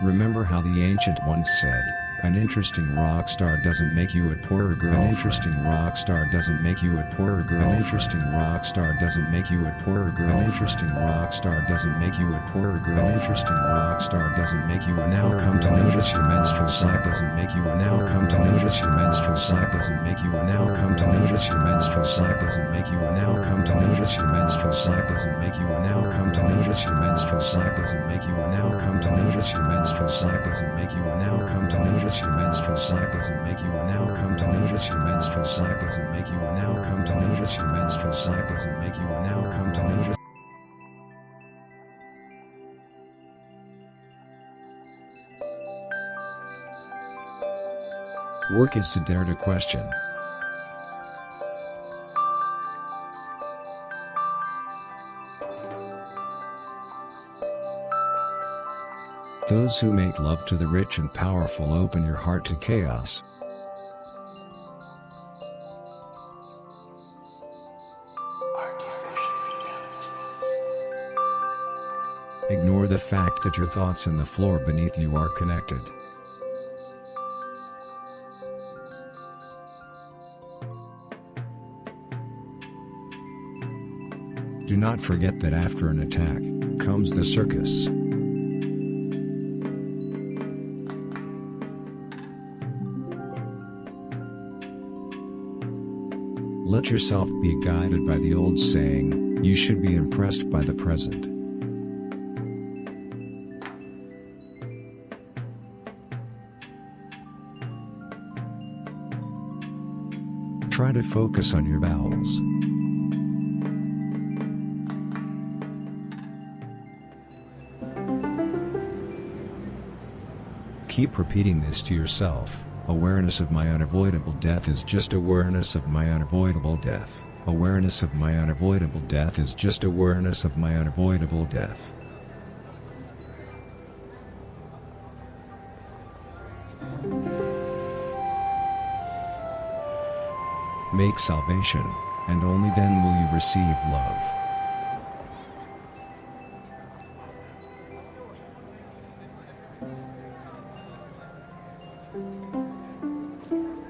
Remember how the ancient once said, an interesting rock star doesn't make you a poorer girl. An interesting rock star doesn't make you a poorer girl. An interesting rock star doesn't make you a poorer girl. An interesting rock star doesn't make you a poorer girl. An interesting rock star doesn't make you a now come to notice your menstrual cycle doesn't make you a now come to notice your menstrual cycle doesn't make you a now come to notice your menstrual cycle doesn't make you a now come to notice your menstrual cycle doesn't make you a now come to notice your menstrual cycle doesn't make you a now come to notice your menstrual cycle doesn't make you a now come to notice your menstrual cycle doesn't make you a now come to notice your menstrual cycle doesn't make you a now come to notice your menstrual cycle doesn't make you a now come to notice. Work is to dare to question. Those who make love to the rich and powerful open your heart to chaos. Ignore the fact that your thoughts and the floor beneath you are connected. Do not forget that after an attack comes the circus. Let yourself be guided by the old saying, you should be impressed by the present. Try to focus on your vowels. Keep repeating this to yourself. Awareness of my unavoidable death is just awareness of my unavoidable death. Awareness of my unavoidable death is just awareness of my unavoidable death. Make salvation, and only then will you receive love.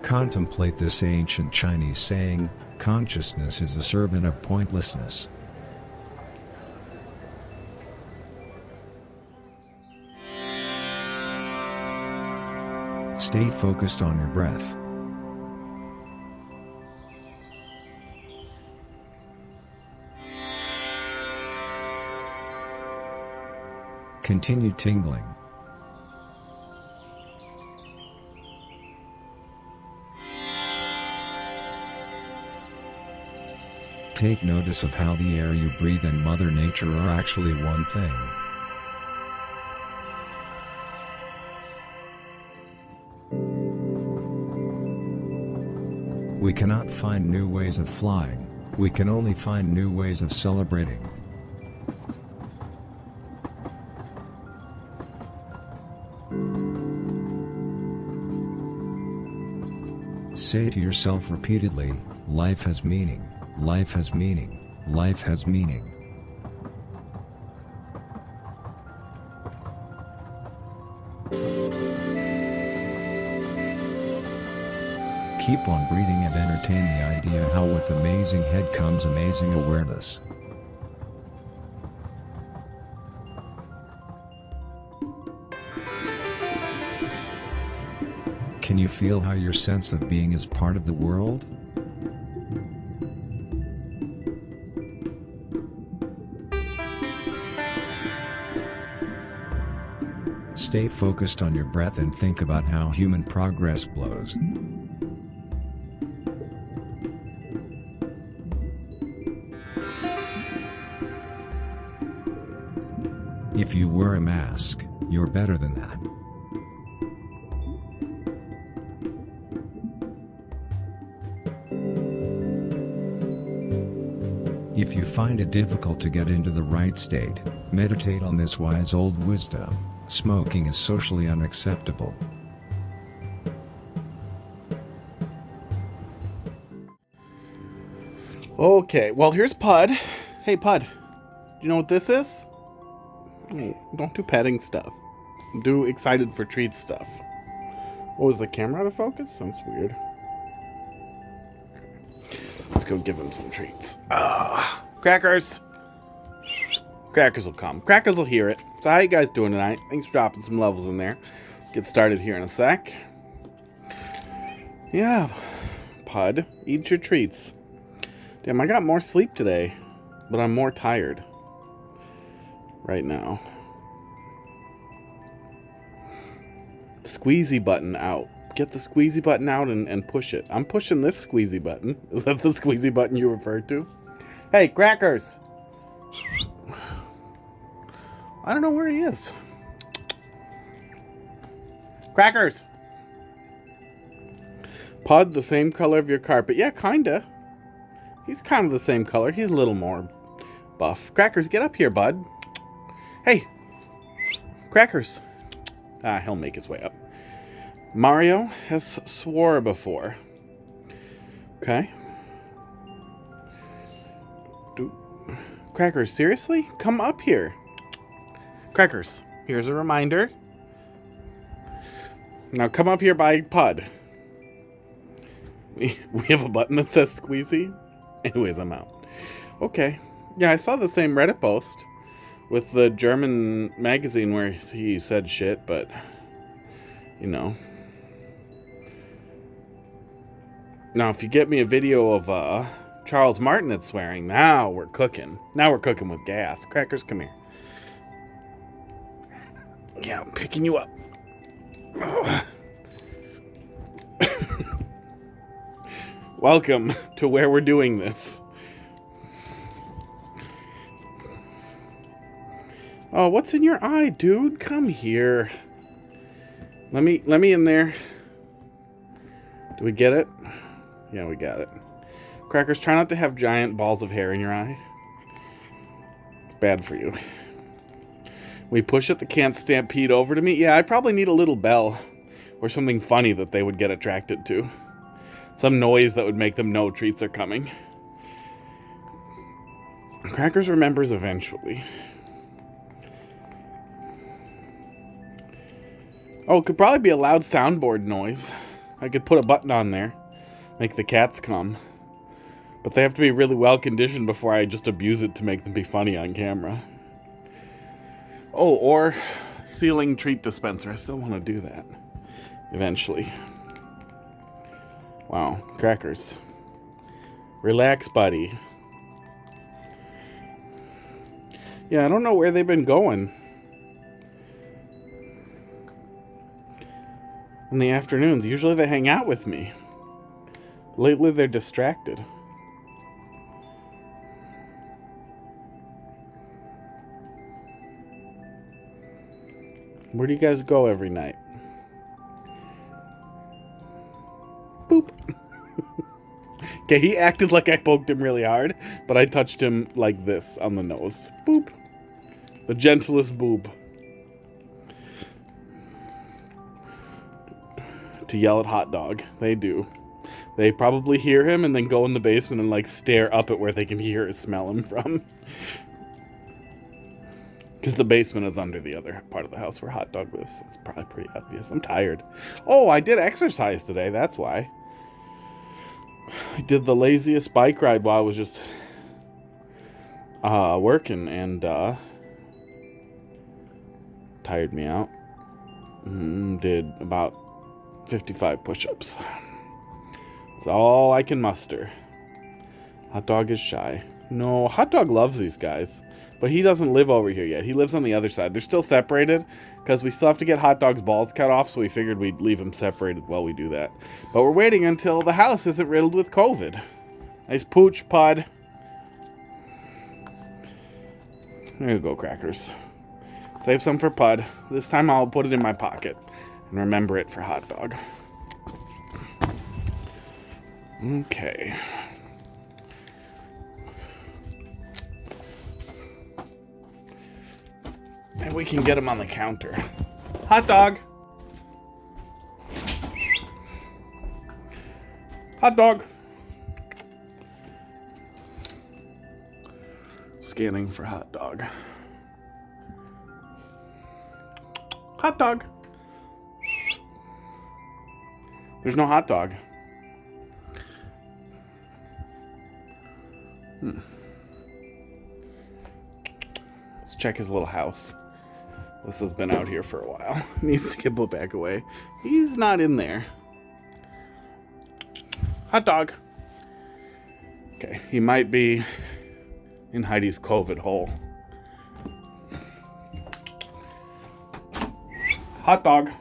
Contemplate this ancient Chinese saying, consciousness is the servant of pointlessness. Stay focused on your breath. Continue tingling. Take notice of how the air you breathe and Mother Nature are actually one thing. We cannot find new ways of flying, we can only find new ways of celebrating. Say to yourself repeatedly, life has meaning, life has meaning, life has meaning. Keep on breathing and entertain the idea how with amazing head comes amazing awareness. Can you feel how your sense of being is part of the world? Stay focused on your breath and think about how human progress blows. If you wear a mask, you're better than that. If you find it difficult to get into the right state, meditate on this wise old wisdom. Smoking is socially unacceptable. Okay, well here's Pud. Hey Pud, do you know what this is? Don't do petting stuff. do excited for treats stuff. Oh, is the camera out of focus? Sounds weird. Let's go give him some treats. Crackers. Crackers will come. Crackers will hear it. So how you guys doing tonight? Thanks for dropping some levels in there. Get started here in a sec. Yeah. Pud, eat your treats. Damn, I got more sleep today, but I'm more tired right now. Squeezy button out. Get the squeezy button out and push it. I'm pushing this squeezy button. Is that the squeezy button you referred to? Hey, Crackers! I don't know where he is. Crackers! Pud, the same color of your carpet. Yeah, kinda. He's kind of the same color. He's a little more buff. Crackers, get up here, bud. Hey! Crackers! He'll make his way up. Mario has swore before. Okay. Crackers, seriously? Come up here. Crackers, here's a reminder. Now come up here by Pud. We have a button that says squeezy. Anyways, I'm out. Okay. Yeah, I saw the same Reddit post with the German magazine where he said shit, but, you know. Now, if you get me a video of Charles Martinet swearing, now we're cooking. Now we're cooking with gas. Crackers, come here. Yeah, I'm picking you up. Welcome to where we're doing this. Oh, what's in your eye, dude? Come here. Let me in there. Do we get it? Yeah, we got it. Crackers, try not to have giant balls of hair in your eye. It's bad for you. We push it, the can't stampede over to me. Yeah, I probably need a little bell or something funny that they would get attracted to. Some noise that would make them know treats are coming. Crackers remembers eventually. Oh, it could probably be a loud soundboard noise. I could put a button on there. Make the cats come. But they have to be really well conditioned before I just abuse it to make them be funny on camera. Oh, or ceiling treat dispenser. I still want to do that. Eventually. Wow. Crackers. Relax, buddy. Yeah, I don't know where they've been going. In the afternoons. Usually they hang out with me. Lately they're distracted. Where do you guys go every night? Boop. Okay, he acted like I poked him really hard, but I touched him like this on the nose. Boop. The gentlest boob. To yell at Hot Dog. They do. They probably hear him and then go in the basement and like stare up at where they can hear or smell him from. Because the basement is under the other part of the house where Hot Dog lives. It's probably pretty obvious. I'm tired. Oh, I did exercise today. That's why. I did the laziest bike ride while I was just working and tired me out. Did about 55 push-ups. That's all I can muster. Hot Dog is shy. No, Hot Dog loves these guys. But he doesn't live over here yet. He lives on the other side. They're still separated because we still have to get Hot Dog's balls cut off, so we figured we'd leave him separated while we do that. But we're waiting until the house isn't riddled with COVID. Nice pooch, Pud. There you go, Crackers. Save some for Pud. This time I'll put it in my pocket and remember it for Hot Dog. Okay. And we can get him on the counter. Hot Dog! Hot Dog! Scanning for Hot Dog. hot dog. There's no hot dog. Let's check his little house. This has been out here for a while. Needs to get put back away. He's not in there. Hot dog. Okay, he might be in Heidi's COVID hole. Hot dog.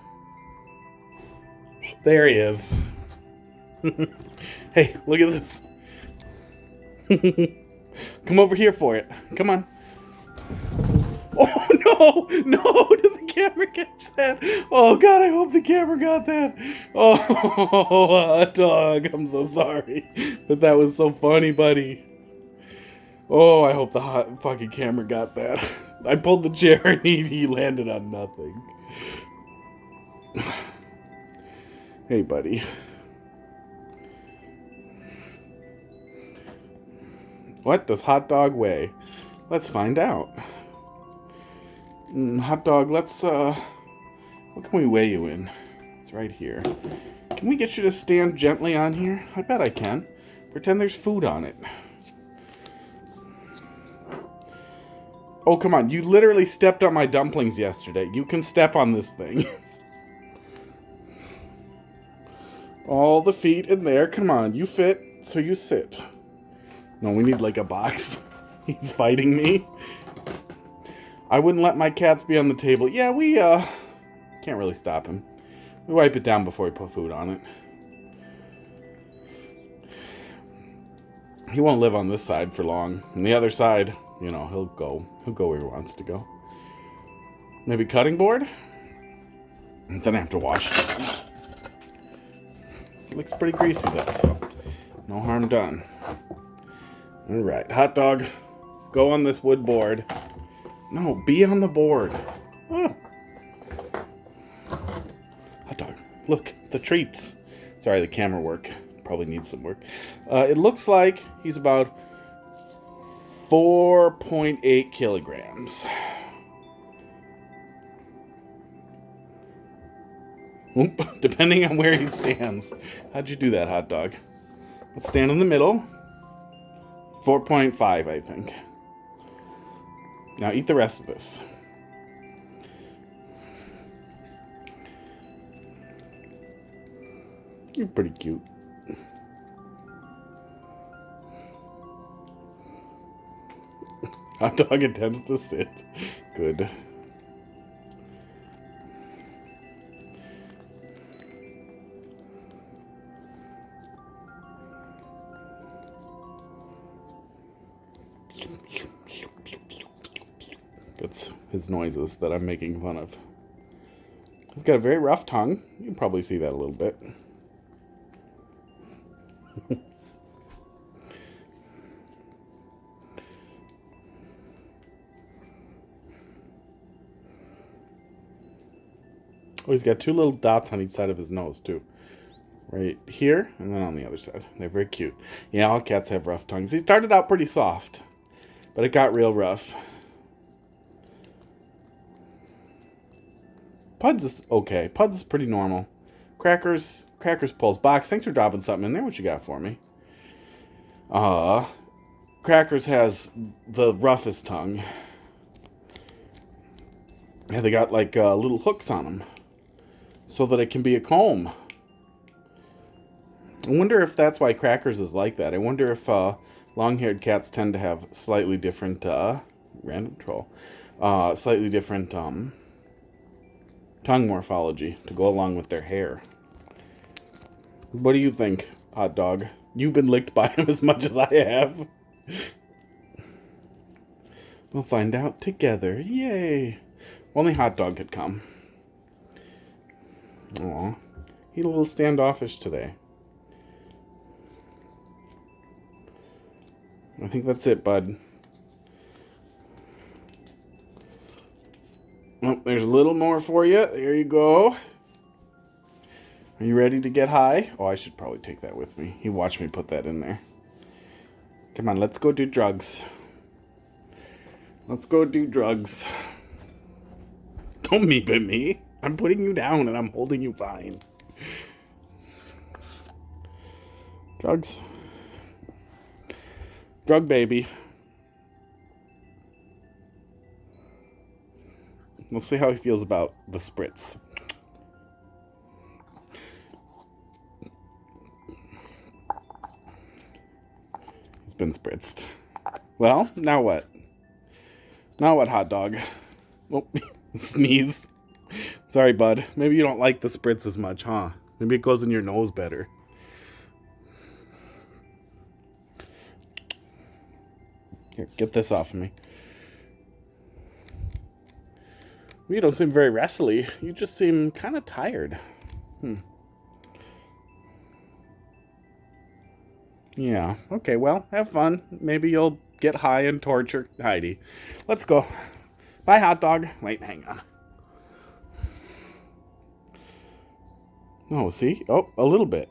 There he is. Hey, look at this. Come over here for it. Come on. Oh, no! No! Did the camera catch that? Oh, God, I hope the camera got that. Oh, hot dog. I'm so sorry. But that was so funny, buddy. Oh, I hope the hot fucking camera got that. I pulled the chair and he landed on nothing. Hey, buddy. What does hot dog weigh? Let's find out. Hot dog, let's, what can we weigh you in? It's right here. Can we get you to stand gently on here? I bet I can. Pretend there's food on it. Oh, come on. You literally stepped on my dumplings yesterday. You can step on this thing. All the feet in there. Come on. You fit, so you sit. No, we need like a box. He's fighting me. I wouldn't let my cats be on the table. Yeah, we, can't really stop him. We wipe it down before we put food on it. He won't live on this side for long. On the other side, you know, he'll go where he wants to go. Maybe cutting board? And then I have to wash it. It looks pretty greasy though, so no harm done. Alright, hot dog. Go on this wood board. No, be on the board. Oh. Hot dog. Look, the treats. Sorry, the camera work probably needs some work. It looks like he's about 4.8 kilograms. Oop, depending on where he stands. How'd you do that, hot dog? Let's stand in the middle. 4.5, I think. Now eat the rest of this. You're pretty cute. Hot dog attempts to sit. Good. That's his noises that I'm making fun of. He's got a very rough tongue. You can probably see that a little bit. Oh, he's got two little dots on each side of his nose, too. Right here, and then on the other side. They're very cute. Yeah, all cats have rough tongues. He started out pretty soft, but it got real rough. Puds is okay. Puds is pretty normal. Crackers pulls box. Thanks for dropping something in there. What you got for me? Crackers has the roughest tongue. Yeah, they got like little hooks on them, so that it can be a comb. I wonder if that's why Crackers is like that. I wonder if long-haired cats tend to have slightly different random troll, slightly different tongue morphology to go along with their hair. What do you think, hot dog? You've been licked by him as much as I have. We'll find out together. Yay! Only hot dog could come. Aw, he's a little standoffish today. I think that's it, bud. Oh, there's a little more for you. There you go. Are you ready to get high? Oh, I should probably take that with me. He watched me put that in there. Come on, let's go do drugs. Let's go do drugs. Don't meep at me. I'm putting you down and I'm holding you fine. Drugs. Drug baby. We'll see how he feels about the spritz. He's been spritzed. Well, now what? Now what, hot dog? Oh, sneeze. Sorry, bud. Maybe you don't like the spritz as much, huh? Maybe it goes in your nose better. Here, get this off of me. You don't seem very wrestly. You just seem kind of tired. Yeah. Okay, well, have fun. Maybe you'll get high and torture Heidi. Let's go. Bye, hot dog. Wait, hang on. Oh, see? Oh, a little bit.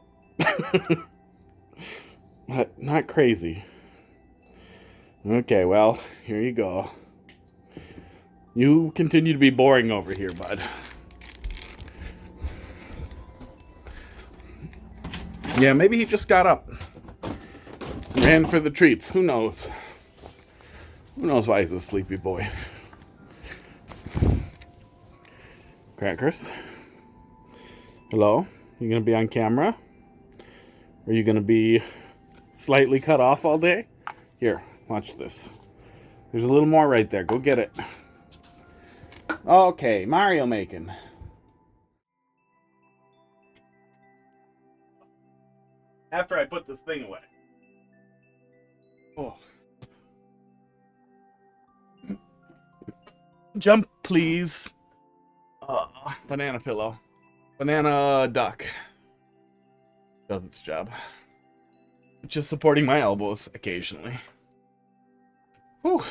But not crazy. Okay, well, here you go. You continue to be boring over here, bud. Yeah, maybe he just got up. Ran for the treats. Who knows? Who knows why he's a sleepy boy? Crackers. Hello? You gonna be on camera? Are you gonna be slightly cut off all day? Here, watch this. There's a little more right there. Go get it. Okay, Mario making. After I put this thing away. Oh. Jump, please. Banana pillow. Banana duck. Does its job. Just supporting my elbows occasionally. Whew.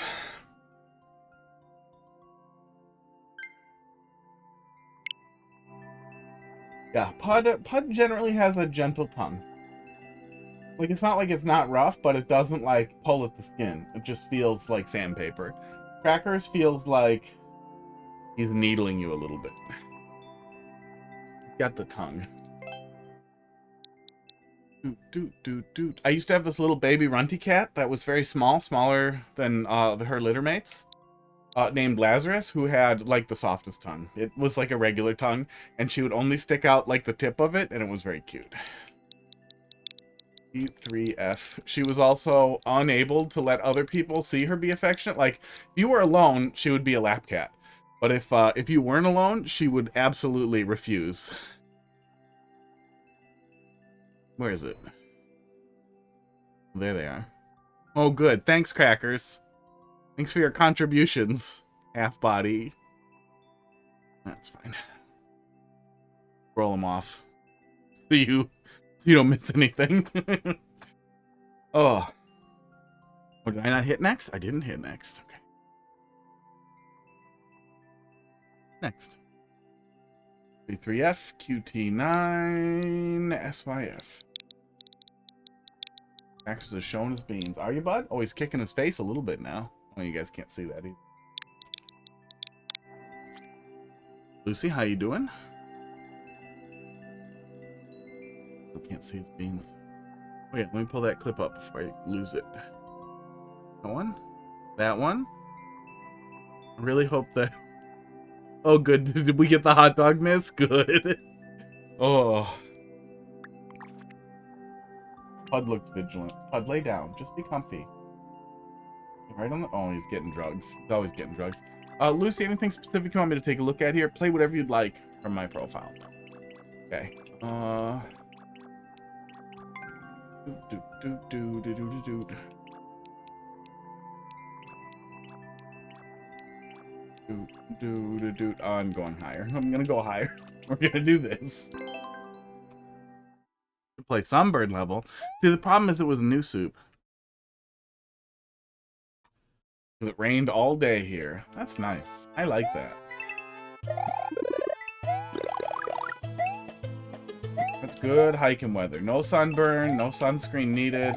Yeah, Pud generally has a gentle tongue. Like, it's not like it's not rough, but it doesn't, like, pull at the skin. It just feels like sandpaper. Crackers feels like he's needling you a little bit. Got the tongue. Doot. I used to have this little baby runty cat that was very small, smaller than her litter mates, named Lazarus, who had, like, the softest tongue. It was like a regular tongue, and she would only stick out, like, the tip of it, and it was very cute. E3F. She was also unable to let other people see her be affectionate. Like, if you were alone, she would be a lap cat. But if you weren't alone, she would absolutely refuse. Where is it? There they are. Oh, good. Thanks, Crackers. Thanks for your contributions, half body. That's fine. Roll them off. So you don't miss anything. Oh. Oh, did I not hit next? I didn't hit next. Okay. Next. B3F, QT9, SYF. Crackers is shown as beans. Are you, bud? Oh, he's kicking his face a little bit now. Oh, you guys can't see that either. Lucy, how you doing? Still can't see his beans. Oh yeah, let me pull that clip up before I lose it. That one? That one? I really hope that... Oh, good. Did we get the hot dog miss? Good. Oh. Pud looks vigilant. Pud, lay down. Just be comfy. Right on the... Oh, he's getting drugs. He's always getting drugs. Lucy, anything specific you want me to take a look at here? Play whatever you'd like from my profile. Okay. I'm going higher. I'm gonna go higher. We're gonna do this. To play Sunburn level. See, the problem is it was a new soup. It rained all day here. That's nice. I like that. That's good hiking weather. No sunburn, no sunscreen needed.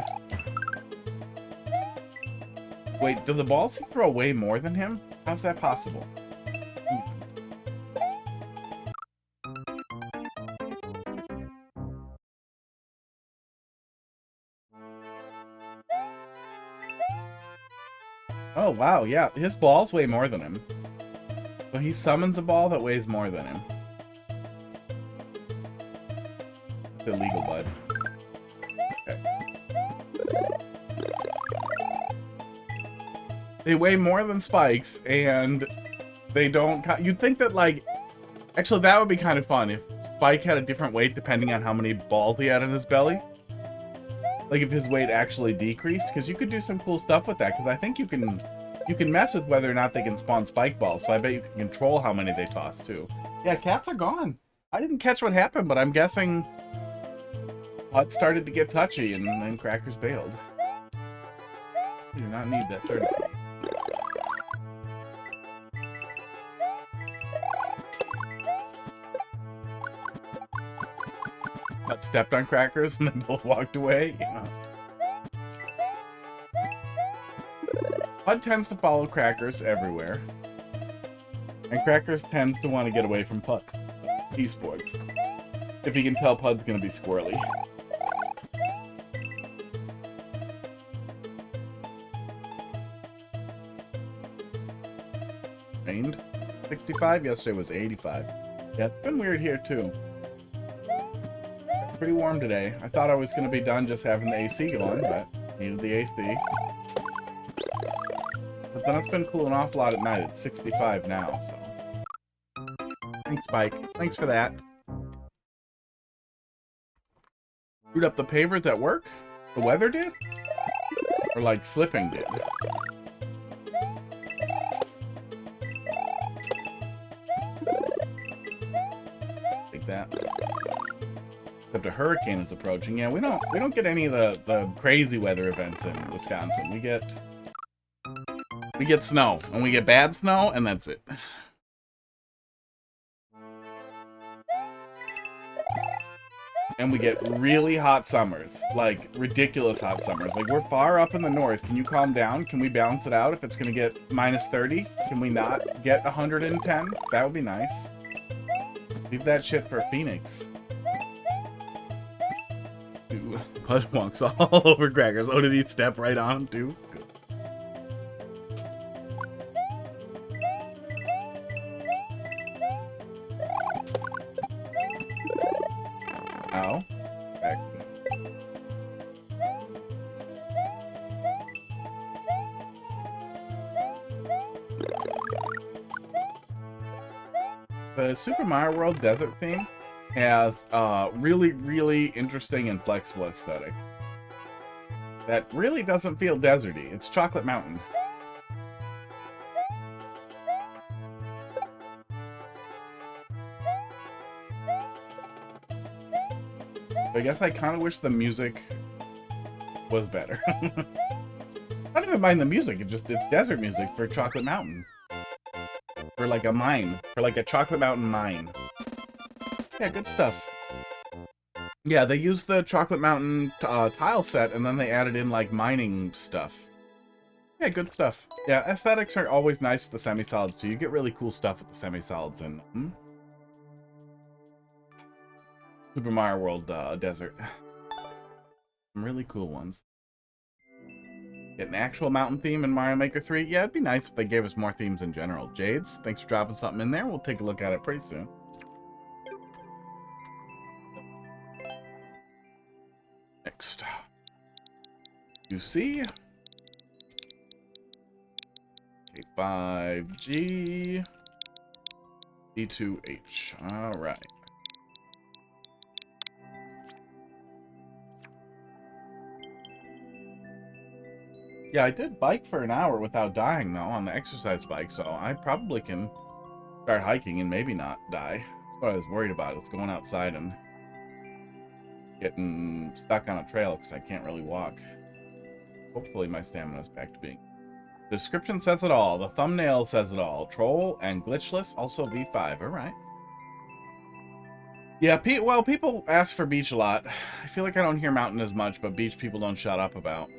Wait, do the balls throw way more than him? How's that possible? wow, yeah. His balls weigh more than him. So he summons a ball that weighs more than him. It's illegal, bud. Okay. They weigh more than Spike's, and they don't... You'd think that, like... Actually, that would be kind of fun if Spike had a different weight depending on how many balls he had in his belly. Like if his weight actually decreased, because you could do some cool stuff with that, because I think you can mess with whether or not they can spawn spike balls, so I bet you can control how many they toss too. Yeah, cats are gone. I didn't catch what happened, but I'm guessing Pud started to get touchy and then Crackers bailed. You do not need that third key. Pud stepped on Crackers and then both walked away, you know. Pud tends to follow Crackers everywhere. And Crackers tends to want to get away from Pud esports. If he can tell Pud's gonna be squirrely. Rained 65, yesterday was 85. Yeah, it's been weird here too. Pretty warm today. I thought I was gonna be done just having the AC going, but needed the AC. But then it's been cooling off a lot at night. It's 65 now, so. Thanks, Spike. Thanks for that. Screwed up the pavers at work? The weather did? Or like slipping did? Take that. Except a hurricane is approaching. Yeah, we don't get any of the crazy weather events in Wisconsin. We get snow, and we get bad snow, and that's it. And we get really hot summers, like ridiculous hot summers. Like, we're far up in the north. Can you calm down? Can we balance it out if it's gonna get minus 30? Can we not get 110? That would be nice. Leave that shit for Phoenix. Ooh, Pud walks all over Crackers. Oh, did he step right on him too? Good. Ow. Accident. The Super Mario World desert theme has a really, really interesting and flexible aesthetic. That really doesn't feel deserty. It's Chocolate Mountain. I guess I kind of wish the music was better. I don't even mind the music, it's desert music for Chocolate Mountain. For like a mine. For like a Chocolate Mountain mine. Yeah, good stuff. Yeah, they used the Chocolate Mountain tile set and then they added in like mining stuff. Yeah, good stuff. Yeah, aesthetics are always nice with the semi-solids too. You get really cool stuff with the semi-solids in Super Mario World Desert. Some really cool ones. Get an actual mountain theme in Mario Maker 3? Yeah, it'd be nice if they gave us more themes in general. Jades, thanks for dropping something in there. We'll take a look at it pretty soon. Next. You see? K5G. D2H. Alright. Yeah, I did bike for an hour without dying, though, on the exercise bike, so I probably can start hiking and maybe not die. That's what I was worried about, is going outside and getting stuck on a trail, because I can't really walk. Hopefully my stamina's back to being... The description says it all. The thumbnail says it all. Troll and glitchless, also V5. Alright. Yeah, well, people ask for beach a lot. I feel like I don't hear mountain as much, but beach people don't shut up about.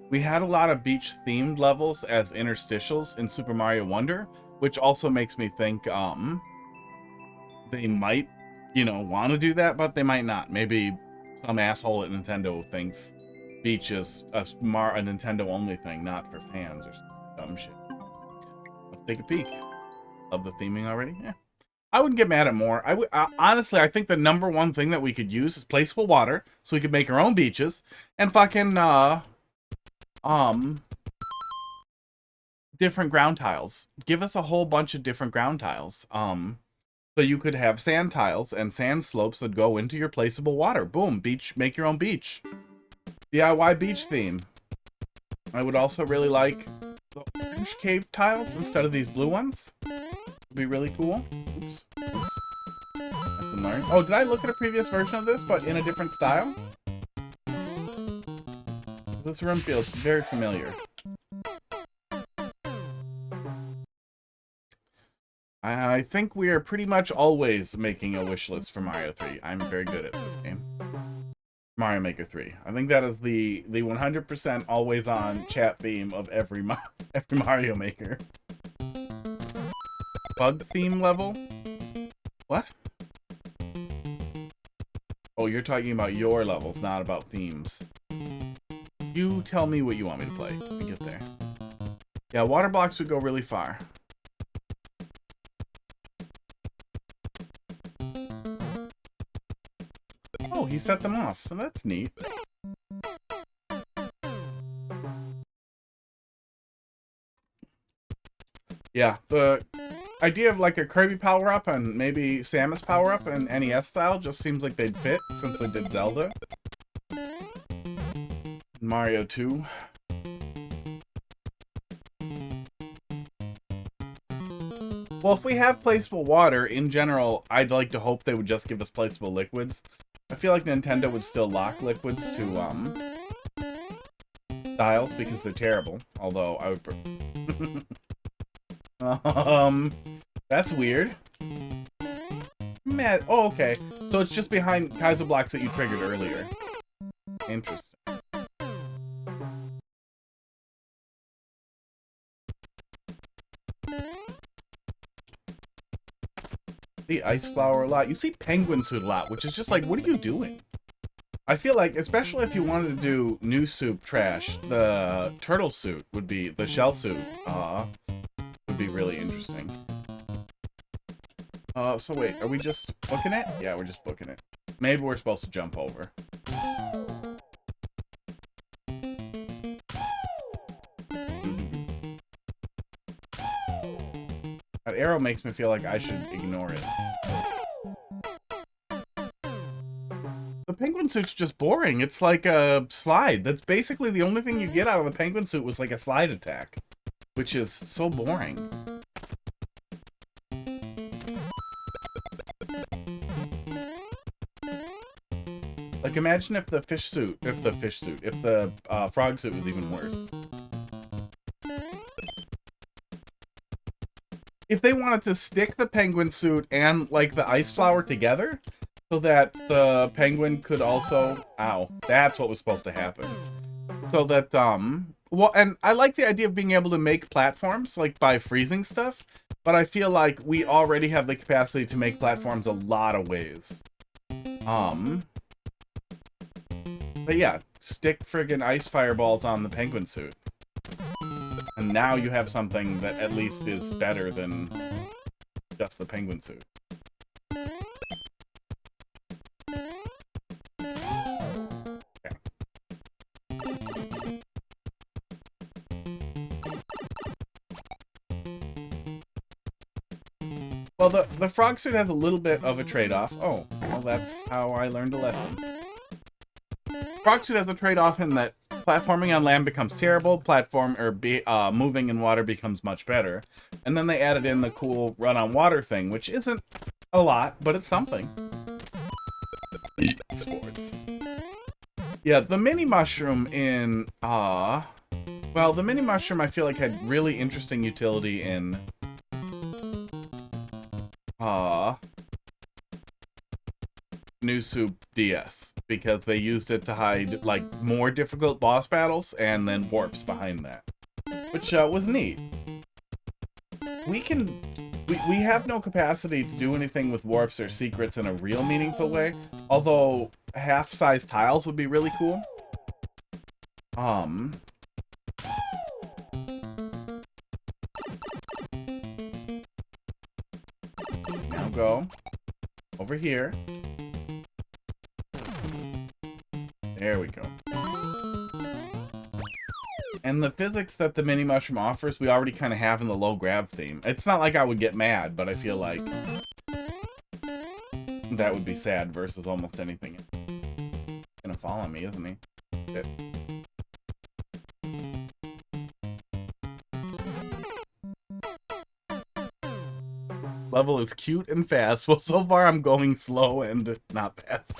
We had a lot of beach-themed levels as interstitials in Super Mario Wonder, which also makes me think, they might, you know, want to do that, but they might not. Maybe some asshole at Nintendo thinks beach is a Nintendo-only thing, not for fans or something. dumb shit. Let's take a peek. Love the theming already. Yeah. I wouldn't get mad at more. I would honestly, I think the #1 thing that we could use is placeable water, so we could make our own beaches, and fucking different ground tiles. Give us a whole bunch of different ground tiles. So you could have sand tiles and sand slopes that go into your placeable water. Boom, beach, make your own beach. DIY beach theme. I would also really like the orange cave tiles instead of these blue ones. Would be really cool. Oops. Oh, did I look at a previous version of this, but in a different style? This room feels very familiar. I think we are pretty much always making a wish list for Mario 3. I'm very good at this game. Mario Maker 3. I think that is the 100% always on chat theme of every Mario Maker. Bug theme level? What? Oh, you're talking about your levels, not about themes. You tell me what you want me to play. Let me get there. Yeah, water blocks would go really far. Oh, he set them off. Well, that's neat. Yeah, the idea of like a Kirby power-up and maybe Samus power-up in NES style just seems like they'd fit since they did Zelda. Mario 2. Well, if we have placeable water, in general, I'd like to hope they would just give us placeable liquids. I feel like Nintendo would still lock liquids to, styles because they're terrible. Although, I would... that's weird. Man, oh, okay. So it's just behind Kaizo blocks that you triggered earlier. Interesting. The ice flower a lot. You see penguin suit a lot, which is just like, what are you doing? I feel like, especially if you wanted to do new soup trash, the turtle suit would be, the shell suit, would be really interesting. So wait, are we just booking it? Yeah, we're just booking it. Maybe we're supposed to jump over. That arrow makes me feel like I should ignore it. The penguin suit's just boring. It's like a slide. That's basically the only thing you get out of the penguin suit was like a slide attack, which is so boring. Like, imagine if the frog suit was even worse. If they wanted to stick the penguin suit and, like, the ice flower together, so that the penguin could also... Ow. That's what was supposed to happen. So that, well, and I like the idea of being able to make platforms, like, by freezing stuff, but I feel like we already have the capacity to make platforms a lot of ways. But yeah, stick friggin' ice fireballs on the penguin suit. And now you have something that at least is better than just the penguin suit. Okay. Well, the frog suit has a little bit of a trade-off. Oh, well, that's how I learned a lesson. Frog suit has a trade-off in that platforming on land becomes terrible, moving in water becomes much better. And then they added in the cool run on water thing, which isn't a lot, but it's something. Sports. Yeah, the mini mushroom in, well, the mini mushroom I feel like had really interesting utility in, New Soup DS, because they used it to hide, like, more difficult boss battles and then warps behind that, which was neat. We have no capacity to do anything with warps or secrets in a real meaningful way, although half-size tiles would be really cool. go over here. There we go. And the physics that the mini mushroom offers, we already kind of have in the low grab theme. It's not like I would get mad, but I feel like that would be sad versus almost anything. He's gonna fall on me, isn't he? Shit. Level is cute and fast. Well, so far I'm going slow and not fast.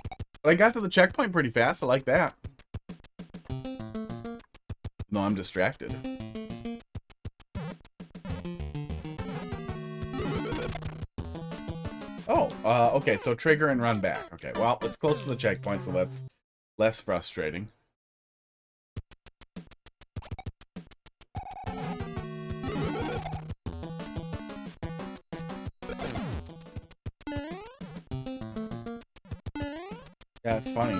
But I got to the checkpoint pretty fast. I like that. No, I'm distracted. Oh, okay, so trigger and run back. Okay, well, it's close to the checkpoint, so that's less frustrating. Yeah, it's funny.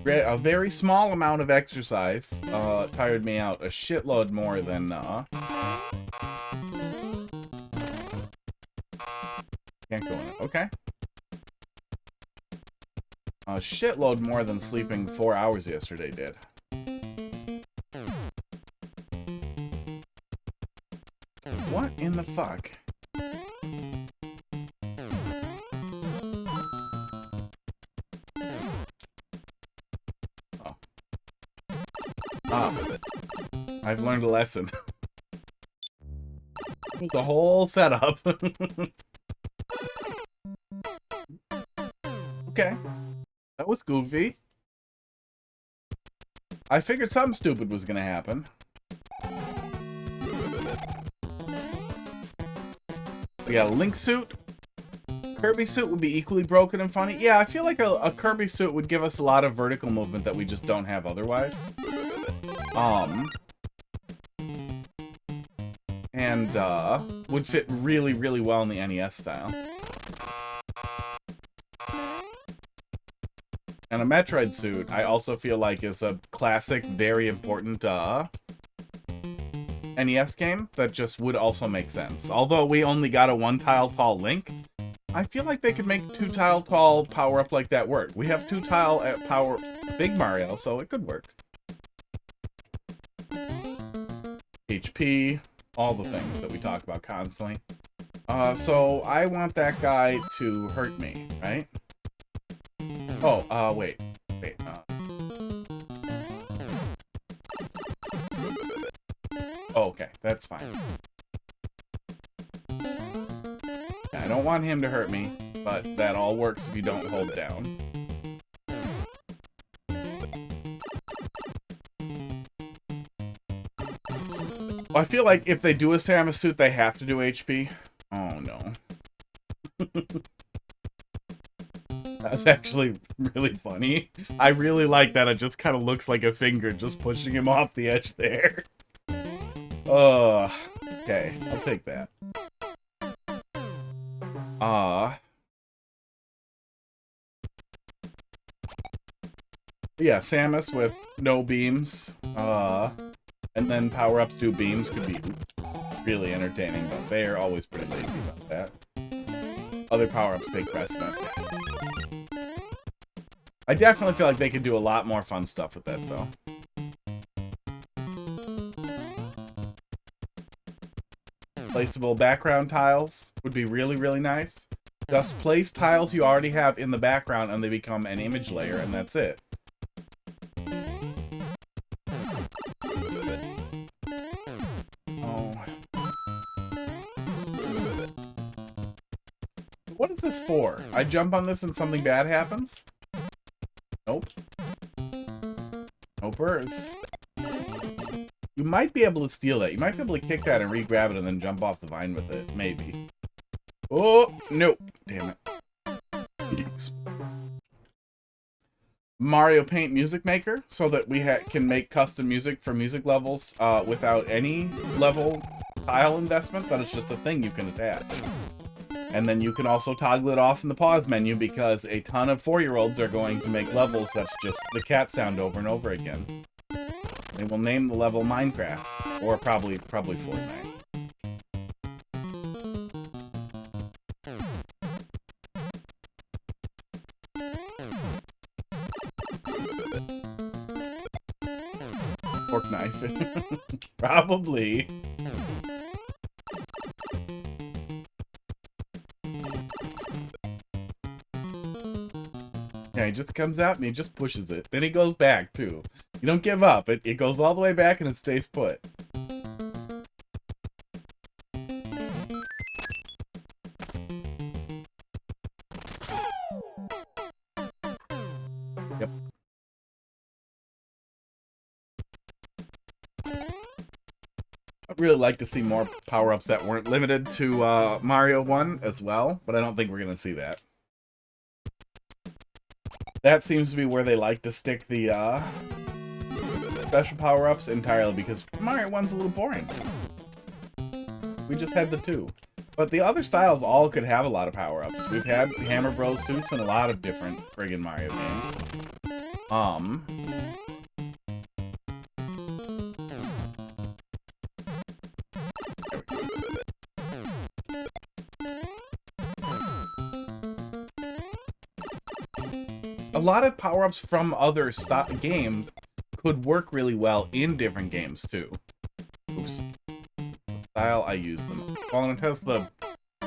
A very small amount of exercise tired me out a shitload more than can't go in it. Okay. A shitload more than sleeping 4 hours yesterday did. What in the fuck? I've learned a lesson. The whole setup. Okay. That was goofy. I figured something stupid was gonna happen. We got a Link suit. Kirby suit would be equally broken and funny. Yeah, I feel like a Kirby suit would give us a lot of vertical movement that we just don't have otherwise. And would fit really, really well in the NES style. And a Metroid suit, I also feel like is a classic, very important NES game that just would also make sense. Although we only got a 1-tile tall Link, I feel like they could make 2-tile tall power-up like that work. We have 2-tile at power Big Mario, so it could work. HP, all the things that we talk about constantly. So I want that guy to hurt me, right? Oh, wait. Oh, okay, that's fine. I don't want him to hurt me, but that all works if you don't hold down. I feel like if they do a Samus suit, they have to do HP. Oh, no. That's actually really funny. I really like that. It just kind of looks like a finger just pushing him off the edge there. Okay. I'll take that. Yeah, Samus with no beams. And then power-ups do beams could be really entertaining, but they are always pretty lazy about that. Other power-ups take precedent. I definitely feel like they could do a lot more fun stuff with that, though. Placeable background tiles would be really, really nice. Just place tiles you already have in the background and they become an image layer, and that's it. What is this for? I jump on this and something bad happens? Nope. Nopers. You might be able to steal that. You might be able to kick that and re-grab it and then jump off the vine with it. Maybe. Oh, nope. Damn it. Mario Paint Music Maker, so that we can make custom music for music levels without any level tile investment. That is just a thing you can attach. And then you can also toggle it off in the pause menu because a ton of 4-year-olds are going to make levels that's just the cat sound over and over again. They will name the level Minecraft, or probably Fortnite. Probably. Yeah, he just comes out and he just pushes it. Then he goes back, too. You don't give up. It goes all the way back and it stays put. Yep. I'd really like to see more power-ups that weren't limited to Mario 1 as well, but I don't think we're going to see that. That seems to be where they like to stick the special power-ups entirely, because Mario 1's a little boring. We just had the 2. But the other styles all could have a lot of power-ups. We've had Hammer Bros suits in a lot of different friggin' Mario games. A lot of power-ups from other games could work really well in different games, too. Oops. Style, I use them. Well, and it has the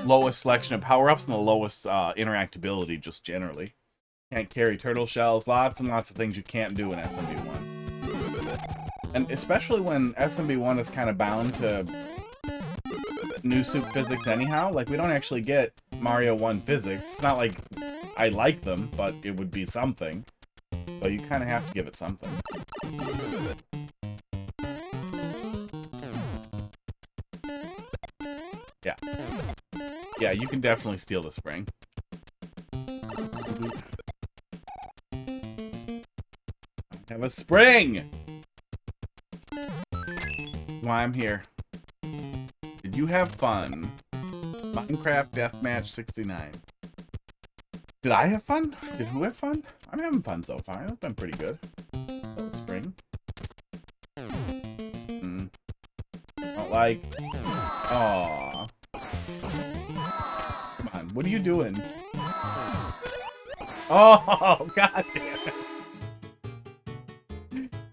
lowest selection of power-ups and the lowest interactability, just generally. Can't carry turtle shells, lots and lots of things you can't do in SMB1. And especially when SMB1 is kind of bound to new soup physics anyhow. Like, we don't actually get Mario 1 physics. It's not like I like them, but it would be something. So you kind of have to give it something. Yeah. Yeah, you can definitely steal the spring. I have a spring! Why I'm here. Did you have fun? Minecraft Deathmatch 69. Did I have fun? Did who have fun? I'm having fun so far. That's been pretty good. Little spring. Don't like. Aww. Come on. What are you doing? Oh, god damn it.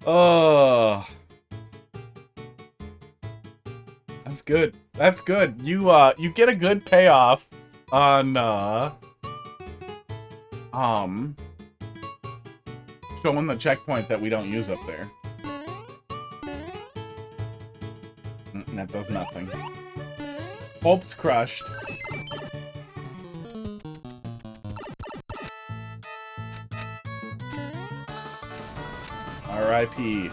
Oh. That's good. That's good. You get a good payoff on showing the checkpoint that we don't use up there. That does nothing. Hope's crushed. R.I.P.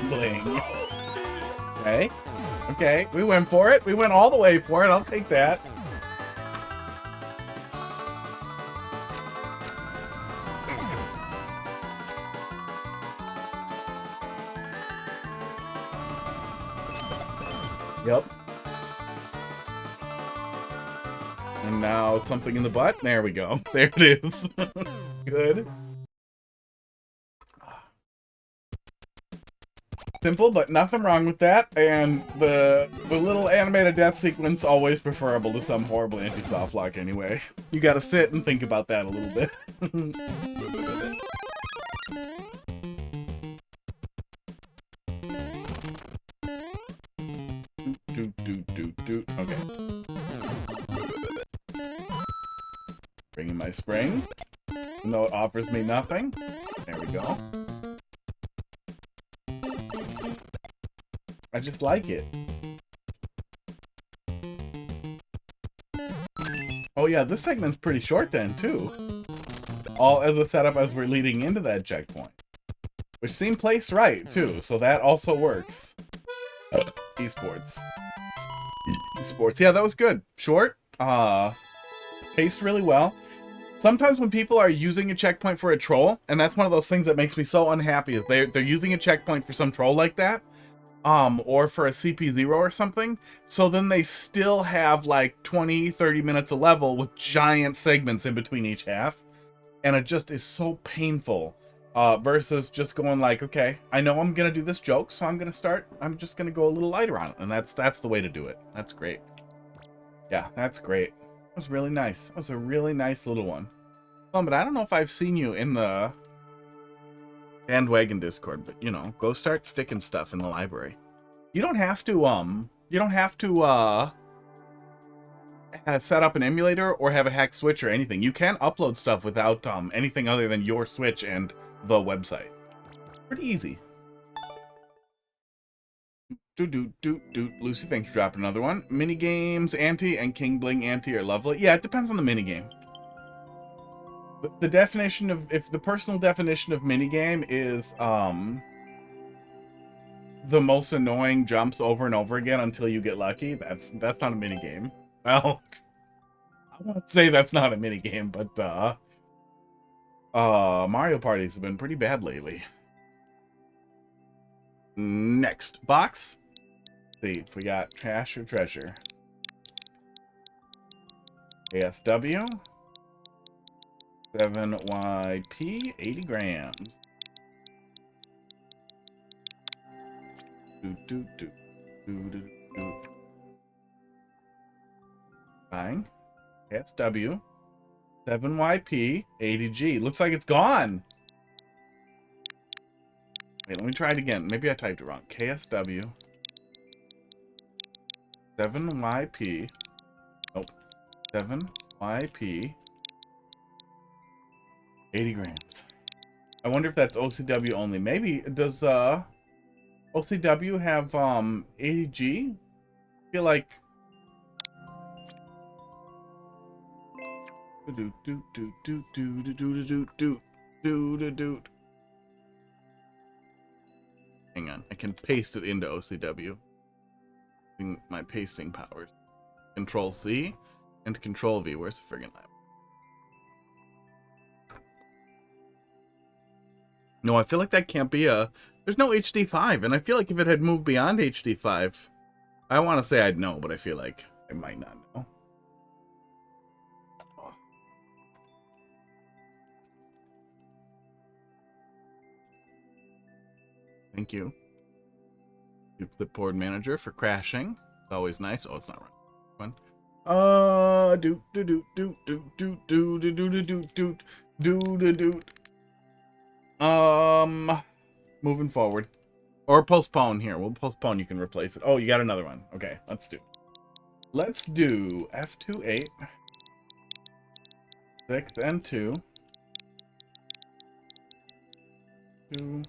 Bling. Okay. Okay, we went for it. We went all the way for it. I'll take that. Yep. And now something in the butt. There we go. There it is. Good. Simple, but nothing wrong with that. And the little animated death sequence always preferable to some horrible anti-soft lock anyway. You gotta sit and think about that a little bit. Okay. Bringing my spring. Even though it offers me nothing. There we go. I just like it. Oh yeah, this segment's pretty short then, too. All as a setup as we're leading into that checkpoint. Which seemed placed right, too, so that also works. Esports. Esports. Yeah, that was good. Short. Paced really well. Sometimes when people are using a checkpoint for a troll, and that's one of those things that makes me so unhappy, is they're using a checkpoint for some troll like that, or for a CP0 or something, so then they still have like 20-30 minutes a level with giant segments in between each half, and it just is so painful, versus just going like, okay, I know I'm gonna do this joke, so I'm just gonna go a little lighter on it, and that's the way to do it. That's great. Yeah, that's great. That was really nice. That was a really nice little one. But I don't know if I've seen you in the bandwagon Discord, but you know, go start sticking stuff in the library. You don't have to set up an emulator or have a hacked switch or anything. You can upload stuff without anything other than your Switch and the website. Pretty easy. Lucy, thanks for dropping another one. Minigames Auntie and King Bling Auntie are lovely. Yeah, it depends on the minigame. The definition of, if the personal definition of minigame is the most annoying jumps over and over again until you get lucky, that's not a minigame. Well, I won't say that's not a minigame, but Mario parties have been pretty bad lately. Next box. Let's see if we got trash or treasure. ASW 7YP 80 grams. Fine. ASW 7YP 80G. Looks like it's gone. Wait, let me try it again. Maybe I typed it wrong. KSW 7YP. Nope. 7YP 80 grams. I wonder if that's OCW only. Maybe. Does OCW have 80G? I feel like hang on, I can paste it into OCW using my pasting powers. Control C and Control V. Where's the friggin' lab? No, I feel like that can't be a... There's no HD5, and I feel like if it had moved beyond HD5, I want to say I'd know, but I feel like I might not know. Thank you. You clipboard manager for crashing. It's always nice. Oh, it's not right. Moving forward. Or postpone here. We'll postpone. You can replace it. Oh, you got another one. Okay, let's do. Let's do F28. 6 and 2. 2.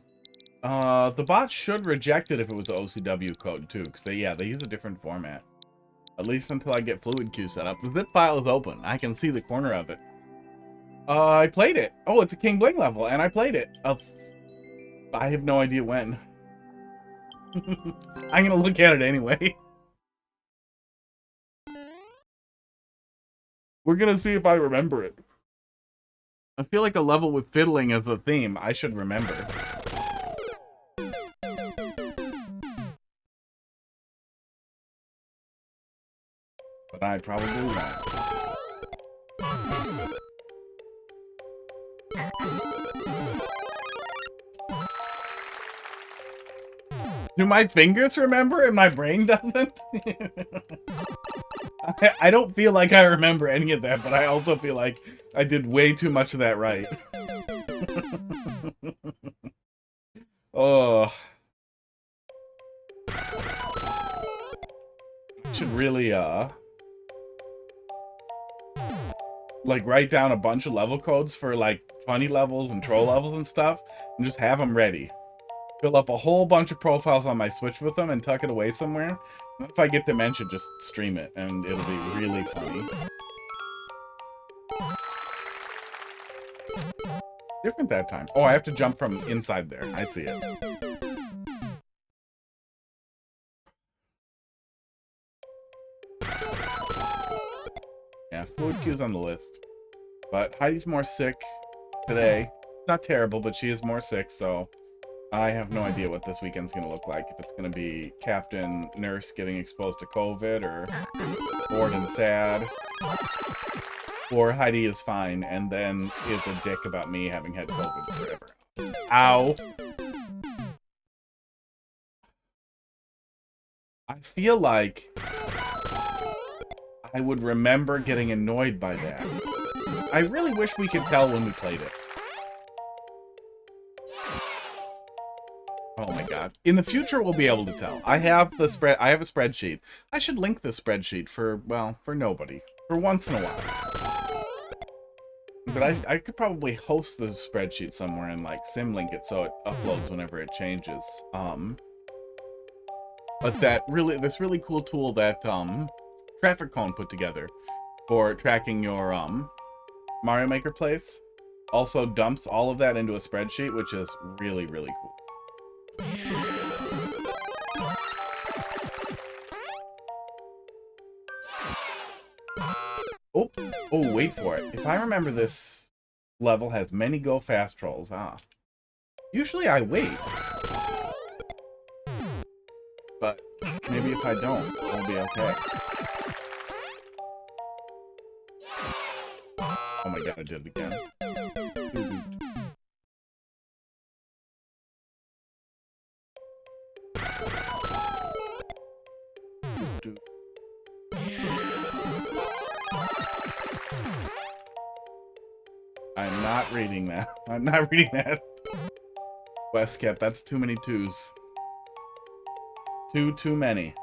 The bot should reject it if it was an OCW code too, because they use a different format. At least until I get Fluid Q set up. The zip file is open. I can see the corner of it. I played it. Oh, it's a King Bling level, and I played it. I have no idea when. I'm gonna look at it anyway. We're gonna see if I remember it. I feel like a level with fiddling as the theme, I should remember. But I probably won't. Do my fingers remember and my brain doesn't? I don't feel like I remember any of that, but I also feel like I did way too much of that right. Oh. Should really, like, write down a bunch of level codes for, like, funny levels and troll levels and stuff, and just have them ready. Fill up a whole bunch of profiles on my Switch with them and tuck it away somewhere. And if I get dementia, just stream it, and it'll be really funny. Different that time. Oh, I have to jump from inside there. I see it. Yeah, Fluid Q's on the list. But Heidi's more sick today. Not terrible, but she is more sick, so I have no idea what this weekend's going to look like. If it's going to be Captain Nurse getting exposed to COVID, or bored and sad, or Heidi is fine and then is a dick about me having had COVID forever. Ow. I feel like I would remember getting annoyed by that. I really wish we could tell when we played it. Oh my god. God. In the future, we'll be able to tell. I have a spreadsheet. I should link this spreadsheet for, well, for nobody. For once in a while. But I could probably host the spreadsheet somewhere and, like, symlink it so it uploads whenever it changes. But this really cool tool that, Traffic Cone put together for tracking your, Mario Maker plays also dumps all of that into a spreadsheet, which is really, really cool. Oh, wait for it. If I remember, this level has many go fast trolls. Usually I wait. But maybe if I don't, it'll be okay. Oh my god, I did it again. I'm not reading that. I'm not reading that. Westcat, that's too many twos. Too many.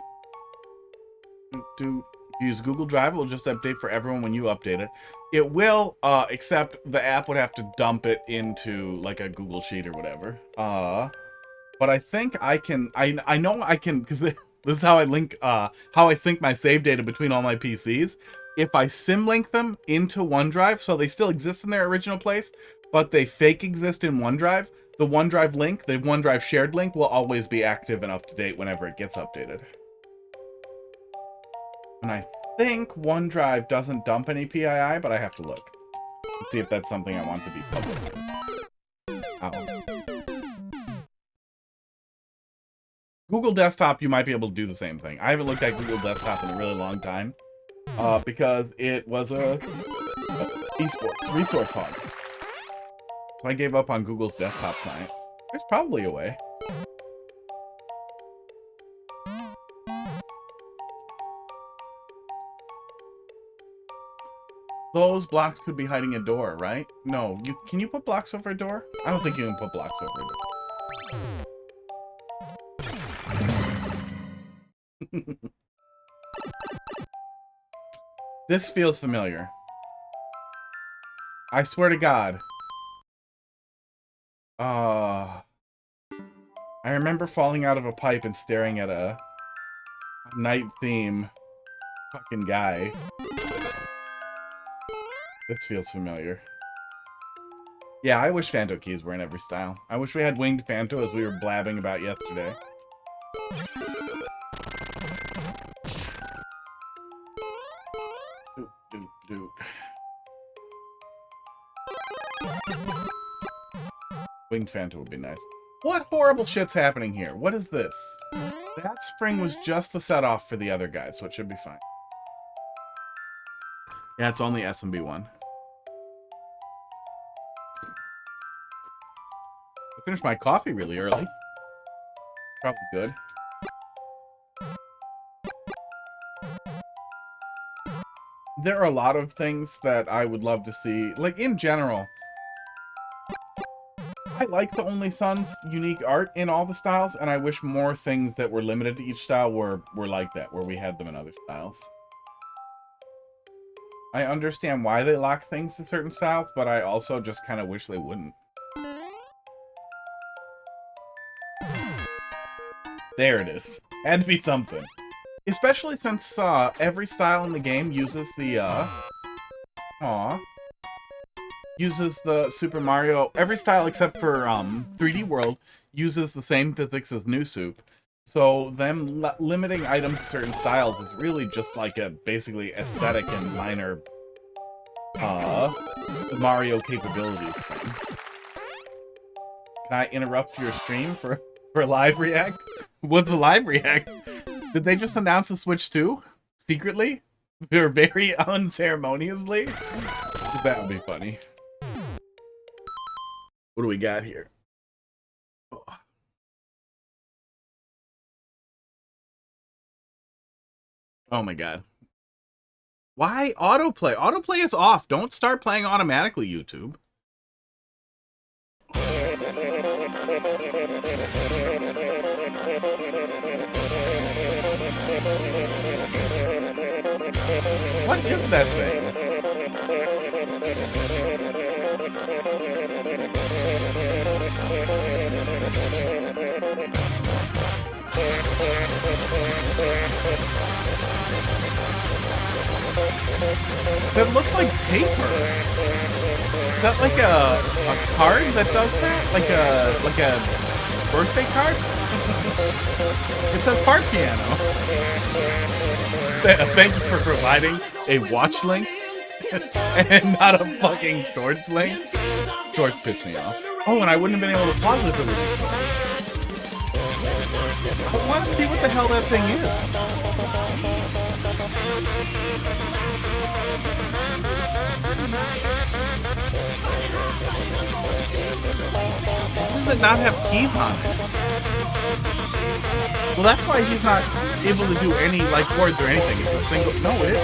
Use Google Drive, it will just update for everyone when you update it. It will, except the app would have to dump it into, like, a Google Sheet or whatever. But I think I can, I know I can, because this is how I link, how I sync my save data between all my PCs. If I symlink them into OneDrive, so they still exist in their original place, but they fake exist in OneDrive, the OneDrive link, the OneDrive shared link, will always be active and up to date whenever it gets updated. And I think OneDrive doesn't dump any PII, but I have to look. Let's see if that's something I want to be public. Google Desktop, you might be able to do the same thing. I haven't looked at Google Desktop in a really long time. Because it was a esports resource hog. So I gave up on Google's desktop client. There's probably a way. Those blocks could be hiding a door, right? No, can you put blocks over a door? I don't think you can put blocks over a door. This feels familiar. I swear to God. I remember falling out of a pipe and staring at a night theme fucking guy. This feels familiar. Yeah, I wish Phanto keys were in every style. I wish we had winged Phanto as we were blabbing about yesterday. Winged Phantom would be nice. What horrible shit's happening here? What is this? That spring was just the set off for the other guys, so it should be fine. Yeah, it's only SMB 1. I finished my coffee really early. Probably good. There are a lot of things that I would love to see. Like, in general, I like the Only Son's unique art in all the styles, and I wish more things that were limited to each style were like that, where we had them in other styles. I understand why they lock things to certain styles, but I also just kind of wish they wouldn't. There it is. Had to be something. Especially since every style in the game uses the uses the Super Mario. Every style except for 3D World uses the same physics as New Soup. So them limiting items to certain styles is really just like a basically aesthetic and minor Mario capabilities thing. Can I interrupt your stream for a live react? What's a live react? Did they just announce the Switch 2? Secretly? Or very unceremoniously? That would be funny. What do we got here? Oh my god. Why autoplay? Autoplay is off. Don't start playing automatically, YouTube. What is that thing? That looks like paper. Is that like a card that does that? Like a birthday card? It says part piano. Thank you for providing a watch link and not a fucking shorts link. Shorts piss me off. Oh, and I wouldn't have been able to pause it if it was shorts. I want to see what the hell that thing is. Why does it not have keys on it? Well, that's why he's not able to do any, like, chords or anything. It's a single... No, it is.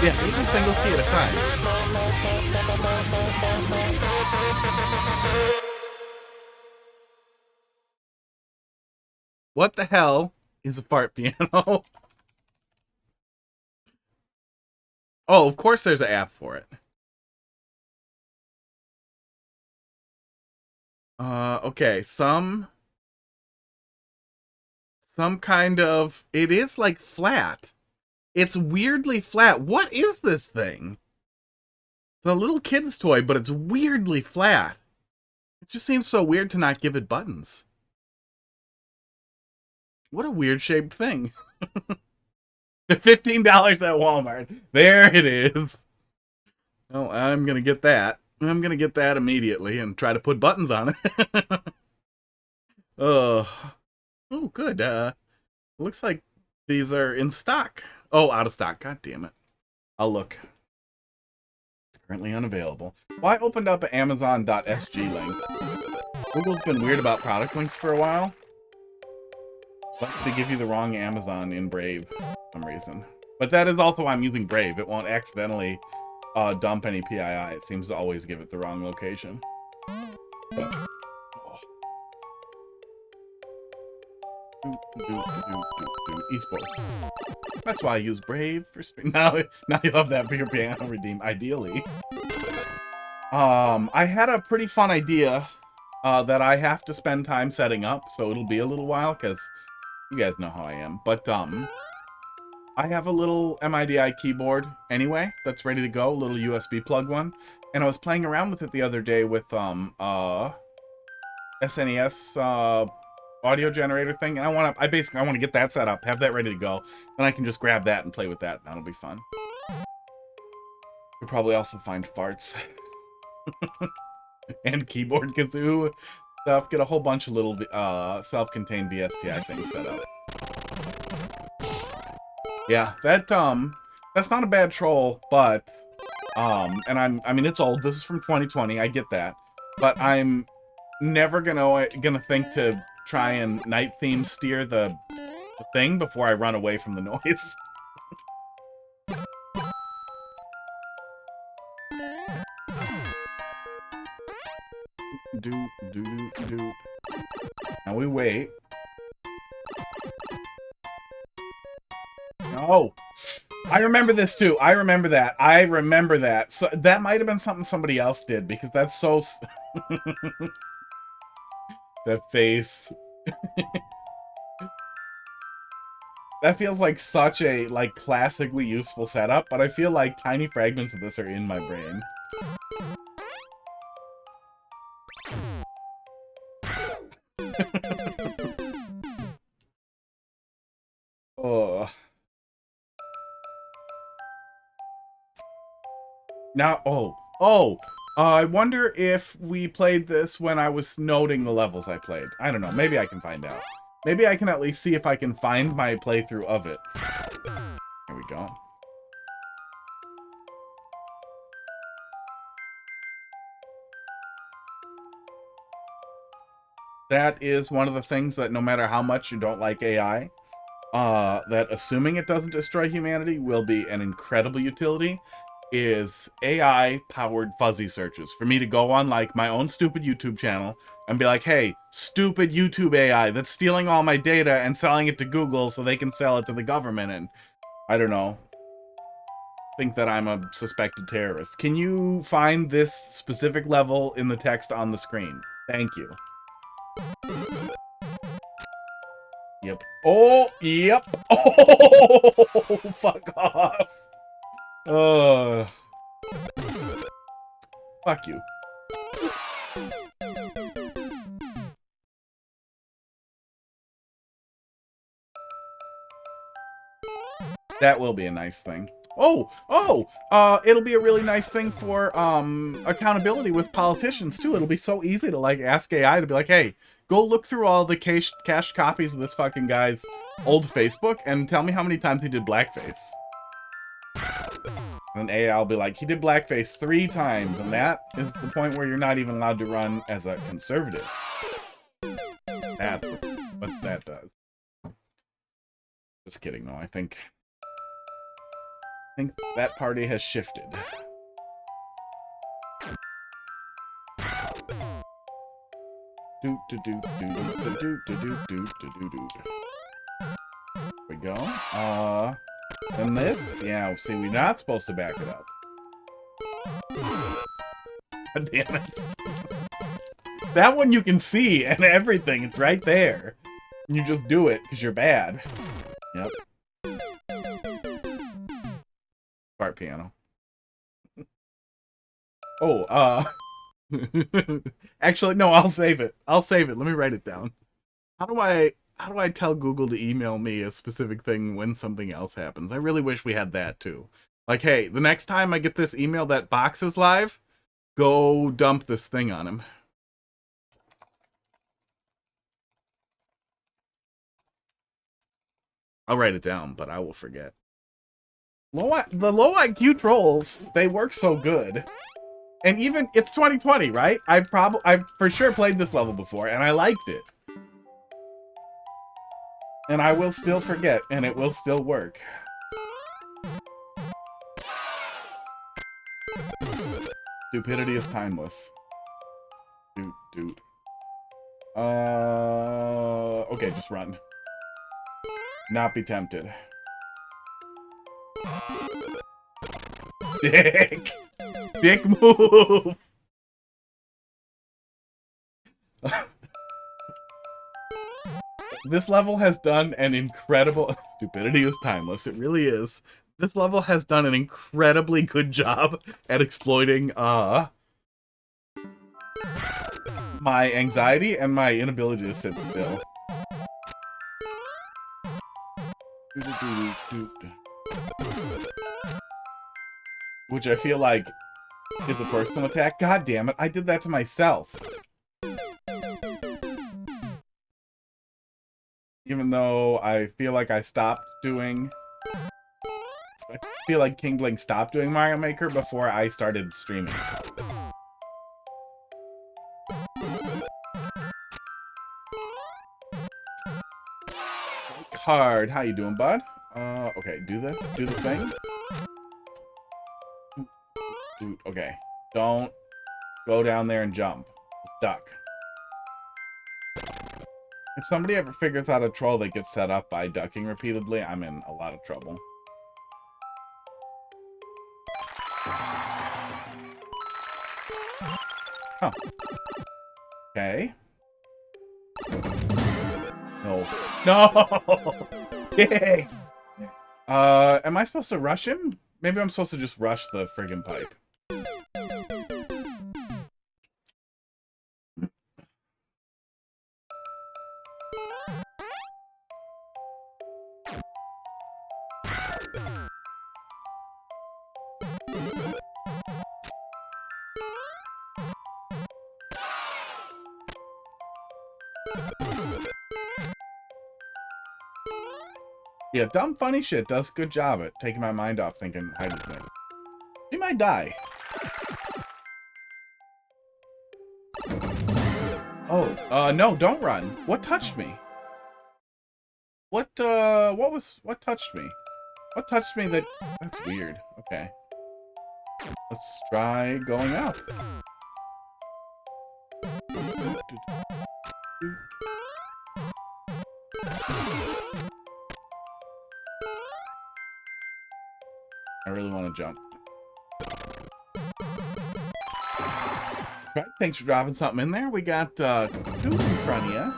Yeah, it's a single key at a time. What the hell is a fart piano? Oh, of course there's an app for it. Okay, some kind of... It is, like, flat. It's weirdly flat. What is this thing? It's a little kid's toy, but it's weirdly flat. It just seems so weird to not give it buttons. What a weird shaped thing. $15 at Walmart. There it is. Well, I'm going to get that. I'm going to get that immediately and try to put buttons on it. Oh, good. Looks like these are in stock. Oh, out of stock. God damn it. I'll look. It's currently unavailable. Well, I opened up an Amazon.sg link. Google's been weird about product links for a while. Like to give you the wrong Amazon in Brave for some reason. But that is also why I'm using Brave. It won't accidentally dump any PII. It seems to always give it the wrong location. Oh. Esports. That's why I use Brave for stream. Now you have that for your piano redeem, ideally. I had a pretty fun idea that I have to spend time setting up, so it'll be a little while, because you guys know how I am. But, I have a little MIDI keyboard anyway that's ready to go, a little USB plug one. And I was playing around with it the other day with, SNES, audio generator thing. And I want to get that set up, have that ready to go. Then I can just grab that and play with that. That'll be fun. You'll probably also find farts. And keyboard kazoo stuff. Get a whole bunch of little self-contained VSTI things set up. Yeah, that's not a bad troll, but and I mean it's old. This is from 2020. I get that, but I'm never gonna think to try and night theme steer the thing before I run away from the noise. Do. Now we wait. No. I remember this too. I remember that. So that might have been something somebody else did, because that's so... That face. That feels like such a, like, classically useful setup, but I feel like tiny fragments of this are in my brain. Oh. Now, I wonder if we played this when I was noting the levels I played. I don't know. Maybe I can find out. Maybe I can at least see if I can find my playthrough of it. Here we go. That is one of the things that no matter how much you don't like AI, that assuming it doesn't destroy humanity will be an incredible utility, is AI-powered fuzzy searches. For me to go on, like, my own stupid YouTube channel and be like, hey, stupid YouTube AI that's stealing all my data and selling it to Google so they can sell it to the government. And I don't know, think that I'm a suspected terrorist. Can you find this specific level in the text on the screen? Thank you. Yep. Oh, yep. Oh, fuck off. Fuck you. That will be a nice thing. It'll be a really nice thing for accountability with politicians too. It'll be so easy to like ask AI to be like, hey, go look through all the cached copies of this fucking guy's old Facebook and tell me how many times he did blackface. And AI will be like, he did blackface 3 times, and that is the point where you're not even allowed to run as a conservative. That's what that does. Just kidding though, I think that party has shifted. There we go. And this? Yeah, see, we're not supposed to back it up. God damn it. That one you can see and everything. It's right there. And you just do it because you're bad. Yep. Part piano. Actually, no, I'll save it. Let me write it down. How do I tell Google to email me a specific thing when something else happens? I really wish we had that too. Like, hey, the next time I get this email that Box is live, go dump this thing on him. I'll write it down, but I will forget. The low IQ trolls, they work so good. And even, it's 2020, right? I've for sure played this level before, and I liked it. And I will still forget, and it will still work. Stupidity is timeless. Dude. Okay, just run. Not be tempted. Dick move! This level has done an incredible... Stupidity is timeless, it really is. This level has done an incredibly good job at exploiting, my anxiety and my inability to sit still. Which I feel like is the personal attack. God damn it, I did that to myself. Even though I feel like I stopped doing... I feel like King Bling stopped doing Mario Maker before I started streaming. Card, how you doing, bud? Okay, do the thing. Dude, okay. Don't go down there and jump. Just duck. If somebody ever figures out a troll that gets set up by ducking repeatedly, I'm in a lot of trouble. Huh. Okay. No. No! Yay! Am I supposed to rush him? Maybe I'm supposed to just rush the friggin' pipe. Yeah, dumb funny shit does a good job at taking my mind off thinking I just might. She might die. Oh, no, don't run. What touched me? What touched me? What touched me that... That's weird. Okay. Let's try going up. I really want to jump. Right, thanks for dropping something in there. We got 2 in front of you.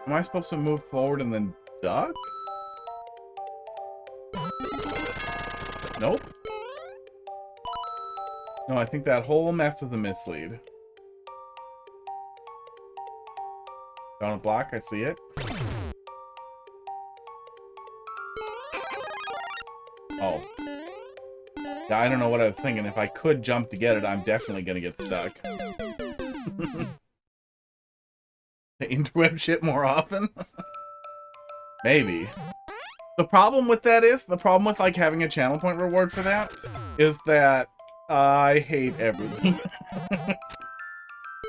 Am I supposed to move forward and then duck? Nope. No, I think that whole mess is a mislead. Down a block, I see it. Oh. Yeah, I don't know what I was thinking. If I could jump to get it, I'm definitely gonna get stuck. The interweb shit more often? Maybe. The problem with that is, the problem with like having a channel point reward for that, is that I hate everything.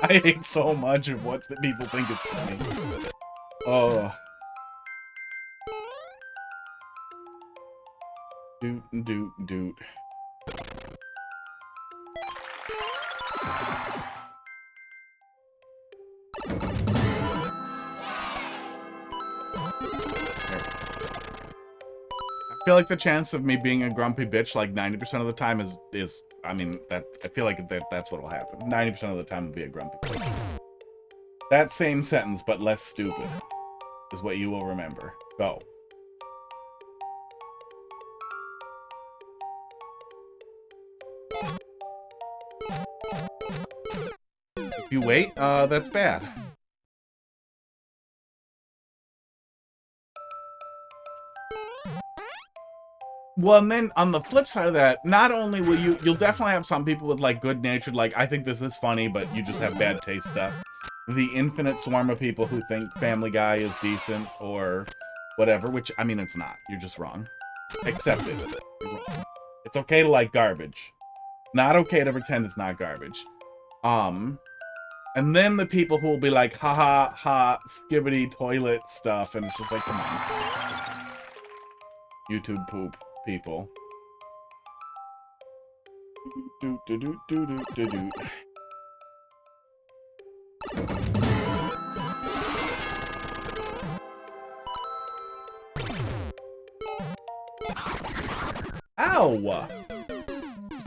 I hate so much of what the people think is funny. Oh. Doot, doot, doot. I feel like the chance of me being a grumpy bitch like 90% of the time is I mean, that I feel like that's what will happen. 90% of the time will be a grumpy bitch. That same sentence, but less stupid, is what you will remember. Go. If you wait, that's bad. Well, and then on the flip side of that, not only will you'll definitely have some people with like good-natured, like, I think this is funny, but you just have bad taste stuff. The infinite swarm of people who think Family Guy is decent or whatever, which, I mean, it's not. You're just wrong. Accept it. You're wrong. It's okay to like garbage. Not okay to pretend it's not garbage. And then the people who will be like, haha, ha, skibbity toilet stuff, and it's just like, come on. YouTube poop people. Do do do do do do do. Ow!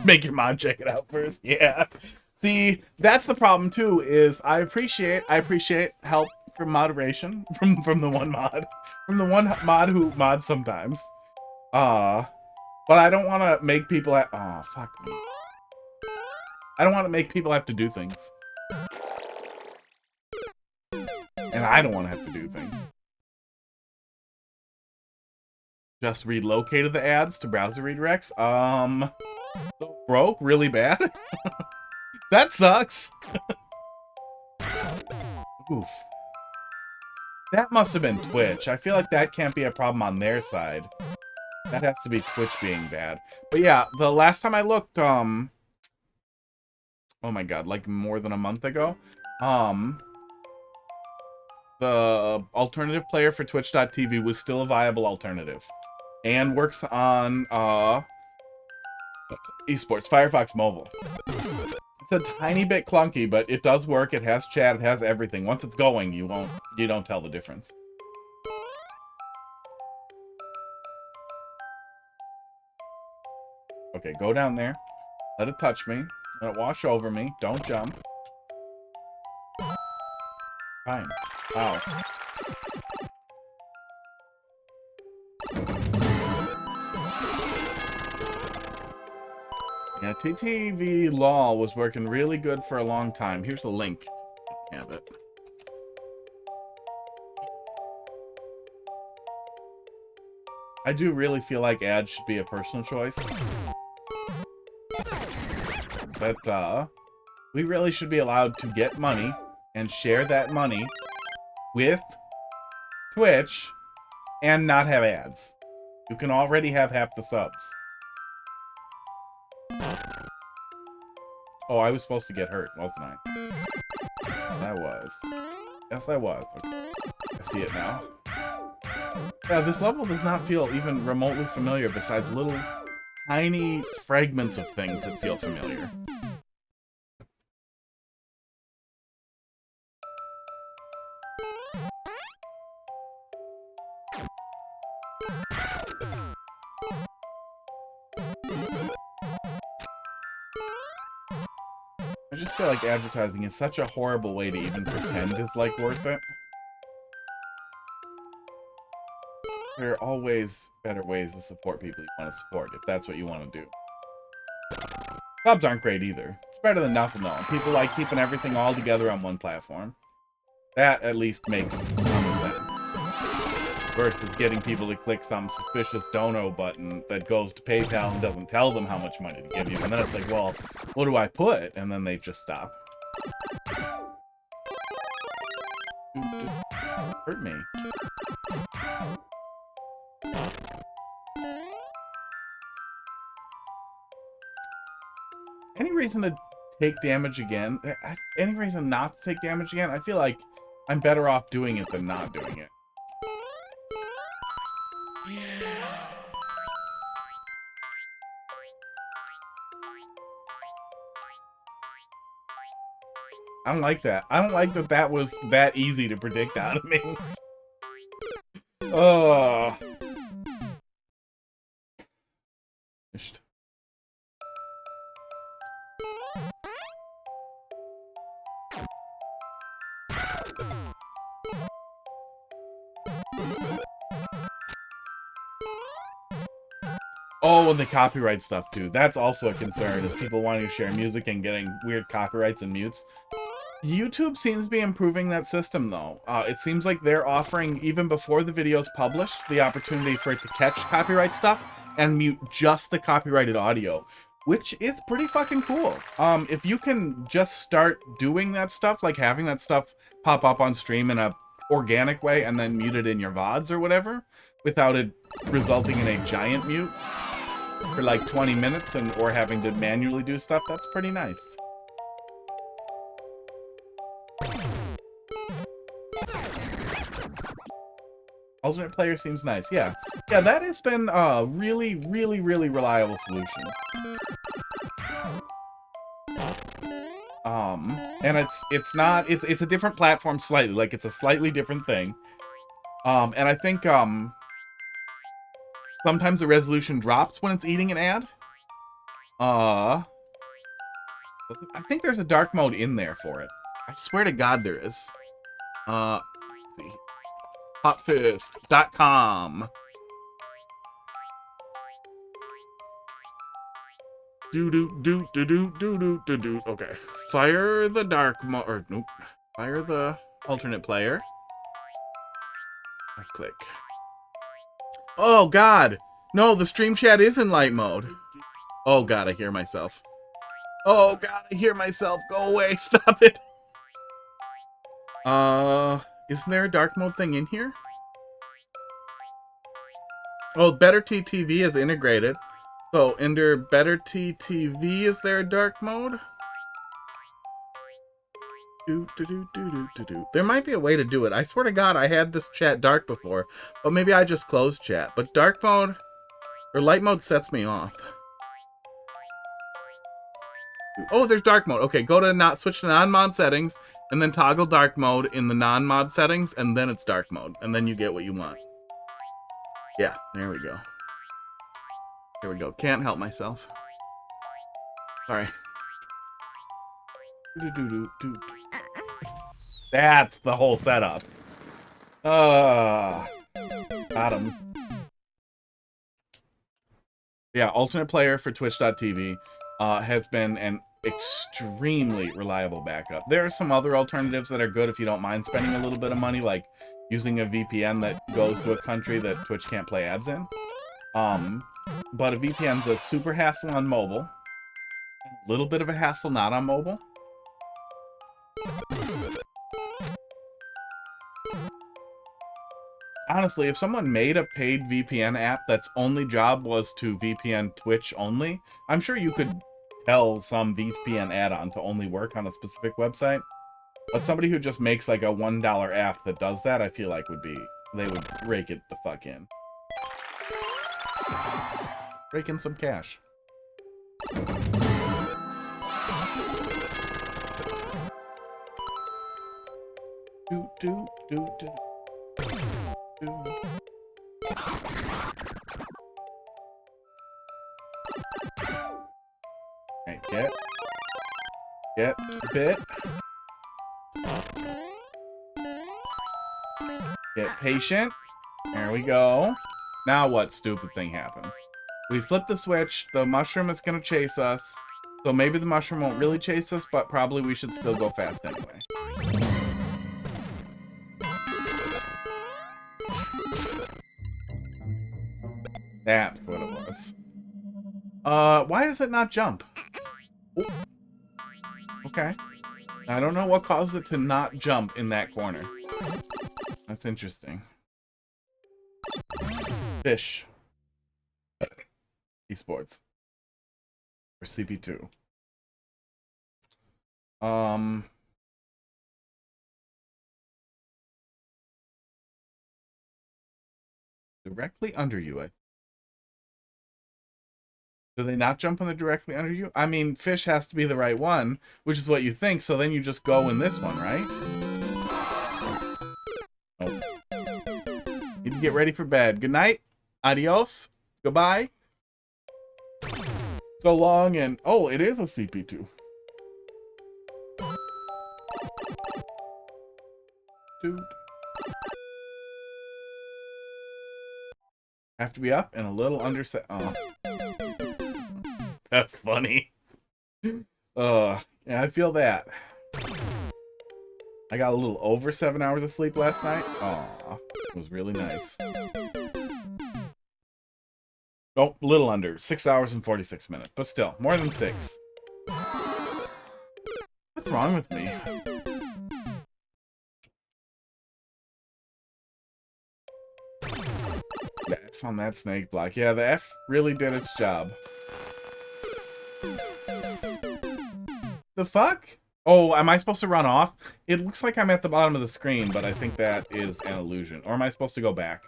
Make your mom check it out first. Yeah. See, that's the problem too, is I appreciate help from moderation from the one mod. From the one mod who mods sometimes. But I don't want to make people oh, fuck me. I don't want to make people have to do things. And I don't want to have to do things. Just relocated the ads to browser redirects. Broke really bad. That sucks. Oof. That must have been Twitch. I feel like that can't be a problem on their side. That has to be Twitch being bad. But yeah, the last time I looked, oh my god, like more than a month ago, the alternative player for Twitch.tv was still a viable alternative. And works on, esports, Firefox Mobile. It's a tiny bit clunky, but it does work. It has chat, it has everything. Once it's going, you don't tell the difference. Okay, go down there. Let it touch me. Let it wash over me. Don't jump. Fine. Ow. Yeah, TTV LOL was working really good for a long time. Here's the link. Have it. I do really feel like ads should be a personal choice. But, we really should be allowed to get money and share that money with Twitch and not have ads. You can already have half the subs. Oh, I was supposed to get hurt, wasn't I? Yes, I was. Yes, I was. Okay. I see it now. Yeah, this level does not feel even remotely familiar besides little tiny fragments of things that feel familiar. just feel like advertising is such a horrible way to even pretend is, like, worth it. There are always better ways to support people you want to support, if that's what you want to do. Subs aren't great either. It's better than nothing, though. People like keeping everything all together on one platform. That, at least, makes common sense. Versus getting people to click some suspicious dono button that goes to PayPal and doesn't tell them how much money to give you. And then it's like, well, what do I put? And then they just stop. Hurt me. Any reason to take damage again? Any reason not to take damage again? I feel like I'm better off doing it than not doing it. I don't like that. I don't like that that was that easy to predict out of me. Oh. Oh, and the copyright stuff, too. That's also a concern, is people wanting to share music and getting weird copyrights and mutes. YouTube seems to be improving that system, though. It seems like they're offering, even before the video's published, the opportunity for it to catch copyright stuff and mute just the copyrighted audio, which is pretty fucking cool. If you can just start doing that stuff, like having that stuff pop up on stream in a organic way and then mute it in your VODs or whatever, without it resulting in a giant mute for like 20 minutes or having to manually do stuff, that's pretty nice. Alternate player seems nice. Yeah, that has been a really, really, really reliable solution. And it's a different platform slightly, like it's a slightly different thing. And I think sometimes the resolution drops when it's eating an ad. I think there's a dark mode in there for it. I swear to God there is. Let's see. Hotfist.com. Do. Okay. Fire the dark mode, or nope. Fire the alternate player. Left click. Oh God! No, the stream chat is in light mode. Oh God, I hear myself. Oh God, I hear myself. Go away! Stop it. Isn't there a dark mode thing in here? Oh, Better TTV is integrated. So, under Better TTV, is there a dark mode? There might be a way to do it. I swear to God, I had this chat dark before. But maybe I just closed chat. But dark mode, or light mode sets me off. Oh, there's dark mode. Okay, go to switch to non-mod settings, and then toggle dark mode in the non-mod settings, and then it's dark mode. And then you get what you want. Yeah, there we go. There we go. Can't help myself. Sorry. That's the whole setup. Got him. Yeah, alternate player for Twitch.tv has been an extremely reliable backup. There are some other alternatives that are good if you don't mind spending a little bit of money, like using a VPN that goes to a country that Twitch can't play ads in. But a VPN's a super hassle on mobile. A little bit of a hassle not on mobile. Honestly, if someone made a paid VPN app that's only job was to VPN Twitch only, I'm sure you could tell some VPN add-on to only work on a specific website. But somebody who just makes like a $1 app that does that, I feel like they would rake it the fuck in. Rake in some cash. Do. Okay, Get bit. Get patient. There we go. Now what stupid thing happens? We flip the switch. The mushroom is going to chase us. So maybe the mushroom won't really chase us, but probably we should still go fast anyway. That's what it was. Why does it not jump? Ooh. Okay. I don't know what caused it to not jump in that corner. That's interesting. Fish. Esports. Or CP2. Directly under you, do they not jump on the directly under you? I mean, fish has to be the right one, which is what you think, so then you just go in this one, right? Oh. Need to get ready for bed. Good night. Adios. Goodbye. So long and... Oh, it is a CP2. Dude. Have to be up and a little under... Oh. That's funny. Yeah, I feel that. I got a little over 7 hours of sleep last night. Aw, it was really nice. Oh, a little under. 6 hours and 46 minutes. But still, more than 6. What's wrong with me? Yeah, I found that snake block. Yeah, the F really did its job. The fuck? Oh, am I supposed to run off? It looks like I'm at the bottom of the screen, but I think that is an illusion. Or am I supposed to go back?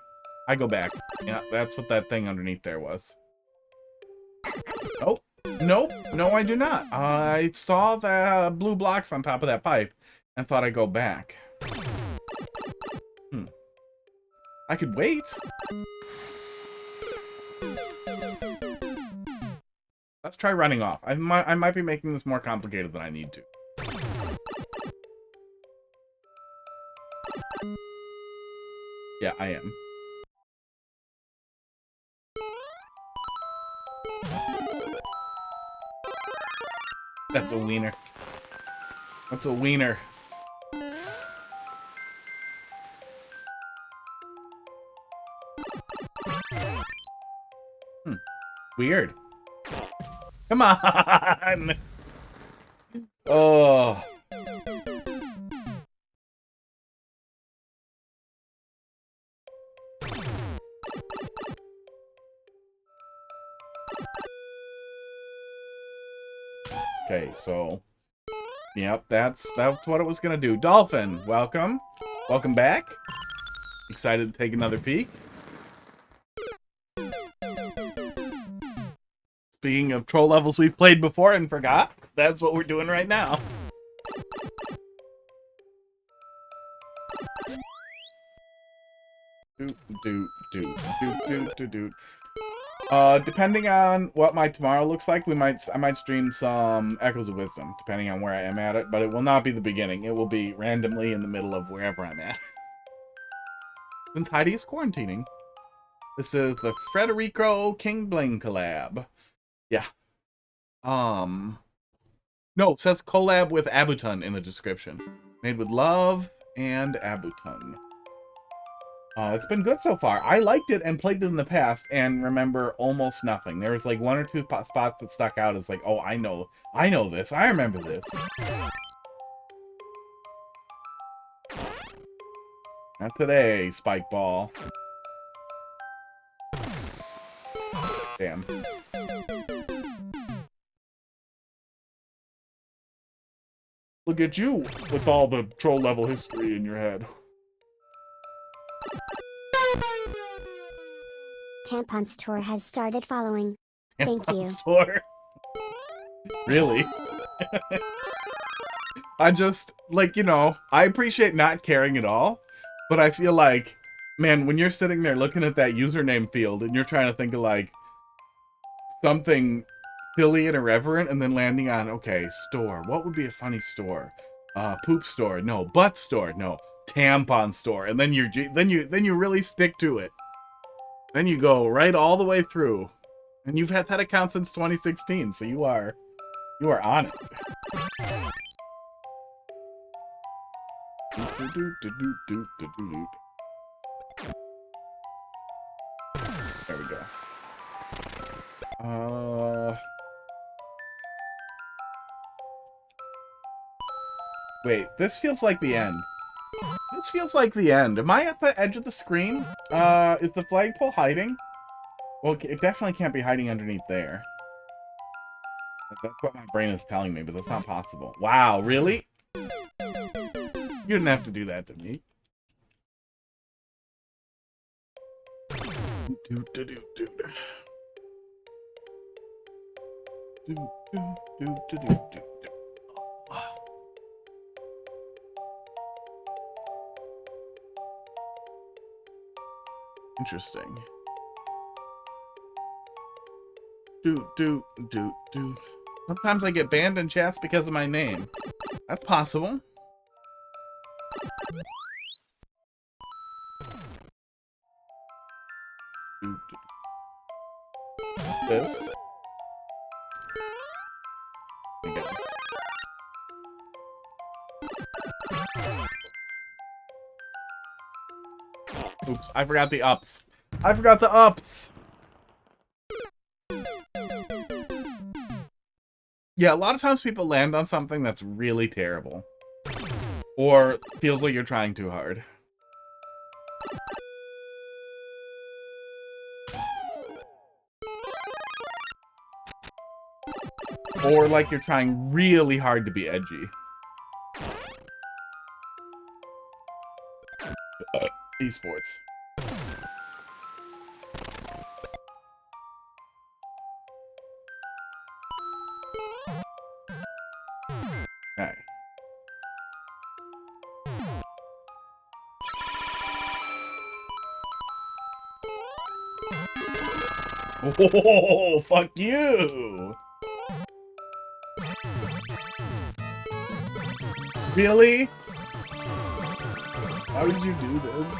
I go back. Yeah, that's what that thing underneath there was. Oh, nope. No, I do not. I saw the blue blocks on top of that pipe and thought I'd go back. I could wait. Let's try running off. I might be making this more complicated than I need to. Yeah, I am. That's a wiener. That's a wiener. Weird. Come on! Oh. Okay, so... Yep, that's what it was gonna do. Dolphin, welcome. Welcome back. Excited to take another peek. Speaking of troll levels we've played before and forgot, that's what we're doing right now. Depending on what my tomorrow looks like, I might stream some Echoes of Wisdom, depending on where I am at it, but it will not be the beginning. It will be randomly in the middle of wherever I'm at. Since Heidi is quarantining. This is the Frederico King Bling collab. Yeah. No, it says collab with Abuton in the description. Made with love and Abuton. It's been good so far. I liked it and played it in the past and remember almost nothing. There was like 1 or 2 spots that stuck out as like, oh, I know this. I remember this. Not today, Spike Ball. Damn. Look at you with all the troll level history in your head. Tampon Store has started following. Thank you. Store? Really? I just, like, you know, I appreciate not caring at all, but I feel like, man, when you're sitting there looking at that username field and you're trying to think of, like, something silly and irreverent, and then landing on, okay, store. What would be a funny store? Poop store. No. Butt store. No. Tampon store. And then you really stick to it. Then you go right all the way through. And you've had that account since 2016, so you are on it. There we go. Wait, this feels like the end. This feels like the end. Am I at the edge of the screen? Is the flagpole hiding? Well, it definitely can't be hiding underneath there. That's what my brain is telling me, but that's not possible. Wow, really? You didn't have to do that to me. Interesting. Sometimes I get banned in chats because of my name. That's possible. This. Okay. Oops, I forgot the ups. I forgot the ups! Yeah, a lot of times people land on something that's really terrible. Or feels like you're trying too hard. Or like you're trying really hard to be edgy. Esports. Okay. Oh, fuck you! Really? How did you do this?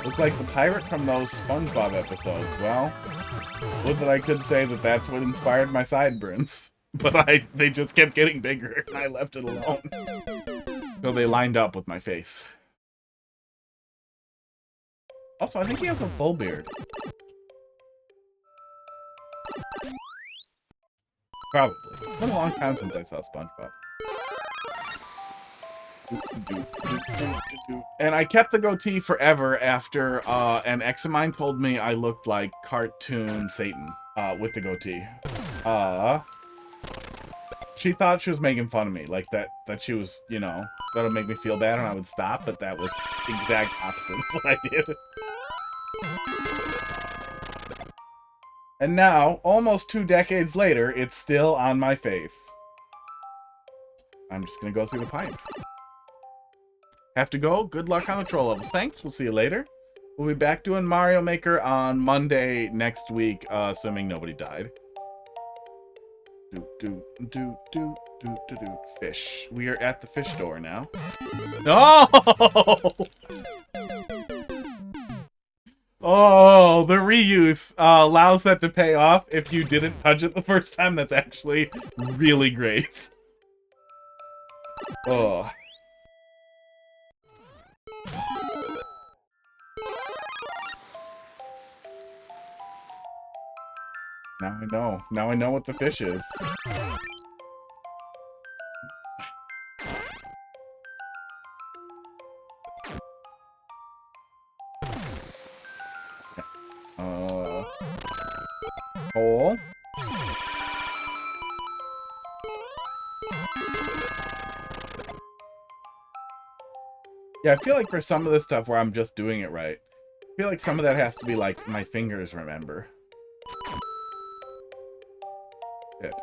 Look like the pirate from those SpongeBob episodes. Well, would that I could say that that's what inspired my sideburns. But they just kept getting bigger, and I left it alone. So they lined up with my face. Also, I think he has a full beard. Probably. It's been a long time since I saw SpongeBob. And I kept the goatee forever after an ex of mine told me I looked like cartoon Satan with the goatee. She thought she was making fun of me, like that she was, you know, that would make me feel bad and I would stop, but that was the exact opposite of what I did. And now, almost 2 decades later, it's still on my face. I'm just gonna go through the pipe. Have to go. Good luck on the troll levels. Thanks. We'll see you later. We'll be back doing Mario Maker on Monday next week, assuming nobody died. Fish. We are at the fish store now. No! Oh, the reuse allows that to pay off if you didn't touch it the first time. That's actually really great. Oh. Now I know. Now I know what the fish is. Hole. Yeah, I feel like for some of this stuff where I'm just doing it right, I feel like some of that has to be like my fingers remember. Shit.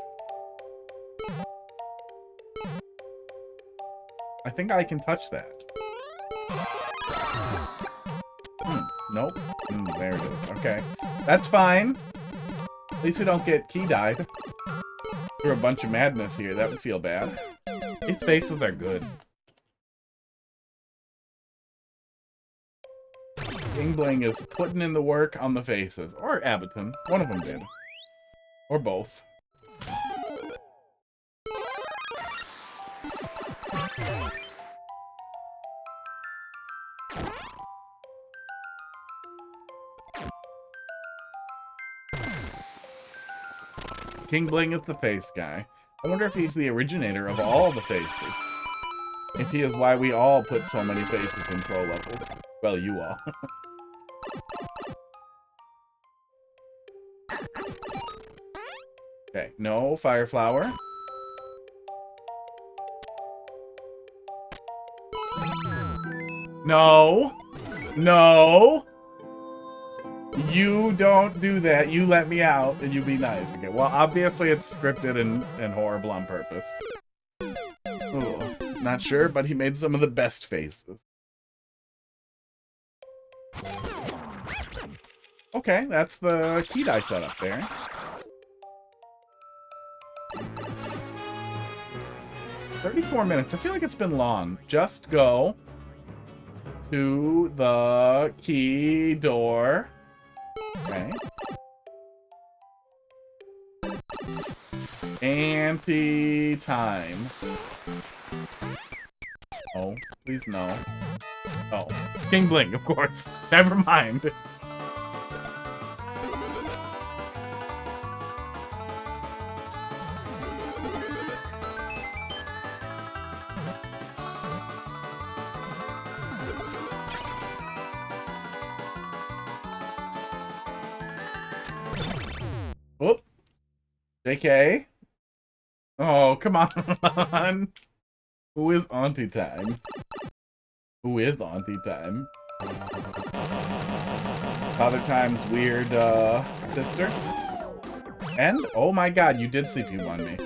I think I can touch that. Nope. There it is. Okay. That's fine. At least we don't get key died. Through a bunch of madness here. That would feel bad. These faces are good. King Bling is putting in the work on the faces. Or Abaton. One of them did. Or both. King Bling is the face guy. I wonder if he's the originator of all the faces. If he is why we all put so many faces in pro levels. Well, you all. Okay, no fire flower. No! No! You don't do that. You let me out and you be nice. Okay, well, obviously it's scripted and horrible on purpose. Ooh, not sure, but he made some of the best faces. Okay, that's the key die setup there. $34 minutes. I feel like it's been long. Just go to the key door. Okay. Anti-time. Oh, please no. Oh, King Bling, of course. Never mind. Whoop. JK. Oh, come on. Who is Auntie Time? Who is Auntie Time? Father Time's weird, sister? And? Oh my god, you did CP1 me.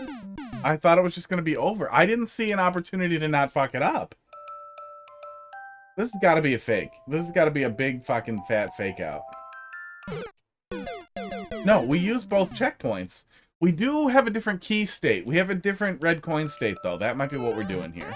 I thought it was just gonna be over. I didn't see an opportunity to not fuck it up. This has gotta be a fake. This has gotta be a big fucking fat fake out. No, we use both checkpoints. We do have a different key state. We have a different red coin state, though. That might be what we're doing here.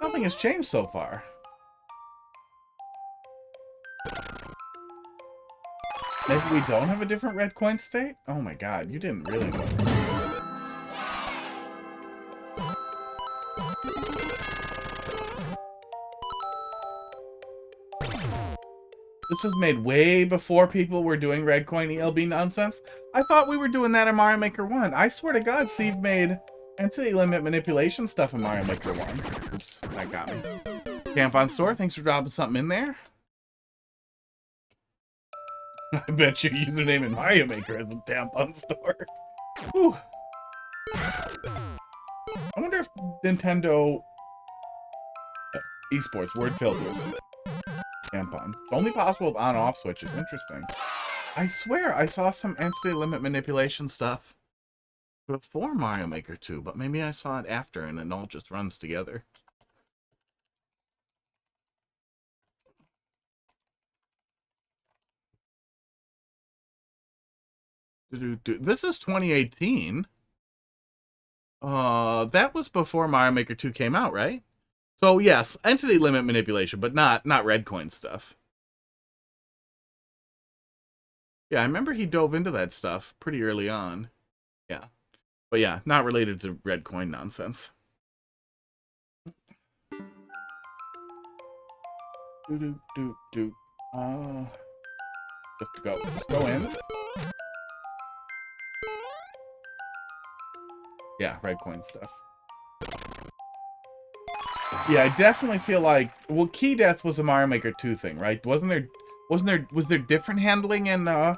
Nothing has changed so far. Maybe we don't have a different red coin state? Oh my god, you didn't really go. This was made way before people were doing red coin ELB nonsense. I thought we were doing that in Mario Maker 1. I swear to god, Steve made entity limit manipulation stuff in Mario Maker 1. Oops, that got me. Tampon Store, thanks for dropping something in there. I bet your username in Mario Maker is a Tampon Store. Whew. I wonder if Nintendo esports word filters tampon. It's only possible with on-off switches. Interesting. I swear I saw some entity limit manipulation stuff before Mario Maker 2, but maybe I saw it after and it all just runs together. This is 2018. That was before Mario Maker 2 came out, right? So yes, entity limit manipulation, but not red coin stuff. Yeah, I remember he dove into that stuff pretty early on. Yeah. But yeah, not related to red coin nonsense. Just go in. Yeah, red coin stuff. Yeah, I definitely feel like, well, key death was a Mario Maker 2 thing, right? Was there different handling in Mario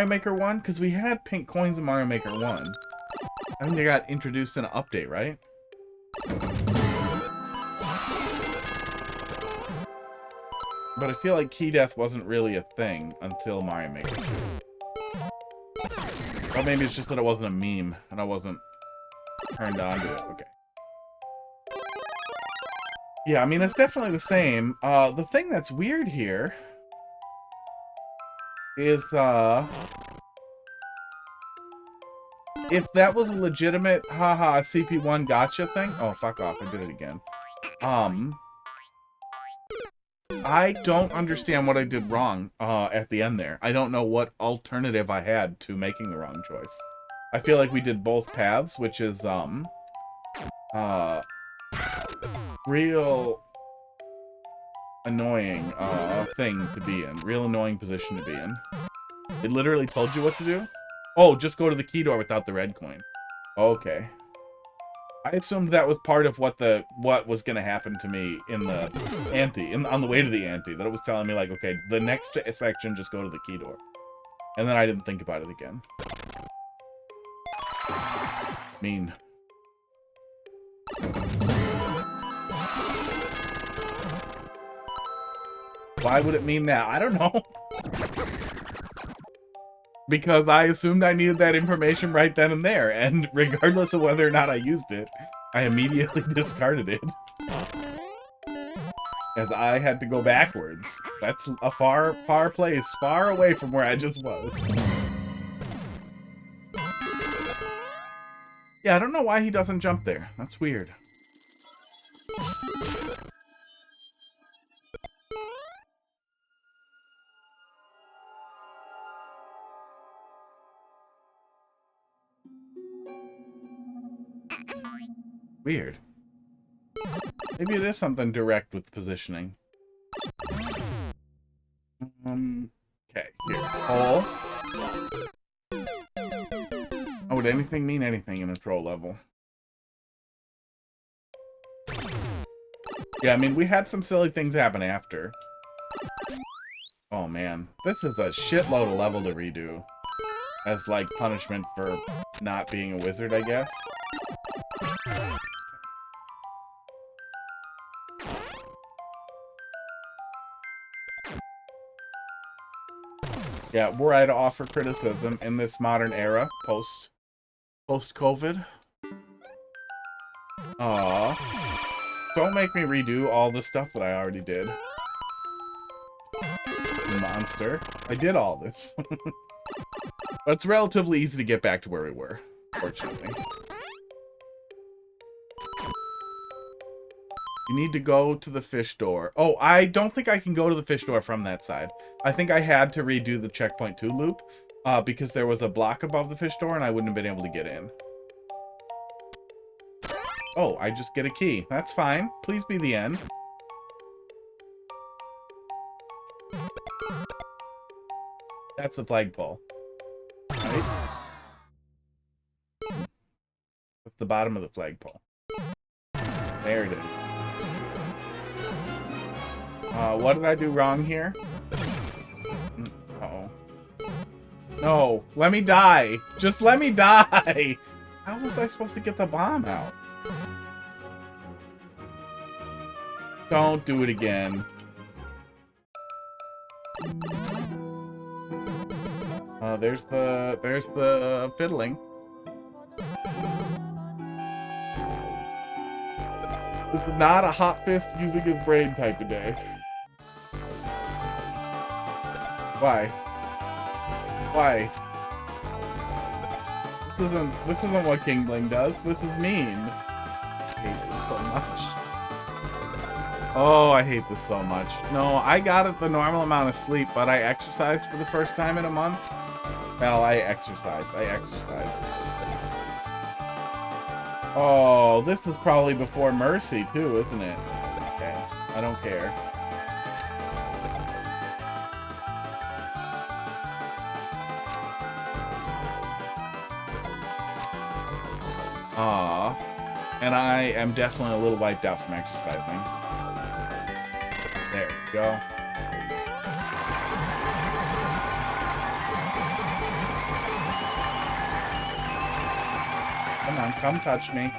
Maker 1? Because we had pink coins in Mario Maker 1. I think they got introduced in an update, right? But I feel like key death wasn't really a thing until Mario Maker 2. Or maybe it's just that it wasn't a meme, and I wasn't turned on to it. Okay. Yeah, I mean, it's definitely the same. The thing that's weird here is, if that was a legitimate, haha, CP1 gotcha thing... Oh, fuck off, I did it again. I don't understand what I did wrong, at the end there. I don't know what alternative I had to making the wrong choice. I feel like we did both paths, which is, real annoying, thing to be in. Real annoying position to be in. It literally told you what to do? Oh, just go to the key door without the red coin. Okay. I assumed that was part of what was going to happen to me in the ante, on the way to the ante. That it was telling me, like, okay, the next section, just go to the key door. And then I didn't think about it again. Mean. Why would it mean that? I don't know. Because I assumed I needed that information right then and there, and regardless of whether or not I used it, I immediately discarded it. As I had to go backwards. That's a far, far place, far away from where I just was. Yeah, I don't know why he doesn't jump there. That's weird. Weird. Maybe it is something direct with positioning. Okay, here. Hole. Oh, would anything mean anything in a troll level? Yeah, I mean, we had some silly things happen after. Oh, man. This is a shitload of level to redo. As, like, punishment for not being a wizard, I guess. Yeah, were I to offer criticism in this modern era, post-COVID. Don't make me redo all the stuff that I already did. Monster. I did all this. But it's relatively easy to get back to where we were, fortunately. You need to go to the fish door. Oh, I don't think I can go to the fish door from that side. I think I had to redo the checkpoint 2 loop, because there was a block above the fish door and I wouldn't have been able to get in. Oh, I just get a key. That's fine. Please be the end. That's the flagpole. Right? That's the bottom of the flagpole. There it is. What did I do wrong here? Uh-oh. No, let me die. Just let me die. How was I supposed to get the bomb out? Don't do it again. There's the fiddling. This is not a hot fist using his brain type of day. Why? Why? This isn't what King Bling does. This is mean. I hate this so much. Oh, I hate this so much. No, I got it the normal amount of sleep, but I exercised for the first time in a month. Well, I exercised. Oh, this is probably before Mercy, too, isn't it? Okay, I don't care. Aw. And I am definitely a little wiped out from exercising. There we go. Come on, come touch me.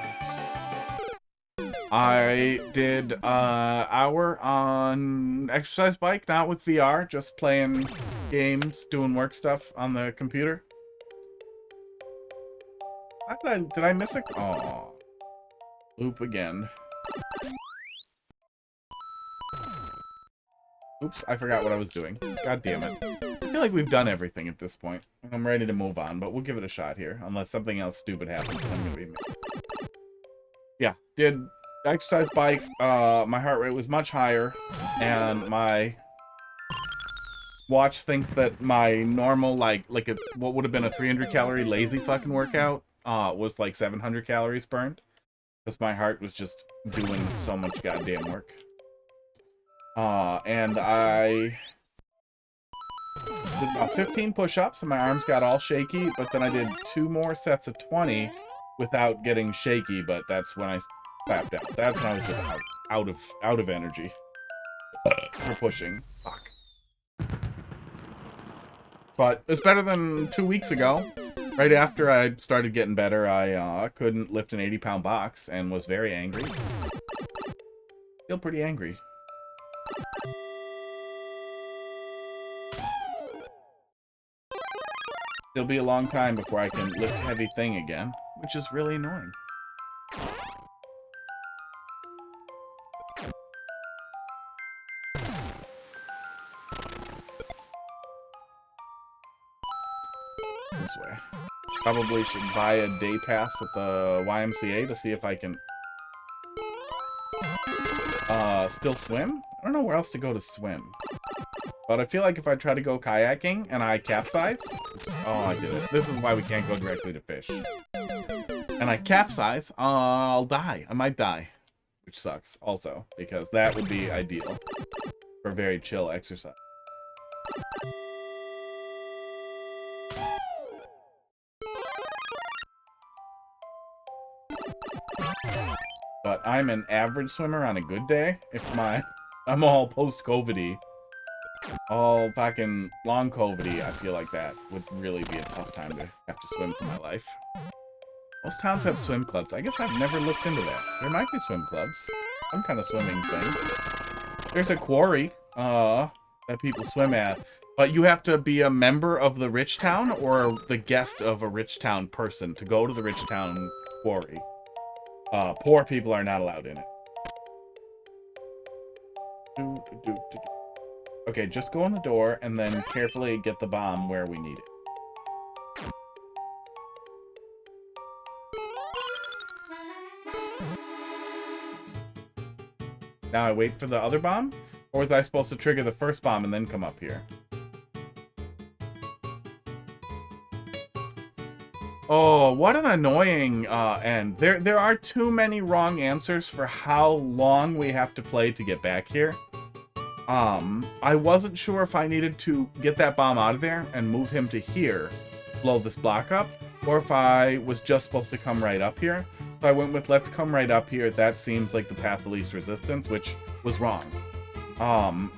I did an hour on exercise bike, not with VR, just playing games, doing work stuff on the computer. Did I miss it? Oh. Loop again. Oops, I forgot what I was doing. God damn it. I feel like we've done everything at this point. I'm ready to move on, but we'll give it a shot here. Unless something else stupid happens, I'm gonna be... Yeah, did exercise bike. My heart rate was much higher, and my watch thinks that my normal, what would have been a 300 calorie lazy fucking workout, was like 700 calories burned. Because my heart was just doing so much goddamn work. And I did about 15 push-ups, and my arms got all shaky, but then I did 2 more sets of 20 without getting shaky, but that's when I clapped out. That's when I was just out of energy for pushing. Fuck. But it's better than 2 weeks ago. Right after I started getting better, I couldn't lift an 80-pound box and was very angry. Still pretty angry. It'll be a long time before I can lift a heavy thing again, which is really annoying. This way. Probably should buy a day pass at the YMCA to see if I can still swim. I don't know where else to go to swim. But I feel like if I try to go kayaking and I capsize... Oh, I did it. This is why we can't go directly to fish. And I capsize, I'll die. I might die. Which sucks, also. Because that would be ideal for very chill exercise. But I'm an average swimmer on a good day. I'm all post-COVID-y. All fucking long COVID-y, I feel like that would really be a tough time to have to swim for my life. Most towns have swim clubs. I guess I've never looked into that. There might be swim clubs. Some kind of swimming thing. There's a quarry that people swim at. But you have to be a member of the rich town or the guest of a rich town person to go to the rich town quarry. Poor people are not allowed in it. Okay, just go in the door and then carefully get the bomb where we need it. Now I wait for the other bomb? Or was I supposed to trigger the first bomb and then come up here? Oh, what an annoying end. There are too many wrong answers for how long we have to play to get back here. I wasn't sure if I needed to get that bomb out of there and move him to here, blow this block up, or if I was just supposed to come right up here. So I went with let's come right up here. That seems like the path of least resistance, which was wrong.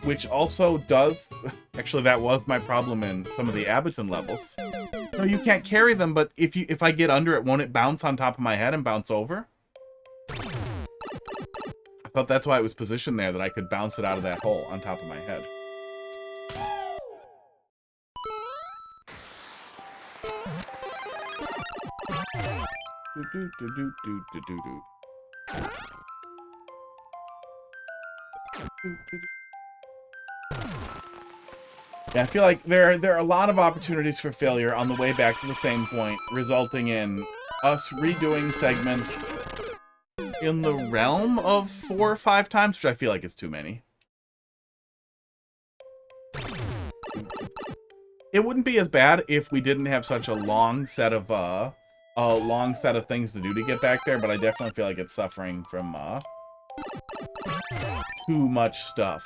Which also does... Actually, that was my problem in some of the Abaton levels. No, you can't carry them, but if I get under it, won't it bounce on top of my head and bounce over? I thought that's why it was positioned there, that I could bounce it out of that hole on top of my head. Yeah, I feel like there are a lot of opportunities for failure on the way back to the same point, resulting in us redoing segments in the realm of 4 or 5 times, which I feel like is too many. It wouldn't be as bad if we didn't have such a long set of things to do to get back there, but I definitely feel like it's suffering from too much stuff.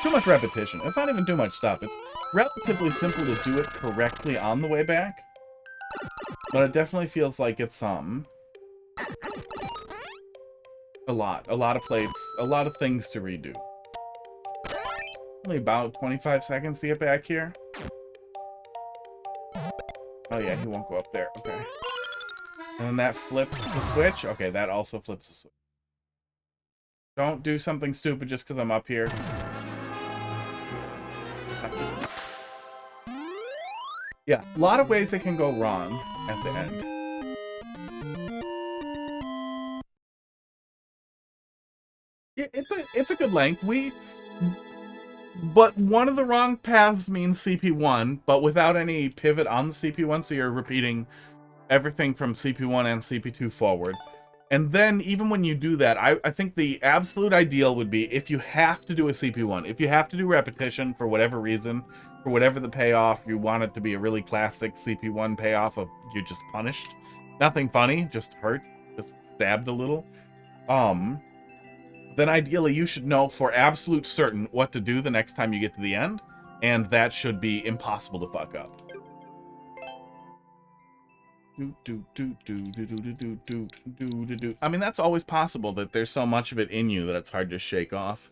Too much repetition. It's not even too much stuff. It's relatively simple to do it correctly on the way back. But it definitely feels like it's a lot of plates, a lot of things to redo. Only about 25 seconds to get back here. Oh yeah, he won't go up there. Okay. And then that flips the switch. Okay, that also flips the switch. Don't do something stupid just because I'm up here. Yeah, a lot of ways it can go wrong at the end. It's a good length. But one of the wrong paths means CP1, but without any pivot on the CP1, so you're repeating everything from CP1 and CP2 forward. And then, even when you do that, I think the absolute ideal would be if you have to do a CP1, if you have to do repetition for whatever reason, for whatever the payoff, you want it to be a really classic CP1 payoff of you're just punished. Nothing funny, just hurt, just stabbed a little. Then ideally you should know for absolute certain what to do the next time you get to the end, and that should be impossible to fuck up. I mean, that's always possible, that there's so much of it in you that it's hard to shake off.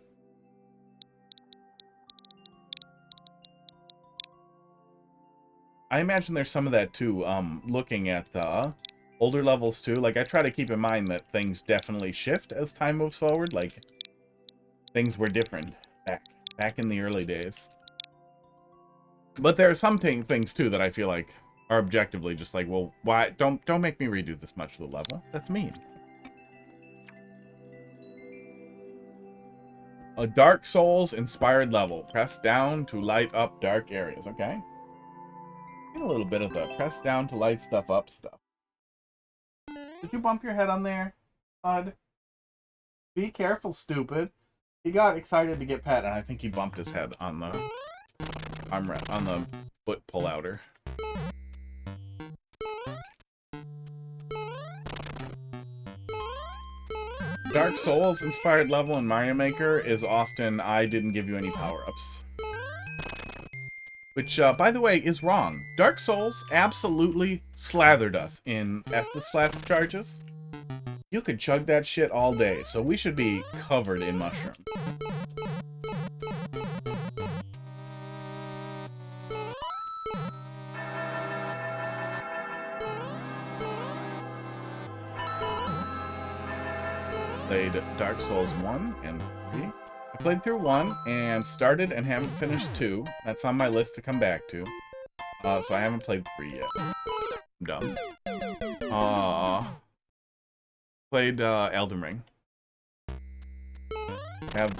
I imagine there's some of that too, looking at older levels too. Like, I try to keep in mind that things definitely shift as time moves forward. Like, things were different back in the early days. But there are some things too that I feel like are objectively just like, well, why don't make me redo this much of the level. That's mean. A Dark Souls inspired level. Press down to light up dark areas. Okay. Get a little bit of the press down to light stuff up stuff. Did you bump your head on there, bud? Be careful, stupid. He got excited to get pet, and I think he bumped his head on the on the foot pull-outer. Dark Souls inspired level in Mario Maker is often I didn't give you any power-ups. Which, by the way, is wrong. Dark Souls absolutely slathered us in Estus Flask charges. You could chug that shit all day, so we should be covered in mushroom. Played Dark Souls 1 and 3. I played through 1 and started and haven't finished 2. That's on my list to come back to. So I haven't played 3 yet. I'm dumb. Played Elden Ring. Have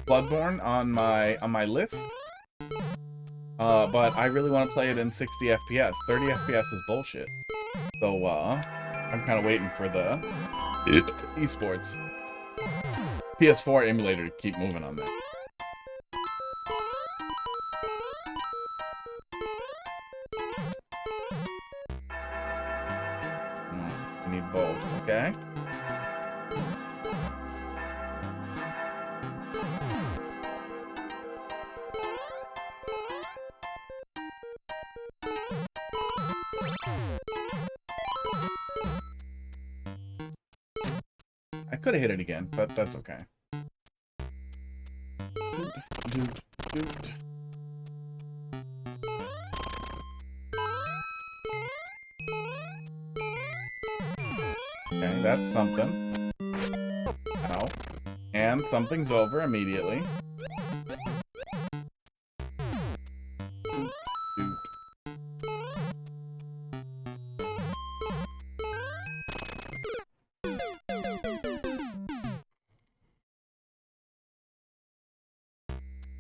Bloodborne on my list. But I really want to play it in 60 FPS. 30 FPS is bullshit. So I'm kind of waiting for the esports PS4 emulator to keep moving on that. I need both, okay? I could have hit it again, but that's okay. Okay, that's something. Ow. And something's over immediately.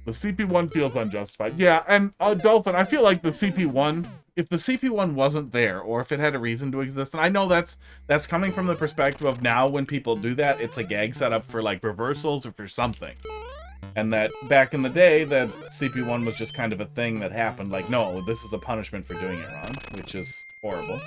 The CP1 feels unjustified. Yeah, and Dolphin, I feel like the CP1, if the CP1 wasn't there, or if it had a reason to exist, and I know that's coming from the perspective of now when people do that, it's a gag setup for like reversals or for something. And that back in the day, that CP1 was just kind of a thing that happened. Like, no, this is a punishment for doing it wrong, which is horrible.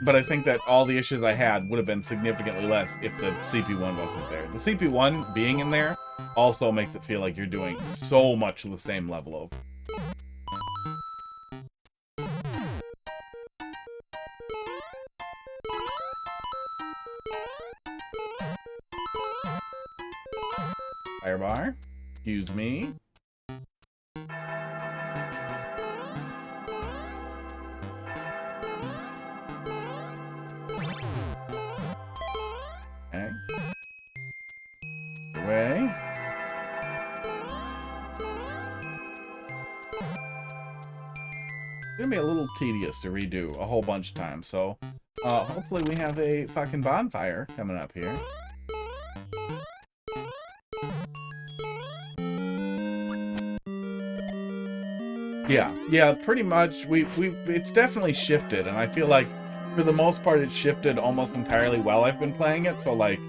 But I think that all the issues I had would have been significantly less if the CP1 wasn't there. The CP1 being in there also makes it feel like you're doing so much of the same level of. Firebar. Excuse me. gonna be a little tedious to redo a whole bunch of times, so hopefully we have a fucking bonfire coming up here. Yeah, pretty much. It's definitely shifted, and I feel like for the most part it's shifted almost entirely while I've been playing it, so like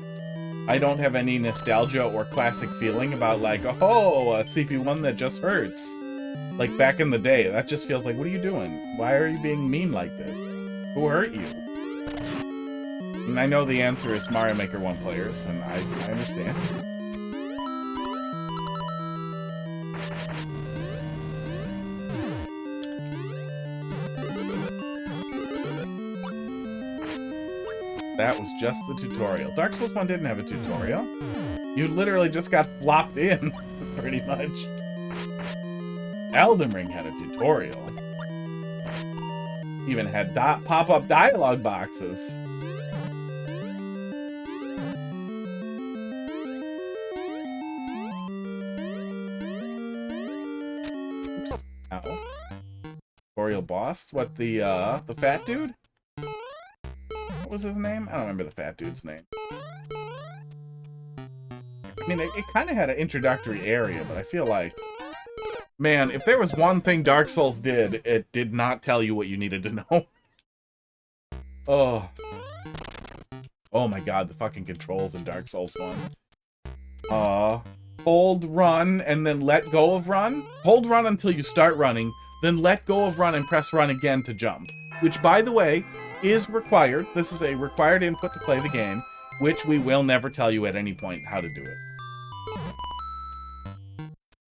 I don't have any nostalgia or classic feeling about like, oh, a CP1 that just hurts. Like back in the day, that just feels like, what are you doing? Why are you being mean like this? Who hurt you? And I know the answer is Mario Maker 1 players, and I understand. That was just the tutorial. Dark Souls 1 didn't have a tutorial. You literally just got flopped in, pretty much. Elden Ring had a tutorial. Even had pop-up dialogue boxes. Oops. Ow. Tutorial boss? What, the fat dude? What was his name? I don't remember the fat dude's name. I mean, it kind of had an introductory area, but I feel like... Man, if there was one thing Dark Souls did, it did not tell you what you needed to know. Oh. Oh my god, the fucking controls in Dark Souls 1. Hold run, and then let go of run. Hold run until you start running, then let go of run and press run again to jump. Which, by the way, is required. This is a required input to play the game, which we will never tell you at any point how to do it.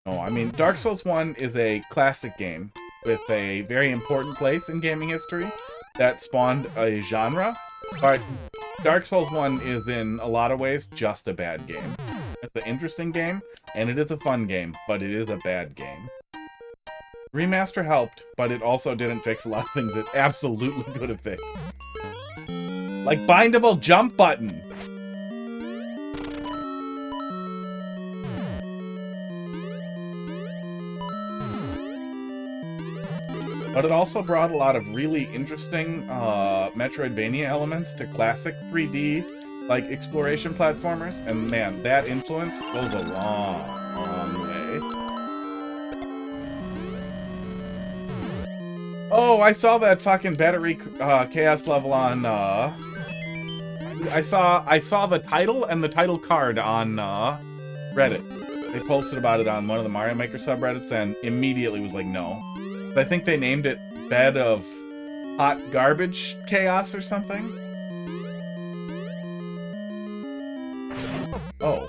No, I mean, Dark Souls 1 is a classic game with a very important place in gaming history that spawned a genre, but Dark Souls 1 is in a lot of ways just a bad game. It's an interesting game, and it is a fun game, but it is a bad game. Remaster helped, but it also didn't fix a lot of things it absolutely could have fixed. Like bindable jump button! But it also brought a lot of really interesting Metroidvania elements to classic 3D, like, exploration platformers. And man, that influence goes a long, long way. Oh, I saw that fucking battery chaos level on, I saw the title and the title card on Reddit. They posted about it on one of the Mario Maker subreddits and immediately was like, no. I think they named it Bed of Hot Garbage Chaos or something. Oh.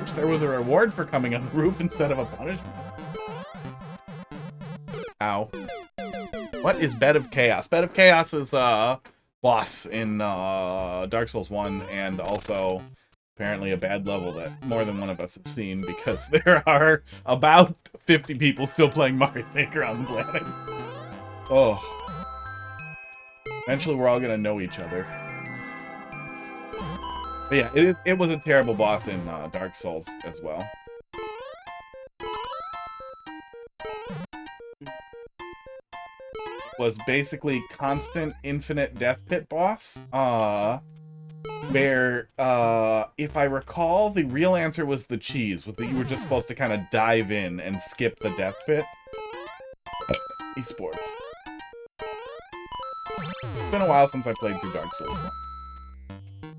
Wish there was a reward for coming on the roof instead of a punishment. Ow. What is Bed of Chaos? Bed of Chaos is a boss in Dark Souls 1 and also apparently a bad level that more than one of us have seen because there are about 50 people still playing Mario Maker on the planet. Oh. Eventually we're all gonna know each other. But yeah, it was a terrible boss in Dark Souls as well. It was basically constant infinite death pit boss. Where, if I recall, the real answer was the cheese, that you were just supposed to kind of dive in and skip the death pit. Esports. It's been a while since I played through Dark Souls 1.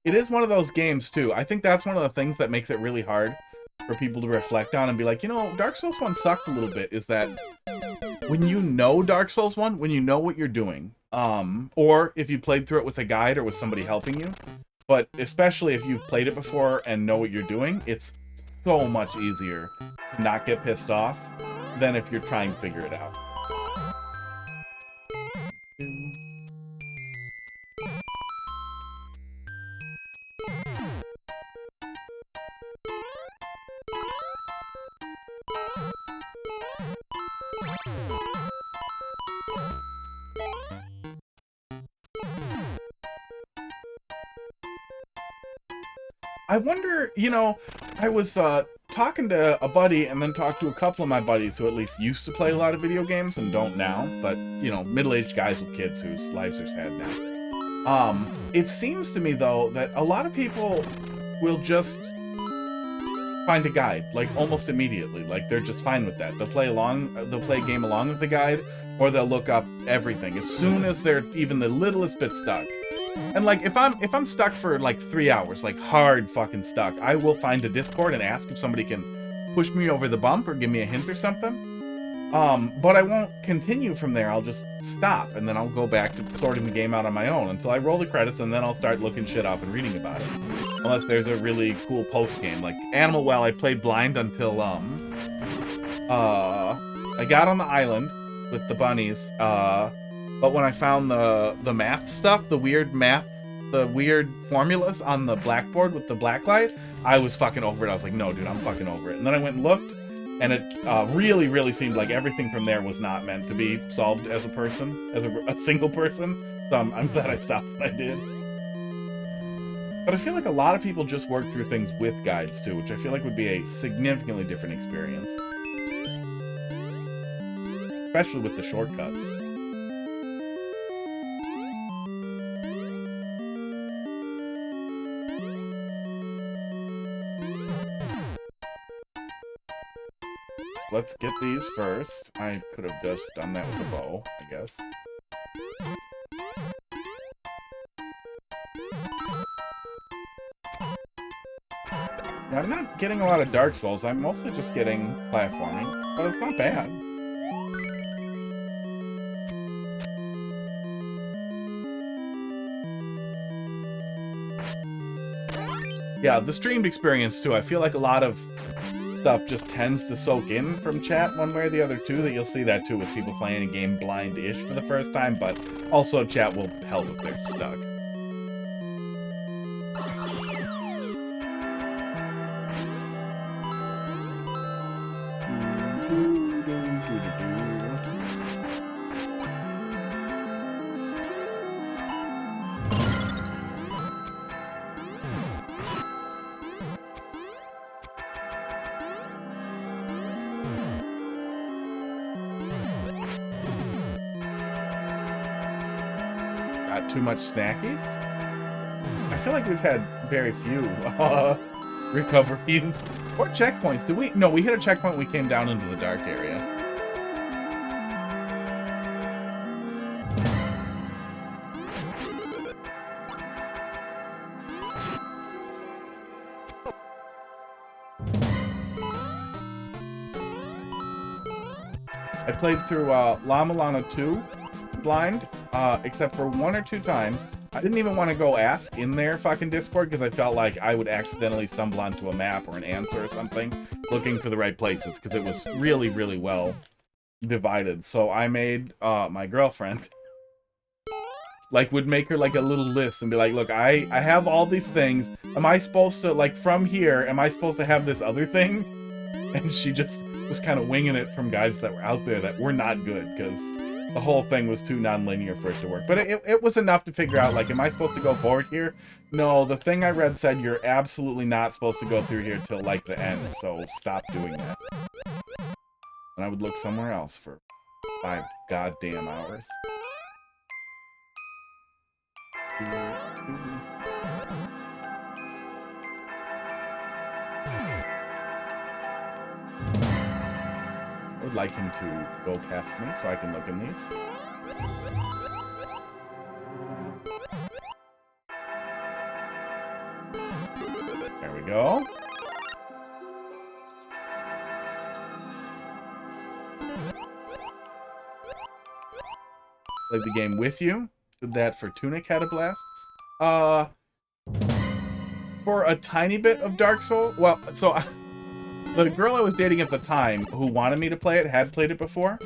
It is one of those games, too. I think that's one of the things that makes it really hard for people to reflect on and be like, you know, Dark Souls 1 sucked a little bit, is that when you know Dark Souls 1, when you know what you're doing, or if you played through it with a guide or with somebody helping you, but especially if you've played it before and know what you're doing, it's so much easier to not get pissed off than if you're trying to figure it out. I wonder, you know, I was talking to a buddy and then talked to a couple of my buddies who at least used to play a lot of video games and don't now, but, you know, middle-aged guys with kids whose lives are sad now. It seems to me, though, that a lot of people will just find a guide, like, almost immediately. Like, they're just fine with that. They'll play a game along with the guide, or they'll look up everything as soon as they're even the littlest bit stuck. And like, if I'm stuck for like 3 hours, like hard fucking stuck, I will find a Discord and ask if somebody can push me over the bump or give me a hint or something. But I won't continue from there. I'll just stop, and then I'll go back to sorting the game out on my own until I roll the credits, and then I'll start looking shit up and reading about it. Unless there's a really cool post game, like Animal Well. I played blind until I got on the island with the bunnies. But when I found the math stuff, the weird formulas on the blackboard with the black light, I was fucking over it. I was like, no, dude, I'm fucking over it. And then I went and looked, and it really, really seemed like everything from there was not meant to be solved as a person, as a single person. So I'm glad I stopped when I did. But I feel like a lot of people just work through things with guides too, which I feel like would be a significantly different experience. Especially with the shortcuts. Let's get these first. I could have just done that with a bow, I guess. Yeah, I'm not getting a lot of Dark Souls. I'm mostly just getting platforming, but it's not bad. Yeah, the streamed experience too. I feel like a lot of stuff just tends to soak in from chat one way or the other too. That you'll see that too with people playing a game blind-ish for the first time, but also chat will help if they're stuck. Too much snackies? I feel like we've had very few recoveries or checkpoints. Did we? No, we hit a checkpoint when we came down into the dark area. I played through Llama Lana 2 blind, except for 1 or 2 times. I didn't even want to go ask in their fucking Discord because I felt like I would accidentally stumble onto a map or an answer or something looking for the right places because it was really, really well divided. So I made my girlfriend, like, would make her like a little list and be like, look, I have all these things. Am I supposed to, like, from here, am I supposed to have this other thing? And she just was kind of winging it from guides that were out there that were not good because the whole thing was too non-linear for it to work. But it was enough to figure out, like, am I supposed to go forward here? No, the thing I read said you're absolutely not supposed to go through here till, like, the end, so stop doing that. And I would look somewhere else for 5 goddamn hours. I would like him to go past me so I can look in these. There we go. Played the game with you. Did that for Tunic, had a blast. For a tiny bit of Dark Souls. Well, so the girl I was dating at the time who wanted me to play it had played it before,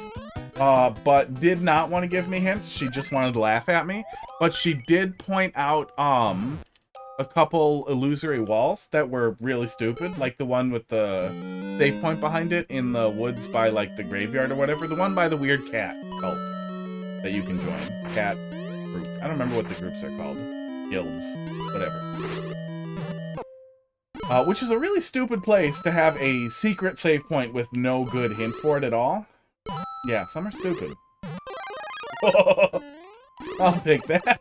but did not want to give me hints. She just wanted to laugh at me. But she did point out a couple illusory walls that were really stupid, like the one with the save point behind it in the woods by, like, the graveyard or whatever. The one by the weird cat cult that you can join. Cat group. I don't remember what the groups are called. Guilds. Whatever. Which is a really stupid place to have a secret save point with no good hint for it at all. Yeah, some are stupid. I'll take that.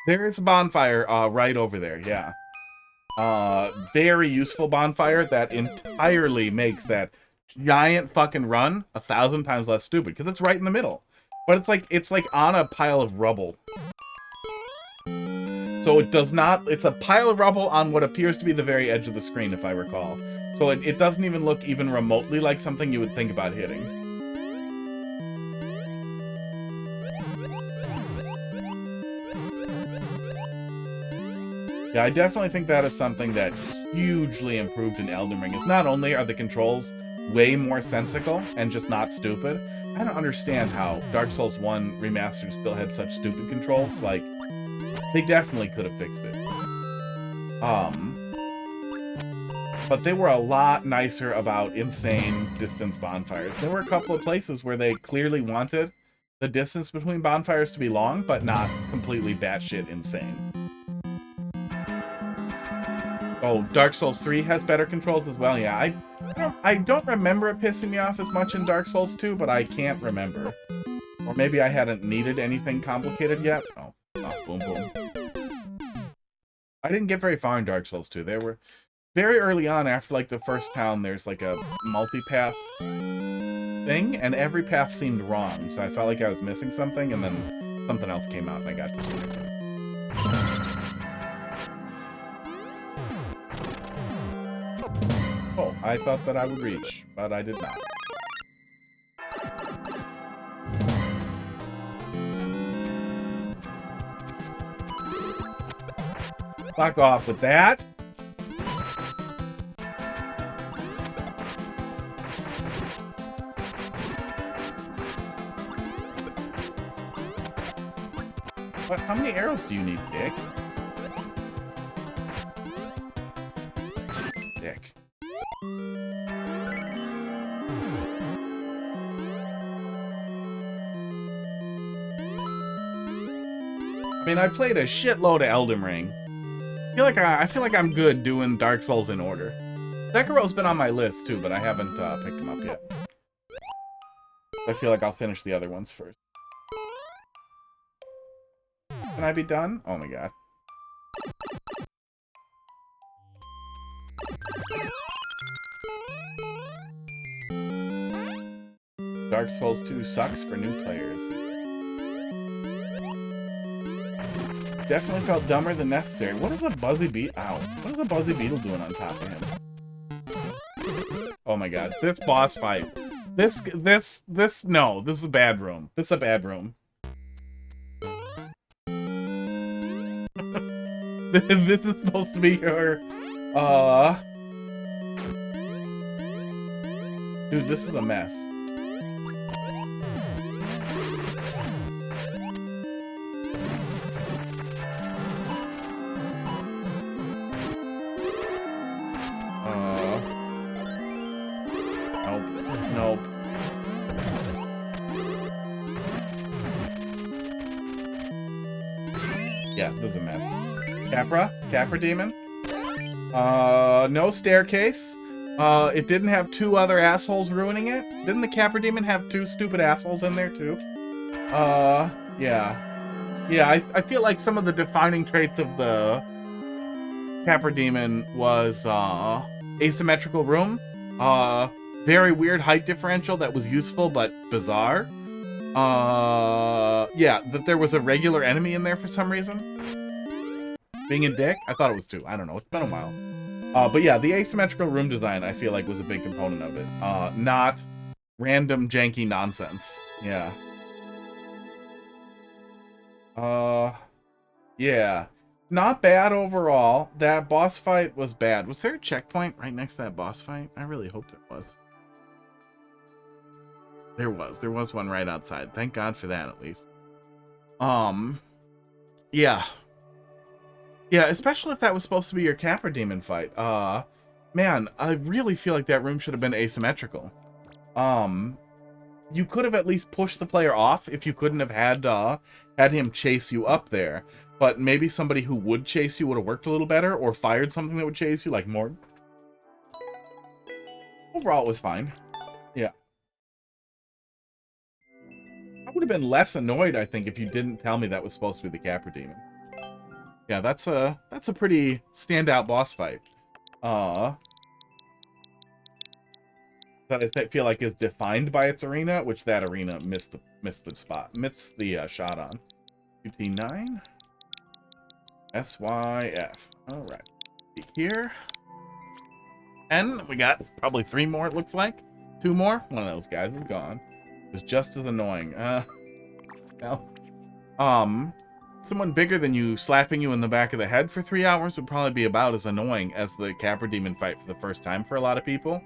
There is a bonfire right over there, yeah. Very useful bonfire that entirely makes that giant fucking run 1,000 times less stupid, because it's right in the middle. But it's like on a pile of rubble. So it does not, it's a pile of rubble on what appears to be the very edge of the screen, if I recall. So it doesn't even look even remotely like something you would think about hitting. Yeah, I definitely think that is something that hugely improved in Elden Ring. Is not only are the controls way more sensical and just not stupid, I don't understand how Dark Souls 1 Remastered still had such stupid controls. Like, they definitely could have fixed it. But they were a lot nicer about insane distance bonfires. There were a couple of places where they clearly wanted the distance between bonfires to be long, but not completely batshit insane. Oh, Dark Souls 3 has better controls as well. Yeah, I don't remember it pissing me off as much in Dark Souls 2, but I can't remember. Or maybe I hadn't needed anything complicated yet. Oh, boom, boom. I didn't get very far in Dark Souls 2. There were very early on, after like the first town, there's like a multi-path thing, and every path seemed wrong. So I felt like I was missing something, and then something else came out, and I got distracted. Oh, I thought that I would reach, but I did not. Fuck off with that. What? How many arrows do you need, Dick? Dick. I mean, I played a shitload of Elden Ring. I feel like I'm good doing Dark Souls in order. Sekiro's been on my list too, but I haven't picked him up yet. I feel like I'll finish the other ones first. Can I be done? Oh my god. Dark Souls 2 sucks for new players. Definitely felt dumber than necessary. What is a buzzy beetle? Ow. What is a buzzy beetle doing on top of him? Oh my god. This boss fight. No. This is a bad room. This is a bad room. This is supposed to be your, Dude, this is a mess. Nope. Yeah, this is a mess. Capra demon. No staircase. It didn't have two other assholes ruining it. Didn't the Capra demon have two stupid assholes in there too? Yeah. Yeah, I feel like some of the defining traits of the Capra demon was asymmetrical room. Very weird height differential that was useful but bizarre. Yeah, that there was a regular enemy in there for some reason. Being a dick? I thought it was two. I don't know. It's been a while. But yeah, the asymmetrical room design, I feel like, was a big component of it. Not random janky nonsense. Yeah. Yeah. Not bad overall. That boss fight was bad. Was there a checkpoint right next to that boss fight? I really hope there was. There was one right outside. Thank God for that, at least. Yeah. Yeah, especially if that was supposed to be your Capra demon fight. Man, I really feel like that room should have been asymmetrical. You could have at least pushed the player off if you couldn't have had him chase you up there. but maybe somebody who would chase you would have worked a little better, or fired something that would chase you, like more. Overall, it was fine. Yeah. I would have been less annoyed, I think, if you didn't tell me that was supposed to be the Capra Demon. Yeah, that's a pretty standout boss fight. That I feel like is defined by its arena, which that arena missed the shot on. QT9 SYF. All right, here. And we got probably 3 more. It looks like 2 more. One of those guys is gone. It was just as annoying. Well, someone bigger than you slapping you in the back of the head for 3 hours would probably be about as annoying as the Capra Demon fight for the first time for a lot of people.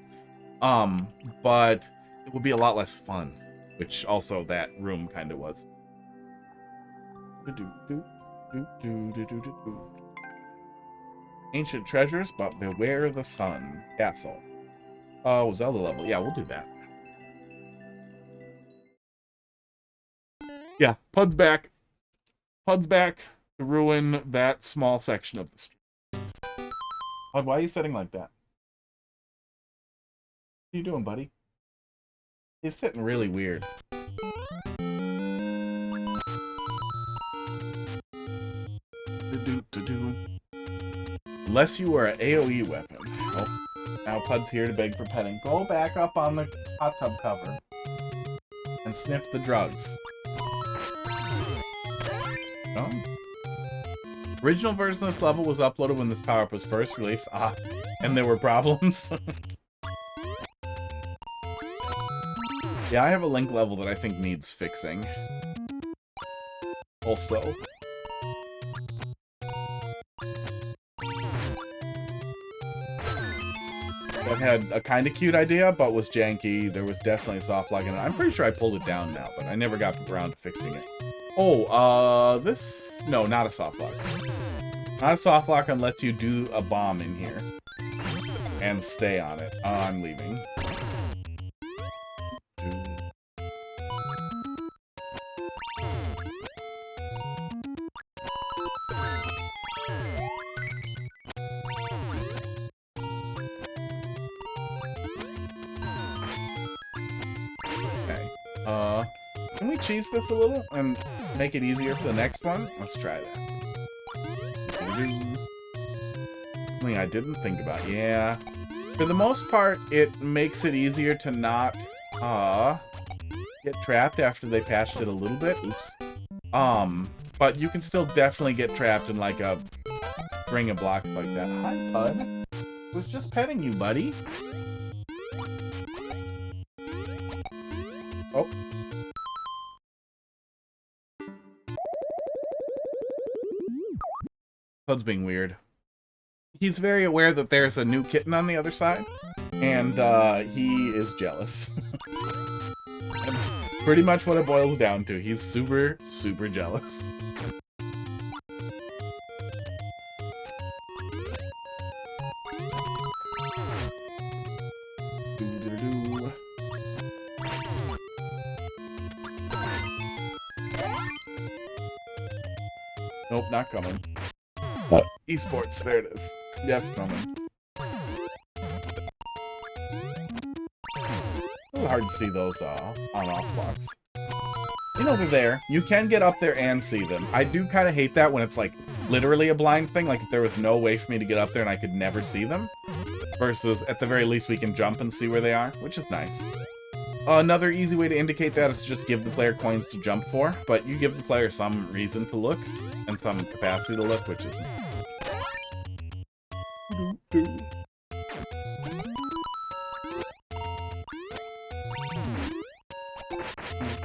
But it would be a lot less fun, which also that room kind of was. Ancient treasures, but beware the sun. Castle. Oh, Zelda level. Yeah, we'll do that. Yeah, Pud's back. Pud's back to ruin that small section of the street. Pud, why are you sitting like that? What are you doing, buddy? He's sitting really weird. Unless you are an AoE weapon. Oh, now Pud's here to beg for petting. Go back up on the hot tub cover and sniff the drugs. Oh. Original version of this level was uploaded when this power-up was first released. Ah, and there were problems. Yeah, I have a Link level that I think needs fixing. Also. That had a kind of cute idea, but was janky. There was definitely a soft lock in it. I'm pretty sure I pulled it down now, but I never got around to fixing it. Oh, this... No, not a soft lock. Not a soft lock unless you do a bomb in here. And stay on it. I'm leaving. Can we cheese this a little and make it easier for the next one? Let's try that. Something I didn't think about. Yeah. For the most part, it makes it easier to not get trapped after they patched it a little bit. Oops. But you can still definitely get trapped in like a string of blocks like that. Hi, Pud. I was just petting you, buddy. Oh. Pud's being weird. He's very aware that there's a new kitten on the other side, and he is jealous. That's pretty much what it boils down to. He's super, super jealous. Nope, not coming. Esports, there it is. Yes, coming. A little hard to see those on-off blocks. You know they're there. You can get up there and see them. I do kind of hate that when it's like literally a blind thing, like if there was no way for me to get up there and I could never see them. Versus, at the very least, we can jump and see where they are, which is nice. Another easy way to indicate that is to just give the player coins to jump for, but you give the player some reason to look and some capacity to look, which is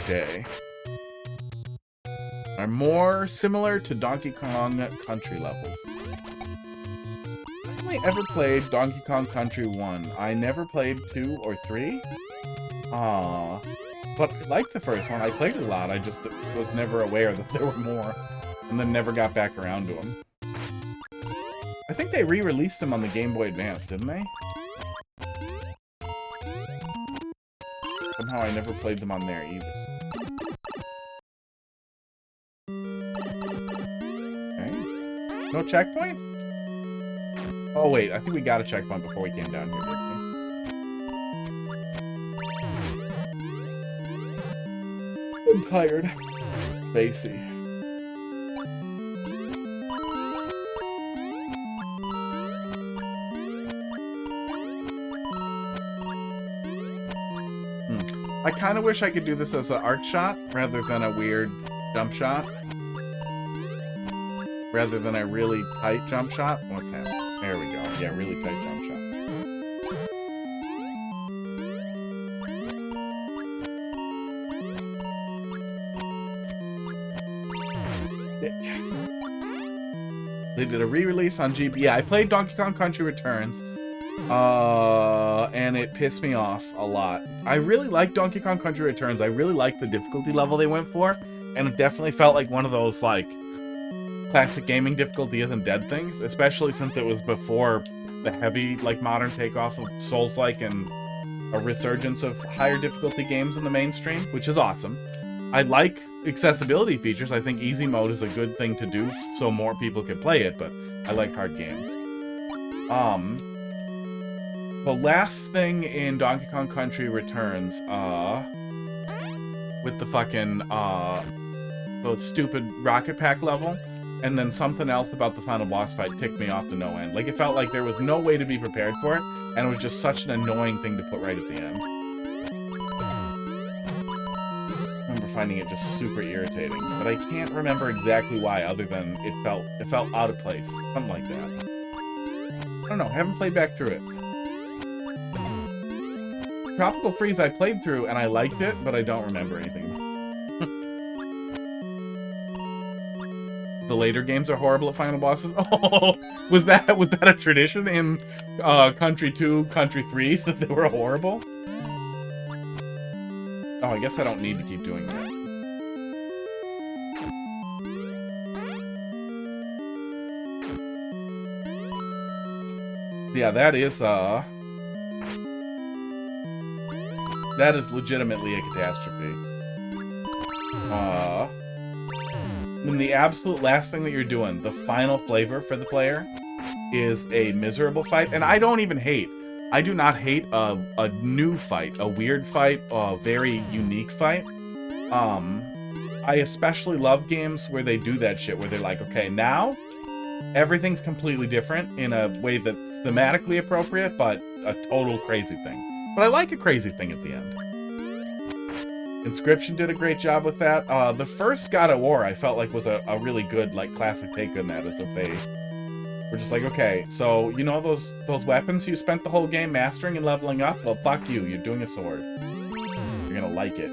okay. Are more similar to Donkey Kong Country levels. I only ever played Donkey Kong Country 1. I never played 2 or 3. But I liked the first one. I played it a lot. I just was never aware that there were more. And then never got back around to them. I think they re-released them on the Game Boy Advance, didn't they? Somehow I never played them on there either. No checkpoint? Oh, wait. I think we got a checkpoint before we came down here, didn't we? I'm tired. Spacey. I kind of wish I could do this as an arc shot rather than a weird jump shot. Rather than a really tight jump shot. What's happening? There we go. Yeah, really tight jump shot. They did a re-release on GB. Yeah, I played Donkey Kong Country Returns. And it pissed me off a lot. I really like Donkey Kong Country Returns. I really like the difficulty level they went for, and it definitely felt like one of those, like, classic gaming difficulty isn't dead things, especially since it was before the heavy, like, modern takeoff of Souls-like and a resurgence of higher difficulty games in the mainstream, which is awesome. I like accessibility features. I think easy mode is a good thing to do so more people can play it, but I like hard games. The last thing in Donkey Kong Country Returns, with the fucking, the stupid rocket pack level, and then something else about the final boss fight ticked me off to no end. Like, it felt like there was no way to be prepared for it, and it was just such an annoying thing to put right at the end. I remember finding it just super irritating, but I can't remember exactly why, other than it felt out of place. Something like that. I don't know, haven't played back through it. Tropical Freeze I played through and I liked it, but I don't remember anything. The later games are horrible at final bosses. Oh, was that a tradition in Country 2, Country 3 that they were horrible? Oh, I guess I don't need to keep doing that. Yeah, that is legitimately a catastrophe. And the absolute last thing that you're doing, the final flavor for the player, is a miserable fight. And I don't even hate. I do not hate a new fight, a weird fight, a very unique fight. I especially love games where they do that shit, where they're like, okay, now everything's completely different in a way that's thematically appropriate, but a total crazy thing. But I like a crazy thing at the end. Inscription did a great job with that. The first God of War I felt like was a really good, like, classic take on that, is that they were just like, okay, so, you know those weapons you spent the whole game mastering and leveling up? Well, fuck you, you're doing a sword. You're gonna like it.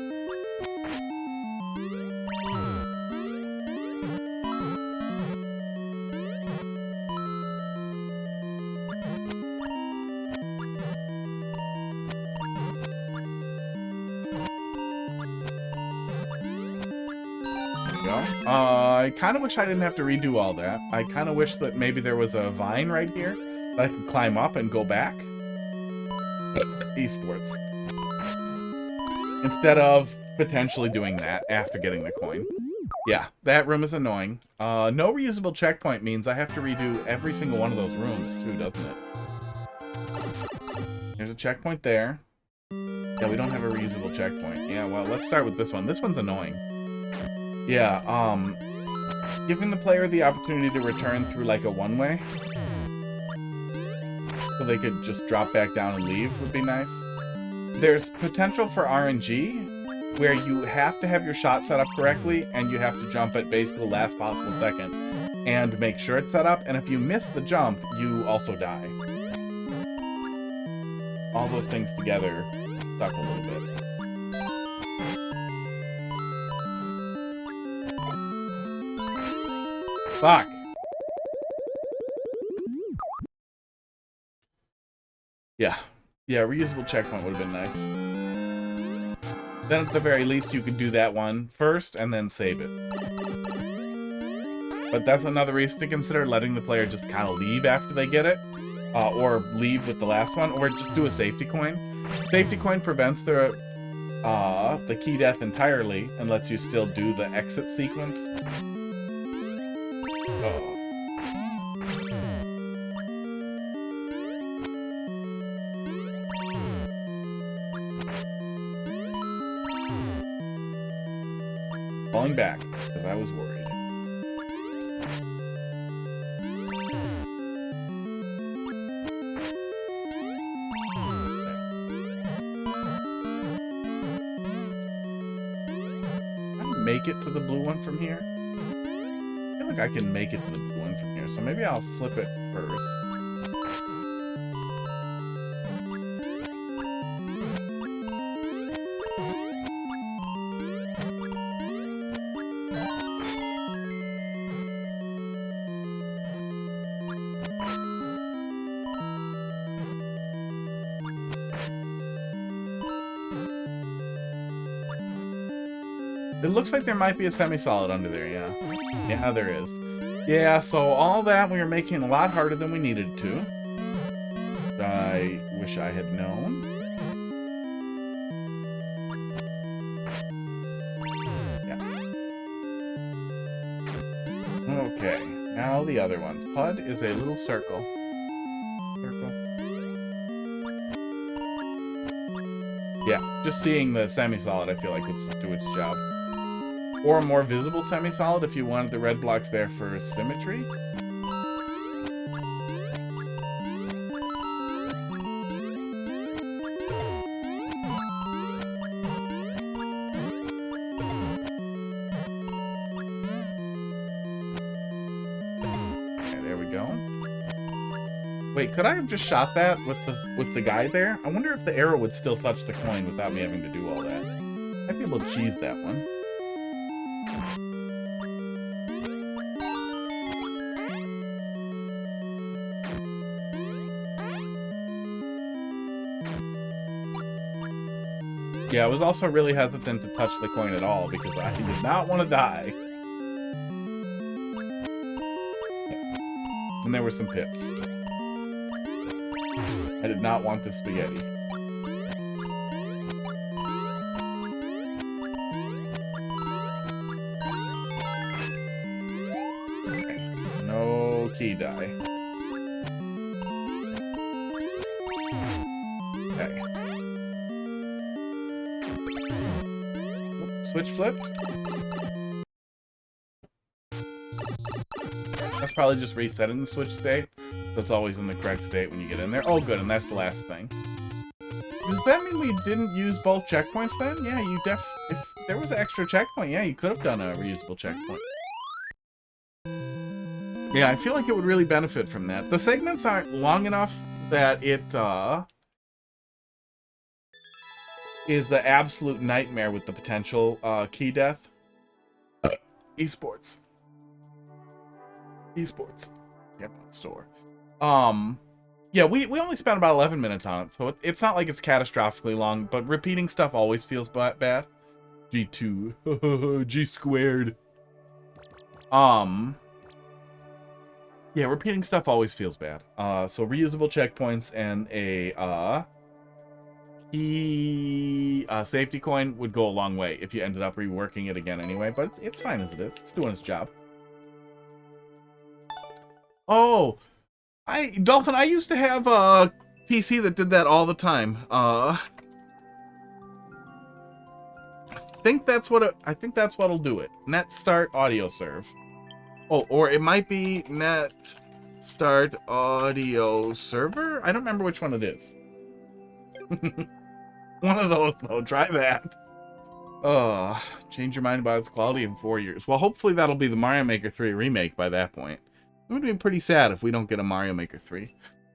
I kind of wish I didn't have to redo all that. I kind of wish that maybe there was a vine right here that I could climb up and go back. Esports. Instead of potentially doing that after getting the coin. Yeah, that room is annoying. No reusable checkpoint means I have to redo every single one of those rooms too, doesn't it? There's a checkpoint there. Yeah, we don't have a reusable checkpoint. Yeah, well, let's start with this one. This one's annoying. Yeah, giving the player the opportunity to return through, like, a one-way, so they could just drop back down and leave would be nice. There's potential for RNG, where you have to have your shot set up correctly, and you have to jump at basically the last possible second, and make sure it's set up, and if you miss the jump, you also die. All those things together suck a little bit. Fuck. Yeah. Yeah, reusable checkpoint would have been nice. Then at the very least you could do that one first and then save it. But that's another reason to consider, letting the player just kind of leave after they get it. Or leave with the last one, or just do a safety coin. Safety coin prevents the key death entirely and lets you still do the exit sequence. Oh. falling back because I was worried. Make it to the blue one from here? I feel like I can make it to the blue one from here, so maybe I'll flip it first. It looks like there might be a semi-solid under there, yeah. Yeah, there is. Yeah, so all that we were making a lot harder than we needed to. I wish I had known. Yeah. Okay, now the other ones. Pud is a little circle. Yeah, just seeing the semi-solid I feel like would do its job. Or a more visible semi-solid if you wanted the red blocks there for symmetry. Okay, there we go. Wait, could I have just shot that with the guy there? I wonder if the arrow would still touch the coin without me having to do all that. I'd be able to cheese that one. Yeah, I was also really hesitant to touch the coin at all because I did not want to die. And there were some pits. I did not want the spaghetti. Okay. No key die. Okay. Switch flipped. That's probably just resetting the switch state. So it's always in the correct state when you get in there. Oh, good, and that's the last thing. Does that mean we didn't use both checkpoints then? Yeah, if there was an extra checkpoint, yeah, you could have done a reusable checkpoint. Yeah, I feel like it would really benefit from that. The segments aren't long enough that it, is the absolute nightmare with the potential key death. Esports. Yep, store. Yeah, we only spent about 11 minutes on it, so it's not like it's catastrophically long, but repeating stuff always feels bad. G2. G squared. Yeah, repeating stuff always feels bad. So reusable checkpoints and a key safety coin would go a long way if you ended up reworking it again anyway, but it's fine as it is. It's doing its job. Oh, Dolphin, I used to have a PC that did that all the time. I think that's what'll do it. Net start audio serve. Oh, or it might be net start audio server? I don't remember which one it is. One of those, though. Try that. Change your mind about its quality in 4 years. Well, hopefully that'll be the Mario Maker 3 remake by that point. It would be pretty sad if we don't get a Mario Maker 3.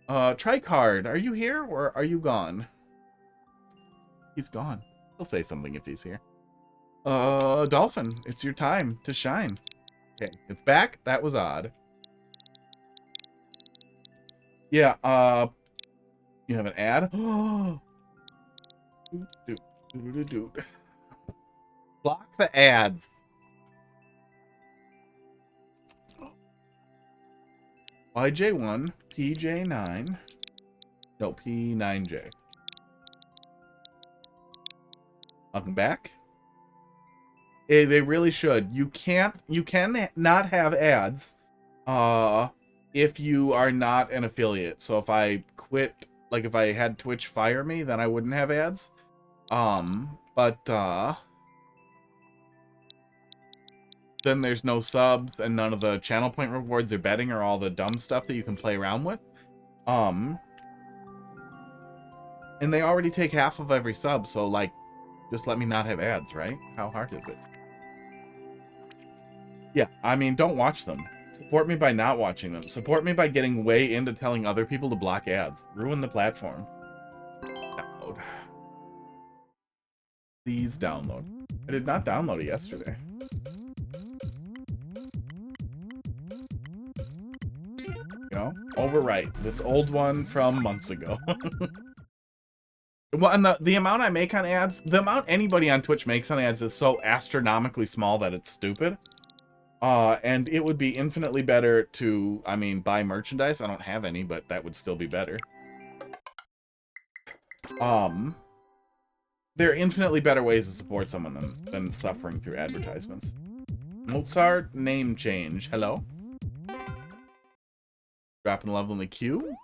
Tricard, are you here or are you gone? He's gone. He'll say something if he's here. Dolphin, it's your time to shine. Okay, it's back. That was odd. Yeah, you have an ad? Block the ads. YJ1, PJ9. No, P9J. Welcome back. Hey, they really should. You can not have ads if you are not an affiliate. So if I quit, like if I had Twitch fire me, then I wouldn't have ads. then there's no subs and none of the channel point rewards or betting or all the dumb stuff that you can play around with. And they already take half of every sub, so like, just let me not have ads, right? How hard is it? Yeah, I mean, don't watch them. Support me by not watching them. Support me by getting way into telling other people to block ads. Ruin the platform. Download. Please download. I did not download it yesterday. You know, overwrite this old one from months ago. Well, and the amount I make on ads, the amount anybody on Twitch makes on ads is so astronomically small that it's stupid. And it would be infinitely better to, I mean, buy merchandise. I don't have any, but that would still be better. There are infinitely better ways to support someone than suffering through advertisements. Mozart name change. Hello? Dropping a level in the queue?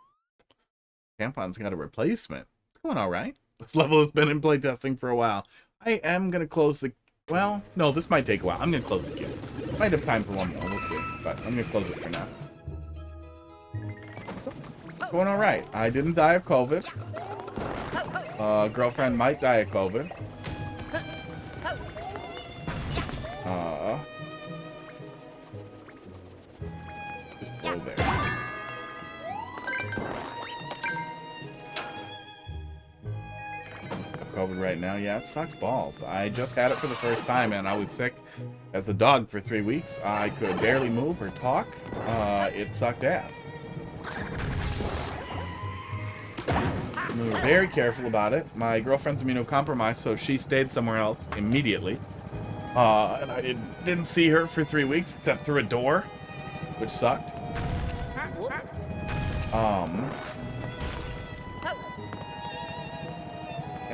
Tampon's got a replacement. It's going alright. This level has been in playtesting for a while. I am going to close the... Well, no, this might take a while. I'm going to close the queue. Might have time for one more. We'll see. But I'm going to close it for now. Going alright. I didn't die of COVID. Girlfriend might die of COVID. Just go there. COVID right now. Yeah, it sucks balls. I just had it for the first time and I was sick as a dog for 3 weeks. I could barely move or talk. It sucked ass. We were very careful about it. My girlfriend's immunocompromised, so she stayed somewhere else immediately. And I didn't see her for 3 weeks except through a door, which sucked.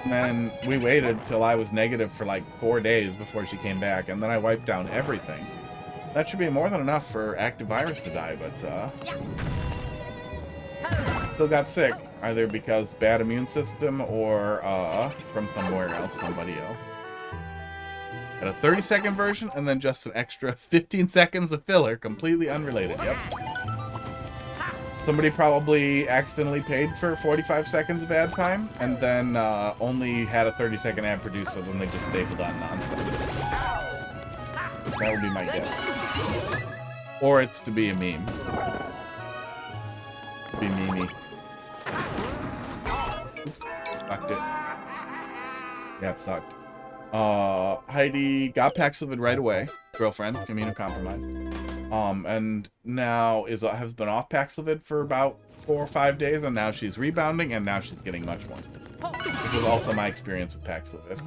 And then we waited till I was negative for like 4 days before she came back, and then I wiped down everything. That should be more than enough for active virus to die, but still got sick, either because bad immune system or from somewhere else, somebody else. Got a 30-second version and then just an extra 15 seconds of filler, completely unrelated. Yep. Somebody probably accidentally paid for 45 seconds of ad time and then only had a 30-second ad produced, so then they just stapled on nonsense. That would be my guess. Or it's to be a meme. Be memey. Sucked it. Yeah, it sucked. Heidi got Paxlovid right away. Girlfriend, immunocompromised. And now has been off Paxlovid for about 4 or 5 days, and now she's rebounding, and now she's getting much more sick. Which was also my experience with Paxlovid.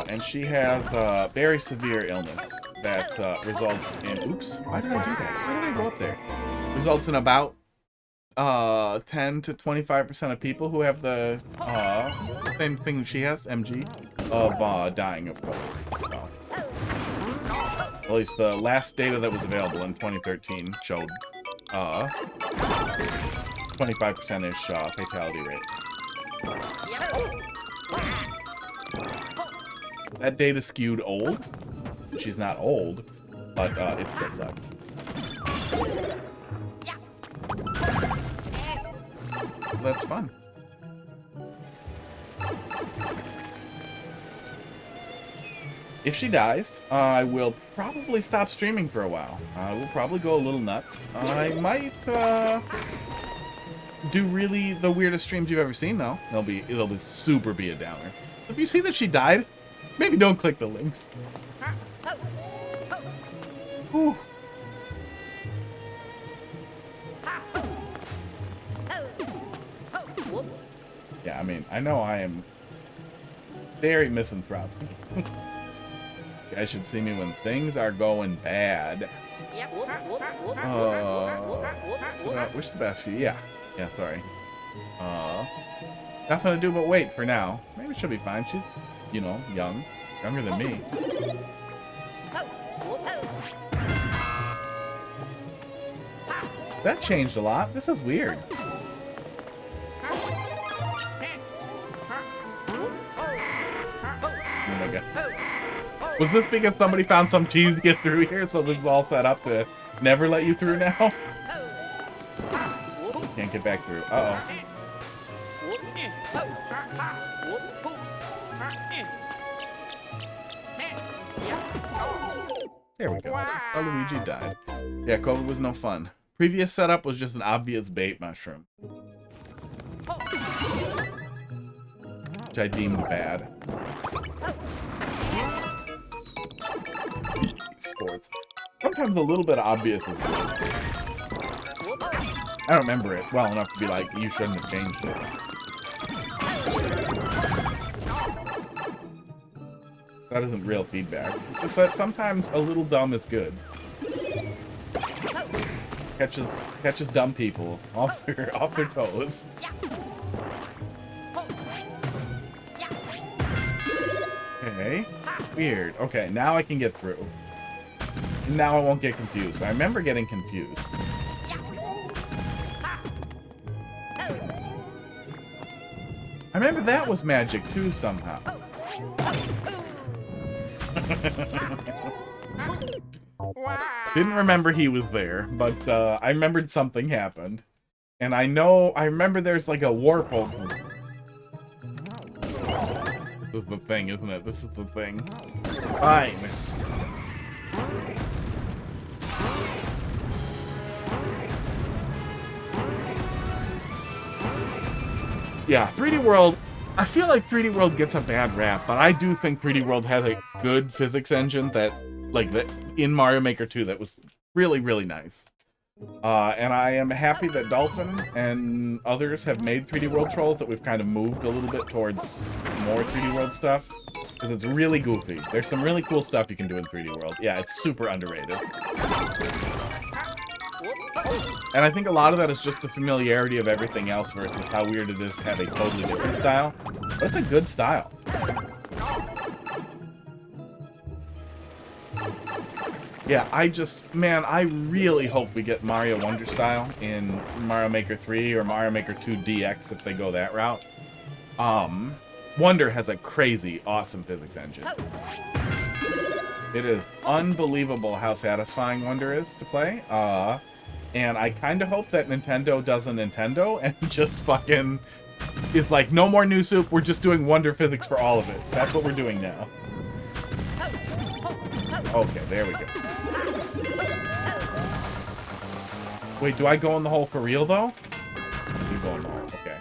And she has a very severe illness that results in... Oops, why did I do that? Why did I go up there? Results in about 10 to 25% of people who have the same thing she has, MG, of dying of COVID. So, at least the last data that was available in 2013 showed 25%-ish fatality rate. That data skewed old. She's not old, but it still sucks. That's fun. If she dies, I will probably stop streaming for a while. I will probably go a little nuts. I might do really the weirdest streams you've ever seen, though. It'll be super be a downer. If you see that she died, maybe don't click the links. Whew. Yeah, I mean, I know I am very misanthropic. You guys should see me when things are going bad. Wish the best for you. Yeah, sorry. Nothing to do but wait for now. Maybe she'll be fine. She's, you know, younger than me. That changed a lot. This is weird. Oh my god. Was this because somebody found some cheese to get through here, so this is all set up to never let you through now? Can't get back through. Uh-oh. There we go. Oh, Luigi died. Yeah, COVID was no fun. Previous setup was just an obvious bait mushroom, which I deemed bad. Sports. Sometimes a little bit obvious is good. I don't remember it well enough to be like, you shouldn't have changed it. That isn't real feedback. It's just that sometimes a little dumb is good. Catches dumb people off their toes. Okay. Weird. Okay, now I can get through. Now I won't get confused. I remember getting confused. I remember that was magic too somehow. Didn't remember he was there, but I remembered something happened. And I remember there's like a warp open. This is the thing, isn't it? This is the thing. Fine. Yeah, 3D World, I feel like 3D World gets a bad rap, but I do think 3D World has a good physics engine that in Mario Maker 2 that was really, really nice. And I am happy that Dolphin and others have made 3D World trolls, that we've kind of moved a little bit towards more 3D World stuff. Because it's really goofy. There's some really cool stuff you can do in 3D World. Yeah, it's super underrated. And I think a lot of that is just the familiarity of everything else versus how weird it is to have a totally different style. But it's a good style. Yeah, I really hope we get Mario Wonder style in Mario Maker 3 or Mario Maker 2 DX if they go that route. Wonder has a crazy, awesome physics engine. It is unbelievable how satisfying Wonder is to play. And I kind of hope that Nintendo does a Nintendo and just fucking is like, no more new soup, we're just doing Wonder physics for all of it. That's what we're doing now. Okay, there we go. Wait, do I go in the hole for real, though? You go in the hole, okay.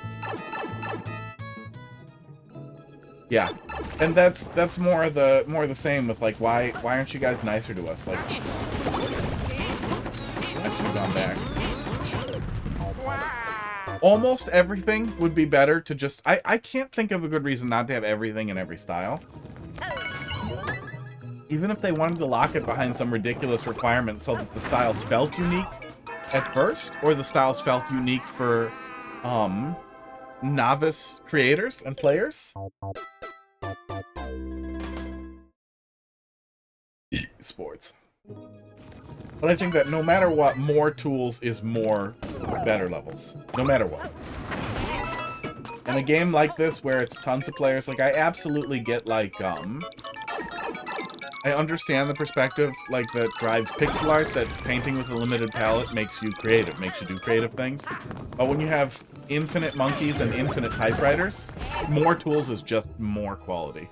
Yeah, and that's more the same with, like, why aren't you guys nicer to us? Like, I should have gone back. Almost everything would be better to just... I can't think of a good reason not to have everything in every style. Even if they wanted to lock it behind some ridiculous requirement so that the styles felt unique at first, or the styles felt unique for novice creators and players. Sports. But I think that no matter what, more tools is more better levels. No matter what. In a game like this where it's tons of players, like, I absolutely get, like, I understand the perspective, like, that drives pixel art, that painting with a limited palette makes you creative, makes you do creative things. But when you have infinite monkeys and infinite typewriters, more tools is just more quality.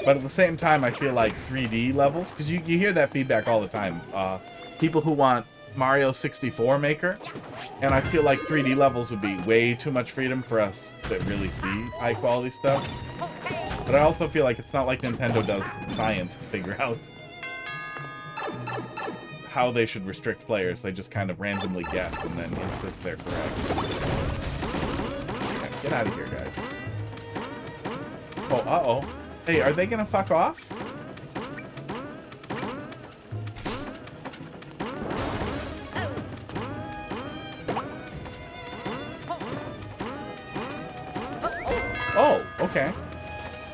But at the same time, I feel like 3D levels, because you hear that feedback all the time. People who want Mario 64 Maker, and I feel like 3D levels would be way too much freedom for us that really see high quality stuff. But I also feel like it's not like Nintendo does science to figure out how they should restrict players. They just kind of randomly guess and then insist they're correct. Okay, get out of here, guys. Oh, uh-oh. Hey, are they gonna fuck off? Oh, okay.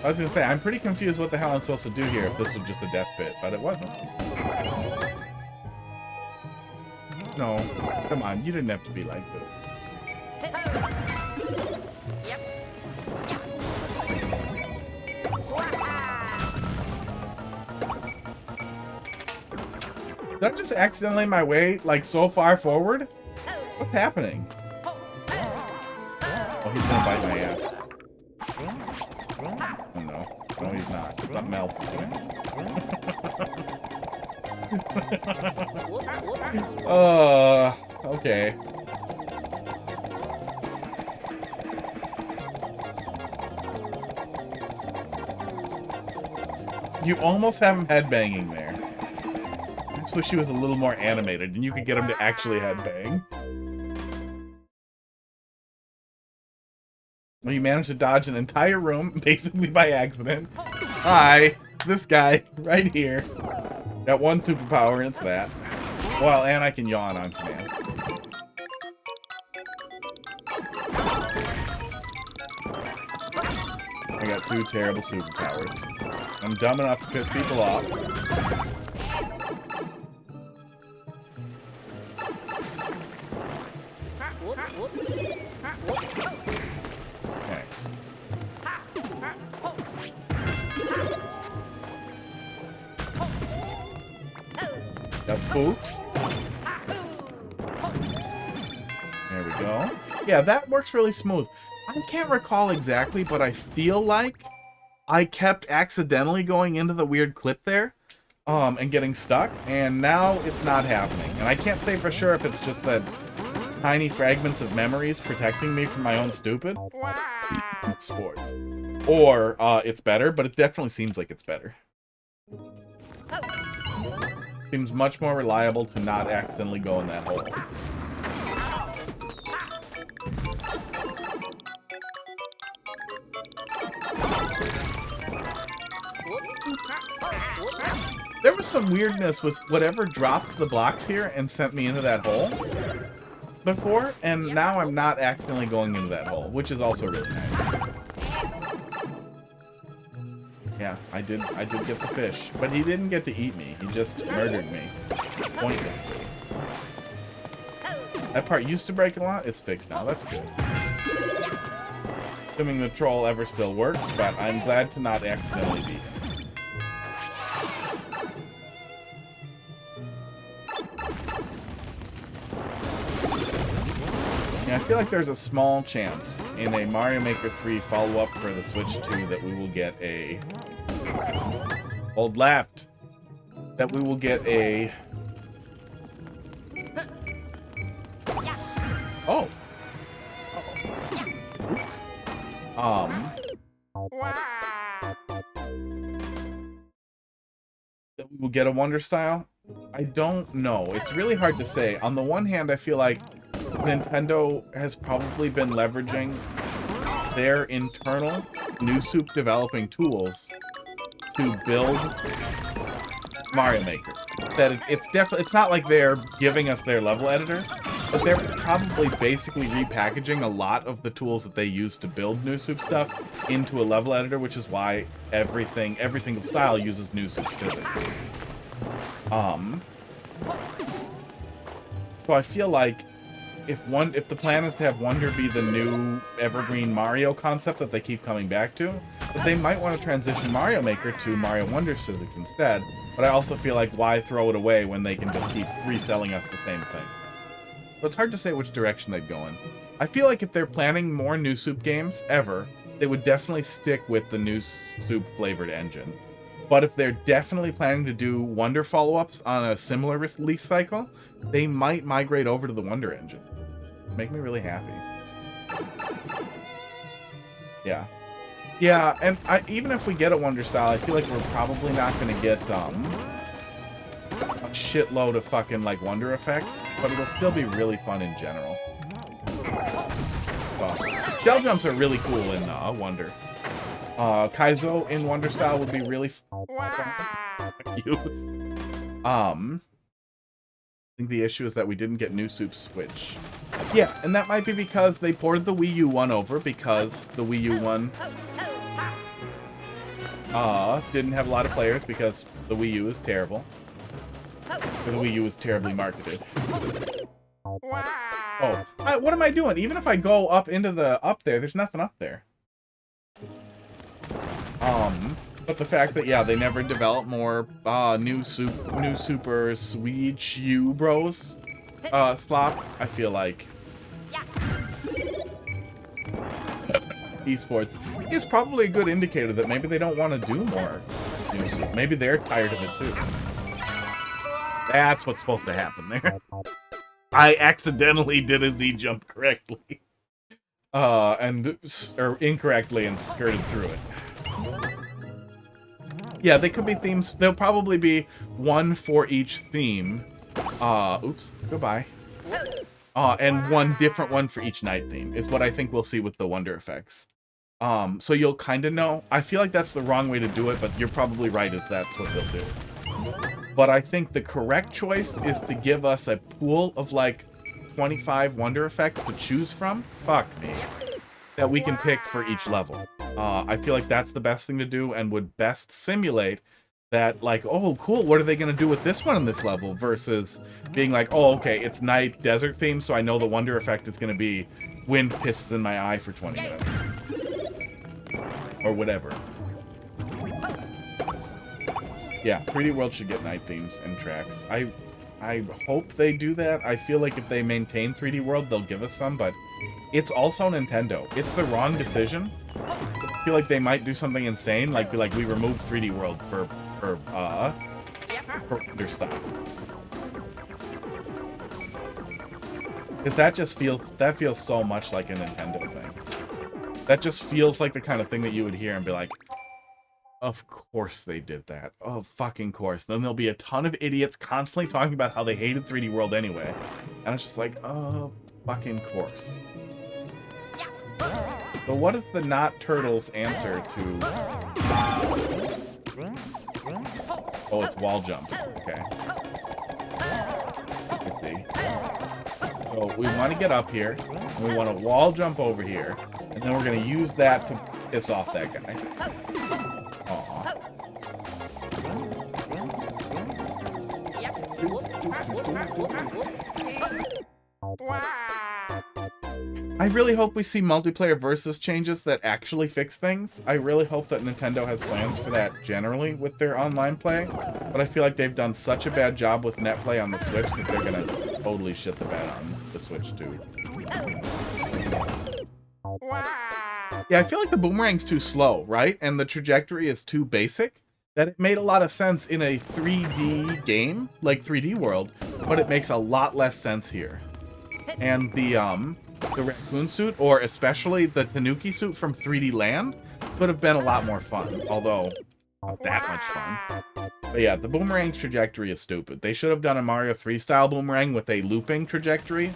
I was gonna say, I'm pretty confused what the hell I'm supposed to do here if this was just a death bit, but it wasn't. No, come on, you didn't have to be like this. Did I just accidentally my way, like, so far forward? What's happening? Oh, he's gonna bite my ass. Oh, no. No, he's not. Something else is doing it. Okay. You almost have him headbanging there. I just wish he was a little more animated and you could get him to actually headbang. Well, you managed to dodge an entire room, basically by accident. Hi, this guy, right here. Got one superpower, and it's that. Well, and I can yawn on command. I got 2 terrible superpowers. I'm dumb enough to piss people off. Okay. Got spooked. There we go. Yeah, that works really smooth. I can't recall exactly, but I feel like I kept accidentally going into the weird clip there, and getting stuck, and now it's not happening. And I can't say for sure if it's just that tiny fragments of memories protecting me from my own stupid sports, or it's better, but it definitely seems like it's better. Seems much more reliable to not accidentally go in that hole. There was some weirdness with whatever dropped the blocks here and sent me into that hole before, and now I'm not accidentally going into that hole, which is also really nice. Yeah, I did get the fish, but he didn't get to eat me. He just murdered me pointlessly. That part used to break a lot. It's fixed now. That's good. Assuming the troll ever still works, but I'm glad to not accidentally beat him. Yeah, I feel like there's a small chance in a Mario Maker 3 follow-up for the Switch 2 that we will get a... Hold left! That we will get a... Oh! Uh-oh. Oops. That we will get a Wonder Style? I don't know. It's really hard to say. On the one hand, I feel like Nintendo has probably been leveraging their internal Nitsuj developing tools to build Mario Maker. That it's not like they're giving us their level editor, but they're probably basically repackaging a lot of the tools that they use to build Nitsuj stuff into a level editor, which is why every single style uses Nitsuj physics. So I feel like if the plan is to have Wonder be the new evergreen Mario concept that they keep coming back to, that they might want to transition Mario Maker to Mario Wonder physics instead. But I also feel like why throw it away when they can just keep reselling us the same thing. So it's hard to say which direction they'd go in. I feel like if they're planning more Nitsuj games ever, they would definitely stick with the Nitsuj flavored engine. But if they're definitely planning to do Wonder follow-ups on a similar release cycle, they might migrate over to the Wonder engine. Make me really happy. Yeah. Yeah, and even if we get a Wonder style, I feel like we're probably not going to get a shitload of fucking like Wonder effects, but it'll still be really fun in general. Shell jumps are really cool in Wonder. Kaizo in Wonder style would be really cute. I think the issue is that we didn't get Nitsuj Switch. Yeah, and that might be because they ported the Wii U one over, because the Wii U one didn't have a lot of players because the Wii U is terrible. Or the Wii U was terribly marketed. Oh, what am I doing? Even if I go up into the up there, there's nothing up there. But the fact that, yeah, they never developed more new super Swede shoe bros slop, I feel like esports is probably a good indicator that maybe they don't want to do more new soup. Maybe they're tired of it too. That's what's supposed to happen there. I accidentally did a Z jump correctly. Or incorrectly and skirted through it. Yeah, they could be themes. There'll probably be one for each theme. Oops, goodbye. And one different one for each night theme is what I think we'll see with the Wonder Effects. So you'll kind of know. I feel like that's the wrong way to do it, but you're probably right as that's what they'll do. But I think the correct choice is to give us a pool of like 25 Wonder Effects to choose from. Fuck me. That we can pick for each level. I feel like that's the best thing to do and would best simulate that, like, oh, cool, what are they going to do with this one in this level? Versus being like, oh, okay, it's night desert theme, so I know the Wonder Effect is going to be wind pisses in my eye for 20 minutes. Or whatever. Yeah, 3D World should get night themes and tracks. I hope they do that. I feel like if they maintain 3D World, they'll give us some, but it's also Nintendo. It's the wrong decision. I feel like they might do something insane, like be like, we removed 3D World for their stuff. Because that feels so much like a Nintendo thing. That just feels like the kind of thing that you would hear and be like, of course they did that. Oh, fucking course. Then there'll be a ton of idiots constantly talking about how they hated 3D World anyway. And it's just like, oh, fucking course. So what is the not turtles answer to... Oh, it's wall jumps. Okay. Let's see. So we want to get up here, and we want to wall jump over here, and then we're going to use that to piss off that guy. Aw. I really hope we see multiplayer versus changes that actually fix things. I really hope that Nintendo has plans for that generally with their online play. But I feel like they've done such a bad job with net play on the Switch that they're gonna totally shit the bed on the Switch too. Yeah, I feel like the boomerang's too slow, right? And the trajectory is too basic. That it made a lot of sense in a 3D game, like 3D World, but it makes a lot less sense here. And the raccoon suit, or especially the Tanuki suit from 3D Land, could have been a lot more fun, although not that much fun. But yeah, the boomerang's trajectory is stupid. They should have done a Mario 3 style boomerang with a looping trajectory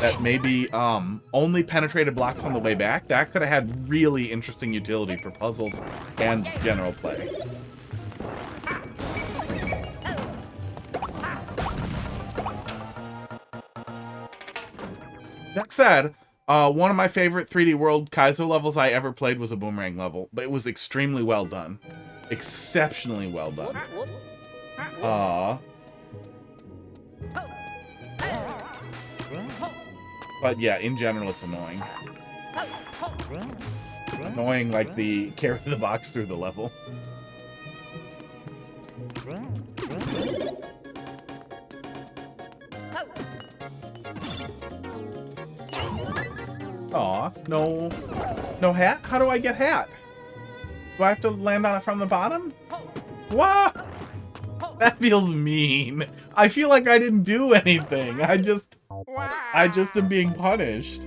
that maybe only penetrated blocks on the way back. That could have had really interesting utility for puzzles and general play. That said, one of my favorite 3D World Kaizo levels I ever played was a boomerang level, but it was extremely well done. Exceptionally well done. But yeah, in general, it's annoying. Annoying like the carry the box through the level. Aw, no. No hat? How do I get hat? Do I have to land on it from the bottom? What? That feels mean. I feel like I didn't do anything. I just am being punished.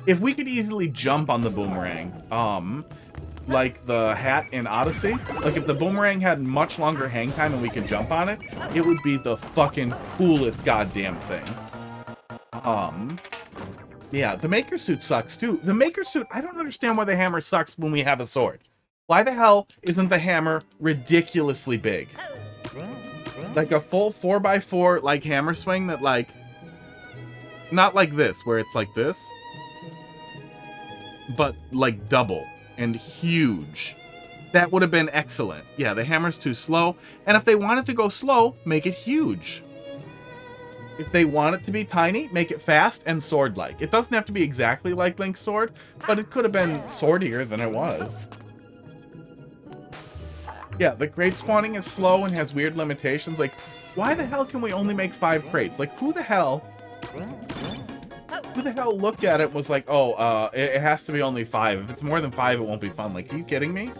If we could easily jump on the boomerang, like the hat in Odyssey, like if the boomerang had much longer hang time and we could jump on it, it would be the fucking coolest goddamn thing. Yeah, the Maker Suit sucks too. The Maker Suit, I don't understand why the hammer sucks when we have a sword. Why the hell isn't the hammer ridiculously big? Like a full 4x4 like hammer swing that like, not like this, where it's like this, but like double and huge. That would have been excellent. Yeah, the hammer's too slow. And if they wanted to go slow, make it huge. If they want it to be tiny, make it fast and sword-like. It doesn't have to be exactly like Link's sword, but it could have been swordier than it was. Yeah, the crate spawning is slow and has weird limitations. Like, why the hell can we only make 5 crates? Like, who the hell looked at it and was like, oh, it has to be only 5. If it's more than 5, it won't be fun. Like, are you kidding me?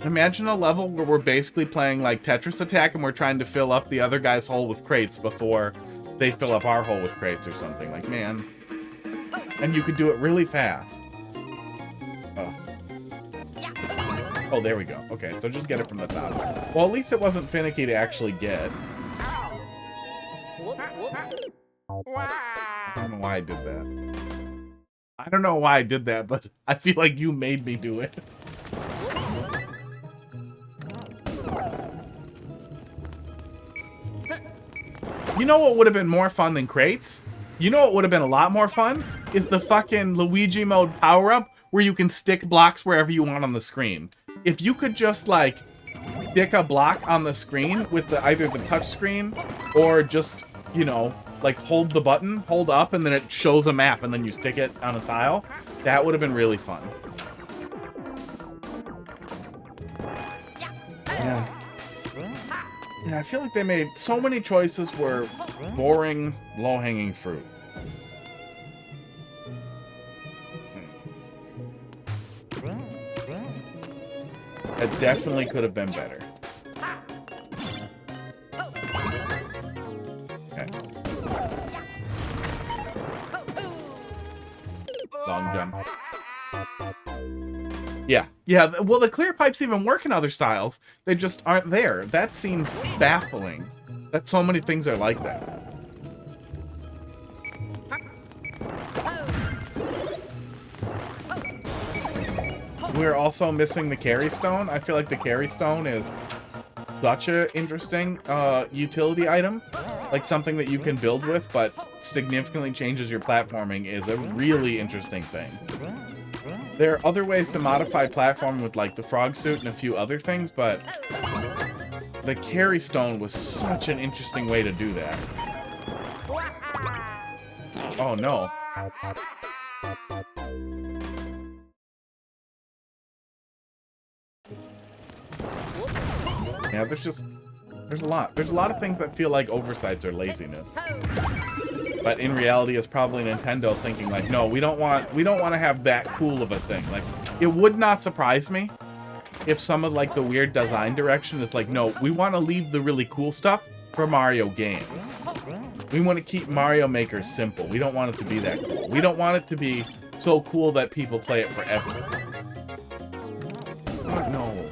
Imagine a level where we're basically playing like Tetris Attack and we're trying to fill up the other guy's hole with crates before they fill up our hole with crates or something. Like, man. And you could do it really fast. Oh, there we go. Okay, so just get it from the top. Well, at least it wasn't finicky to actually get. I don't know why I did that. I don't know why I did that, but I feel like you made me do it. You know what would have been more fun than crates? You know what would have been a lot more fun? Is the fucking Luigi mode power-up where you can stick blocks wherever you want on the screen. If you could just, like, stick a block on the screen with either the touch screen or just, you know, like hold the button, hold up, and then it shows a map and then you stick it on a tile, that would have been really fun. Yeah. Yeah, I feel like they made so many choices were boring, low-hanging fruit. That definitely could have been better. Okay. Long jump. Yeah, yeah, well, the clear pipes even work in other styles. They just aren't there. That seems baffling. That so many things are like that. We're also missing the carry stone. I feel like the carry stone is such an interesting utility item. Like something that you can build with, but significantly changes your platforming is a really interesting thing. There are other ways to modify platforming with like the frog suit and a few other things, but the carry stone was such an interesting way to do that. Oh no. Yeah, there's a lot of things that feel like oversights or laziness. But in reality, it's probably Nintendo thinking like, no, we don't want to have that cool of a thing. Like, it would not surprise me if some of like the weird design direction is like, no, we want to leave the really cool stuff for Mario games. We want to keep Mario Maker simple. We don't want it to be that cool. We don't want it to be so cool that people play it forever. Oh, no.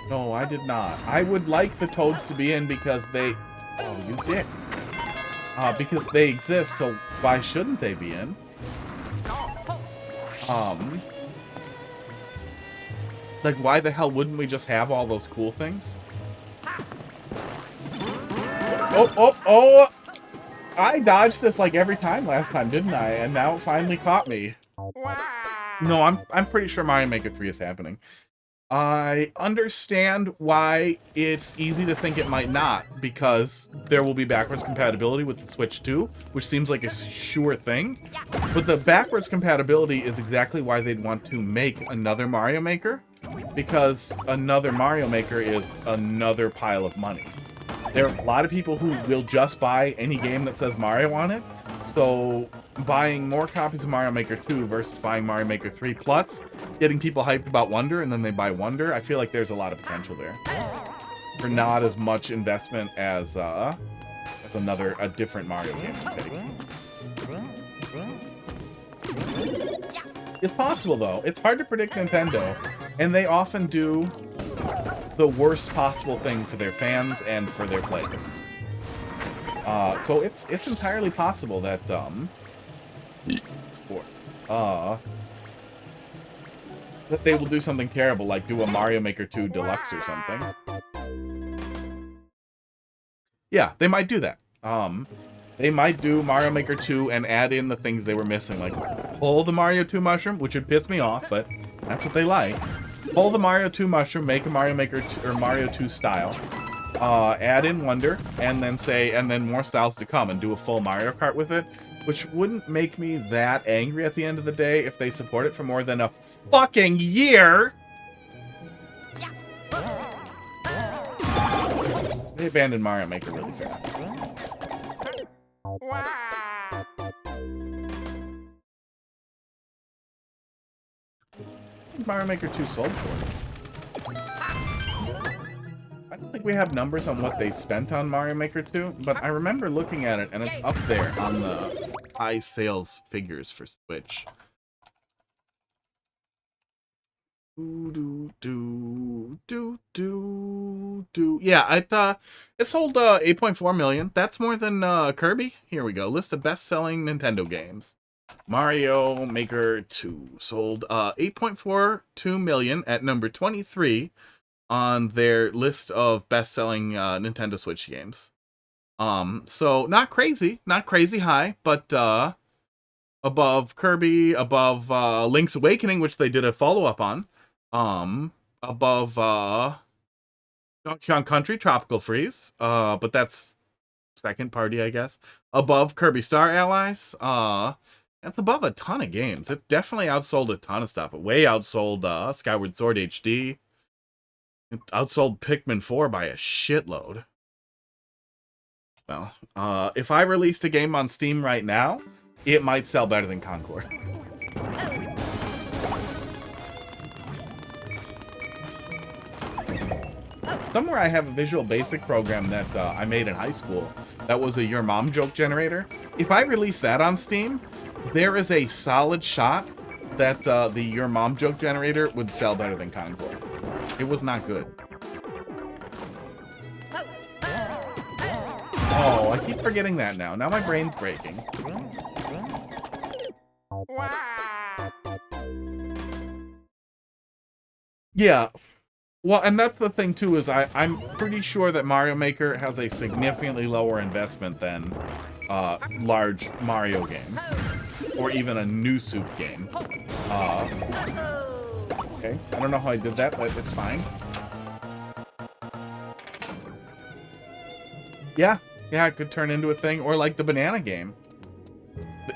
No, I did not. I would like the Toads to be in because they... Oh, you dick. Because they exist, so why shouldn't they be in? Like, why the hell wouldn't we just have all those cool things? Oh! I dodged this like every time last time, didn't I? And now it finally caught me. No, I'm pretty sure Mario Maker 3 is happening. I understand why it's easy to think it might not, because there will be backwards compatibility with the Switch 2, which seems like a sure thing. But the backwards compatibility is exactly why they'd want to make another Mario Maker, because another Mario Maker is another pile of money. There are a lot of people who will just buy any game that says Mario on it, so buying more copies of Mario Maker 2 versus buying Mario Maker 3 plus getting people hyped about Wonder and then they buy Wonder, I feel like there's a lot of potential there for not as much investment as a different Mario game to take. It's possible though. It's hard to predict Nintendo, and they often do the worst possible thing for their fans and for their players. So it's entirely possible that that they will do something terrible, like do a Mario Maker 2 Deluxe or something. Yeah, they might do that. They might do Mario Maker 2 and add in the things they were missing, like pull the Mario 2 mushroom, which would piss me off, but that's what they like. Pull the Mario 2 mushroom, make a Mario Maker 2, or Mario 2 style, add in Wonder, and then say, and then more styles to come, and do a full Mario Kart with it, which wouldn't make me that angry at the end of the day if they support it for more than a fucking year. They abandoned Mario Maker really fast. Mario Maker 2 sold for. I don't think we have numbers on what they spent on Mario Maker 2, but I remember looking at it, and it's up there on the high sales figures for Switch. Yeah, it sold 8.4 million. That's more than Kirby. Here we go. List of best-selling Nintendo games. Mario Maker 2 sold 8.42 million at number 23 on their list of best-selling Nintendo Switch games. So not crazy high, but above Kirby, above Link's Awakening, which they did a follow-up on. Above Donkey Kong Country, Tropical Freeze, but that's second party, I guess. Above Kirby Star Allies, that's above a ton of games. It definitely outsold a ton of stuff. It way outsold Skyward Sword HD. It outsold Pikmin 4 by a shitload. Well, if I released a game on Steam right now, it might sell better than Concord. Somewhere I have a Visual Basic program that I made in high school that was a Your Mom joke generator. If I release that on Steam, there is a solid shot that the Your Mom joke generator would sell better than Concord. It was not good. Oh, I keep forgetting that now. Now my brain's breaking. Yeah. Well, and that's the thing, too, is I'm pretty sure that Mario Maker has a significantly lower investment than large Mario game. Or even a Nitsuj game. Okay, I don't know how I did that, but it's fine. Yeah, it could turn into a thing. Or like the banana game.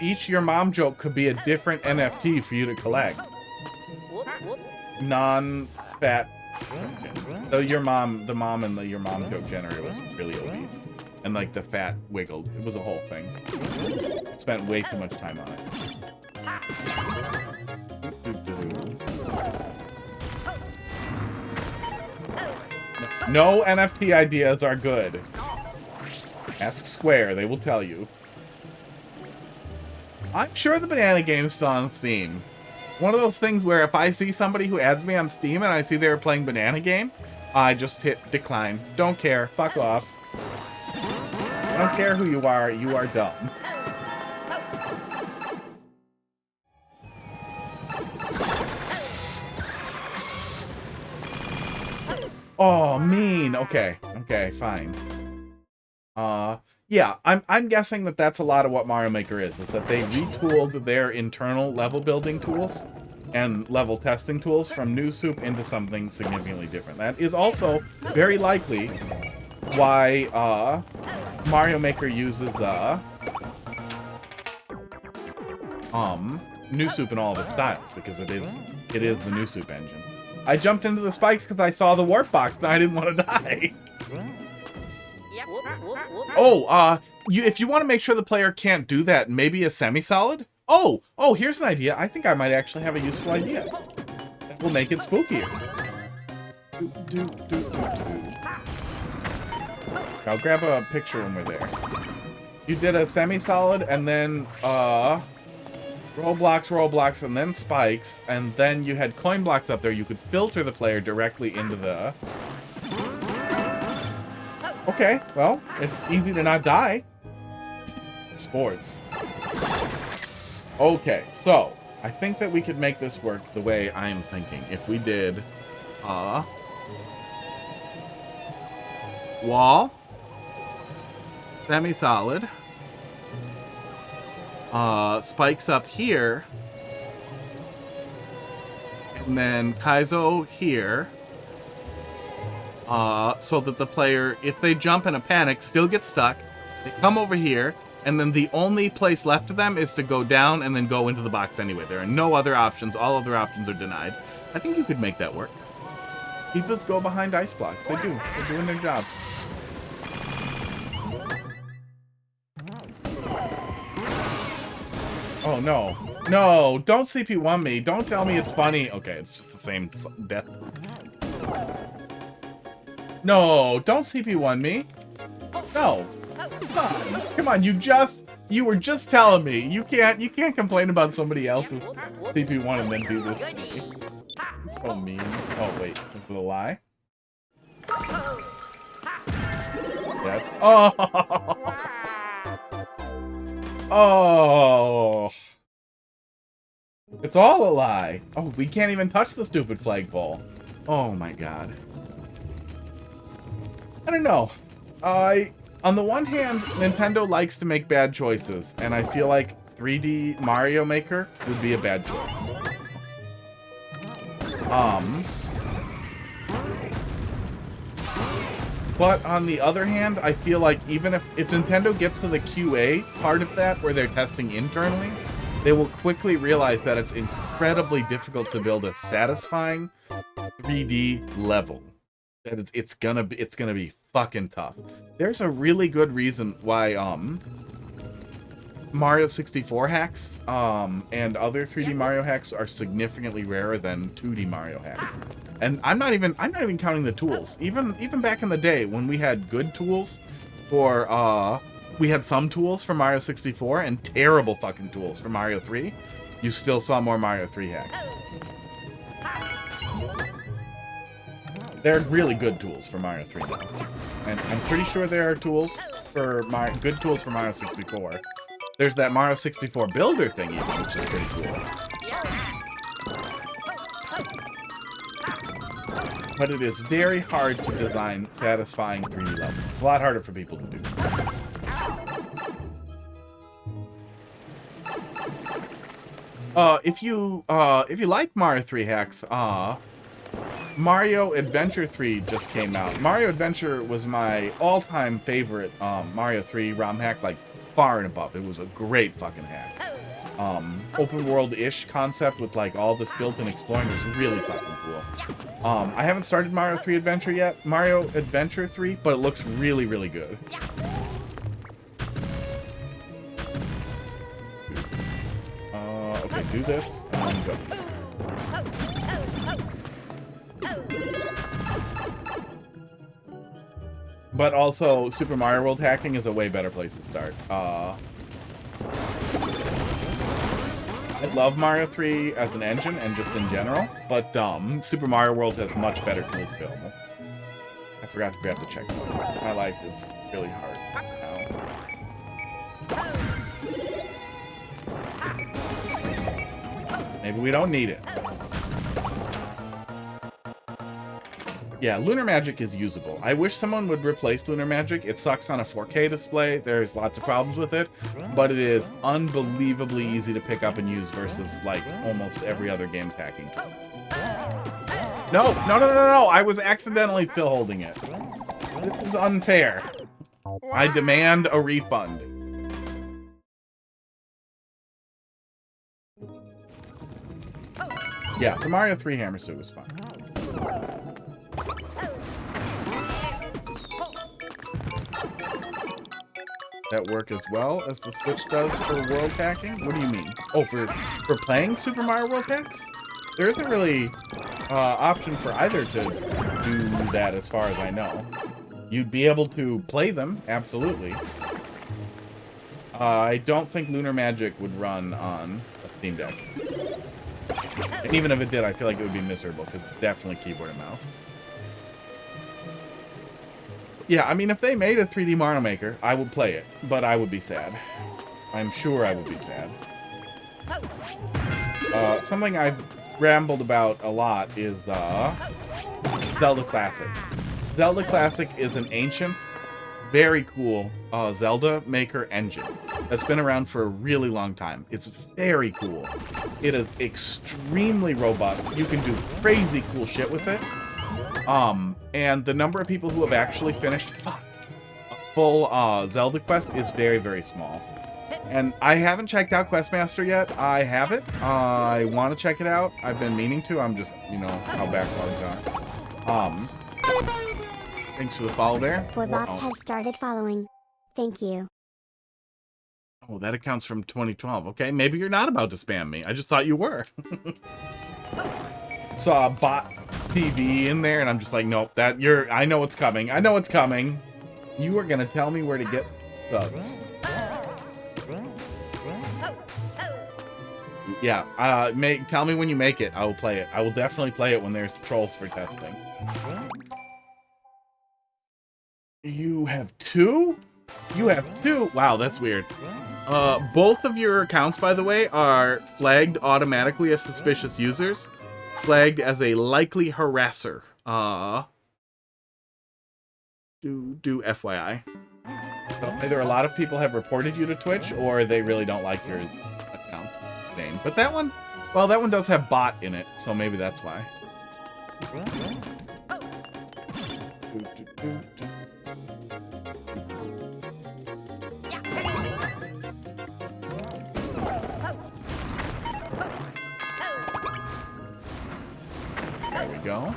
Each Your Mom joke could be a different NFT for you to collect. Non-fat. So the mom and the Your Mom joke generator was really obese. And like the fat wiggled. It was a whole thing. Spent way too much time on it. No NFT ideas are good. Ask Square, they will tell you. I'm sure the banana game's still on Steam. One of those things where if I see somebody who adds me on Steam and I see they're playing banana game, I just hit decline. Don't care. Fuck off. I don't care who you are dumb. Oh, mean. Okay, fine. Yeah, I'm guessing that that's a lot of what Mario Maker is that they retooled their internal level building tools and level testing tools from Nitsuj into something significantly different. That is also very likely why Mario Maker uses Nitsuj in all of its styles, because it is the Nitsuj engine. I jumped into the spikes because I saw the warp box and I didn't want to die. Oh, if you want to make sure the player can't do that, maybe a semi-solid? Oh, here's an idea. I think I might actually have a useful idea. That will make it spookier. I'll grab a picture when we're there. You did a semi-solid and then roll blocks, and then spikes, and then you had coin blocks up there. You could filter the player directly into the... Okay, well, it's easy to not die. Sports. Okay, so I think that we could make this work the way I am thinking. If we did wall, semi-solid, spikes up here, and then Kaizo here, so that the player, if they jump in a panic, still gets stuck. They come over here, and then the only place left to them is to go down and then go into the box anyway. There are no other options. All other options are denied. I think you could make that work. People go behind ice blocks. They do. They're doing their job. Oh, no. No, don't CP1 me. Don't tell me it's funny. Okay, it's just the same death. No, don't CP1 me. No. Come on, you were just telling me. You can't complain about somebody else's CP1 and then do this to me. It's so mean. Oh, wait. Is it a lie? Yes. Oh! Oh! It's all a lie. Oh, we can't even touch the stupid flagpole. Oh my god. I don't know. On the one hand, Nintendo likes to make bad choices, and I feel like 3D Mario Maker would be a bad choice. But on the other hand, I feel like even if Nintendo gets to the QA part of that, where they're testing internally, they will quickly realize that it's incredibly difficult to build a satisfying 3D level. That it's gonna be fucking tough. There's a really good reason why Mario 64 hacks and other 3D Mario hacks are significantly rarer than 2D Mario hacks. And I'm not even counting the tools. Even back in the day when we had good tools for we had some tools for Mario 64 and terrible fucking tools for Mario 3, you still saw more Mario 3 hacks. They're really good tools for Mario 3 now. And I'm pretty sure there are tools for good tools for Mario 64. There's that Mario 64 builder thing even, which is pretty cool. But it is very hard to design satisfying 3D levels. A lot harder for people to do. If you like Mario 3 hacks, Mario Adventure 3 just came out. Mario Adventure was my all-time favorite Mario 3 ROM hack, like far and above. It was a great fucking hack. Open world-ish concept with like all this built-in exploring was really fucking cool. I haven't started Mario 3 Adventure yet, Mario Adventure 3, but it looks really, really good. Okay, do this and go. But also, Super Mario World hacking is a way better place to start. I love Mario 3 as an engine and just in general, but Super Mario World has much better tools available. I forgot to grab the checkpoint. My life is really hard now. Maybe we don't need it. Yeah, Lunar Magic is usable. I wish someone would replace Lunar Magic. It sucks on a 4K display. There's lots of problems with it, but it is unbelievably easy to pick up and use versus like almost every other game's hacking tool. No. I was accidentally still holding it. This is unfair. I demand a refund. Yeah, the Mario 3 hammer suit was fun. That work as well as the Switch does for world hacking? What do you mean? Oh, for playing Super Mario World hacks? There isn't really option for either to do that as far as I know. You'd be able to play them, absolutely. I don't think Lunar Magic would run on a Steam Deck. And even if it did, I feel like it would be miserable, because definitely keyboard and mouse. Yeah, I mean, if they made a 3D Mario Maker, I would play it, but I would be sad. I'm sure I would be sad. Something I've rambled about a lot is Zelda Classic. Zelda Classic is an ancient, very cool Zelda Maker engine that's been around for a really long time. It's very cool. It is extremely robust. You can do crazy cool shit with it. And the number of people who have actually finished a full Zelda quest is very, very small. And I haven't checked out Questmaster yet. I have it. I want to check it out. I've been meaning to. I'm just, you know, how backlogged are. Thanks for the follow there. Forbot has started following. Thank you. Oh, that account's from 2012. Okay, maybe you're not about to spam me. I just thought you were. Saw bot TV in there, and I'm just like, nope. I know what's coming. I know what's coming. You are gonna tell me where to get subs. Yeah, tell me when you make it. I will play it. I will definitely play it when there's trolls for testing. You have two? You have two? Wow, that's weird. Both of your accounts, by the way, are flagged automatically as suspicious users. Flagged as a likely harasser. Do FYI. So either a lot of people have reported you to Twitch, or they really don't like your account's name. But that one, well, that one does have bot in it, so maybe that's why. There we go.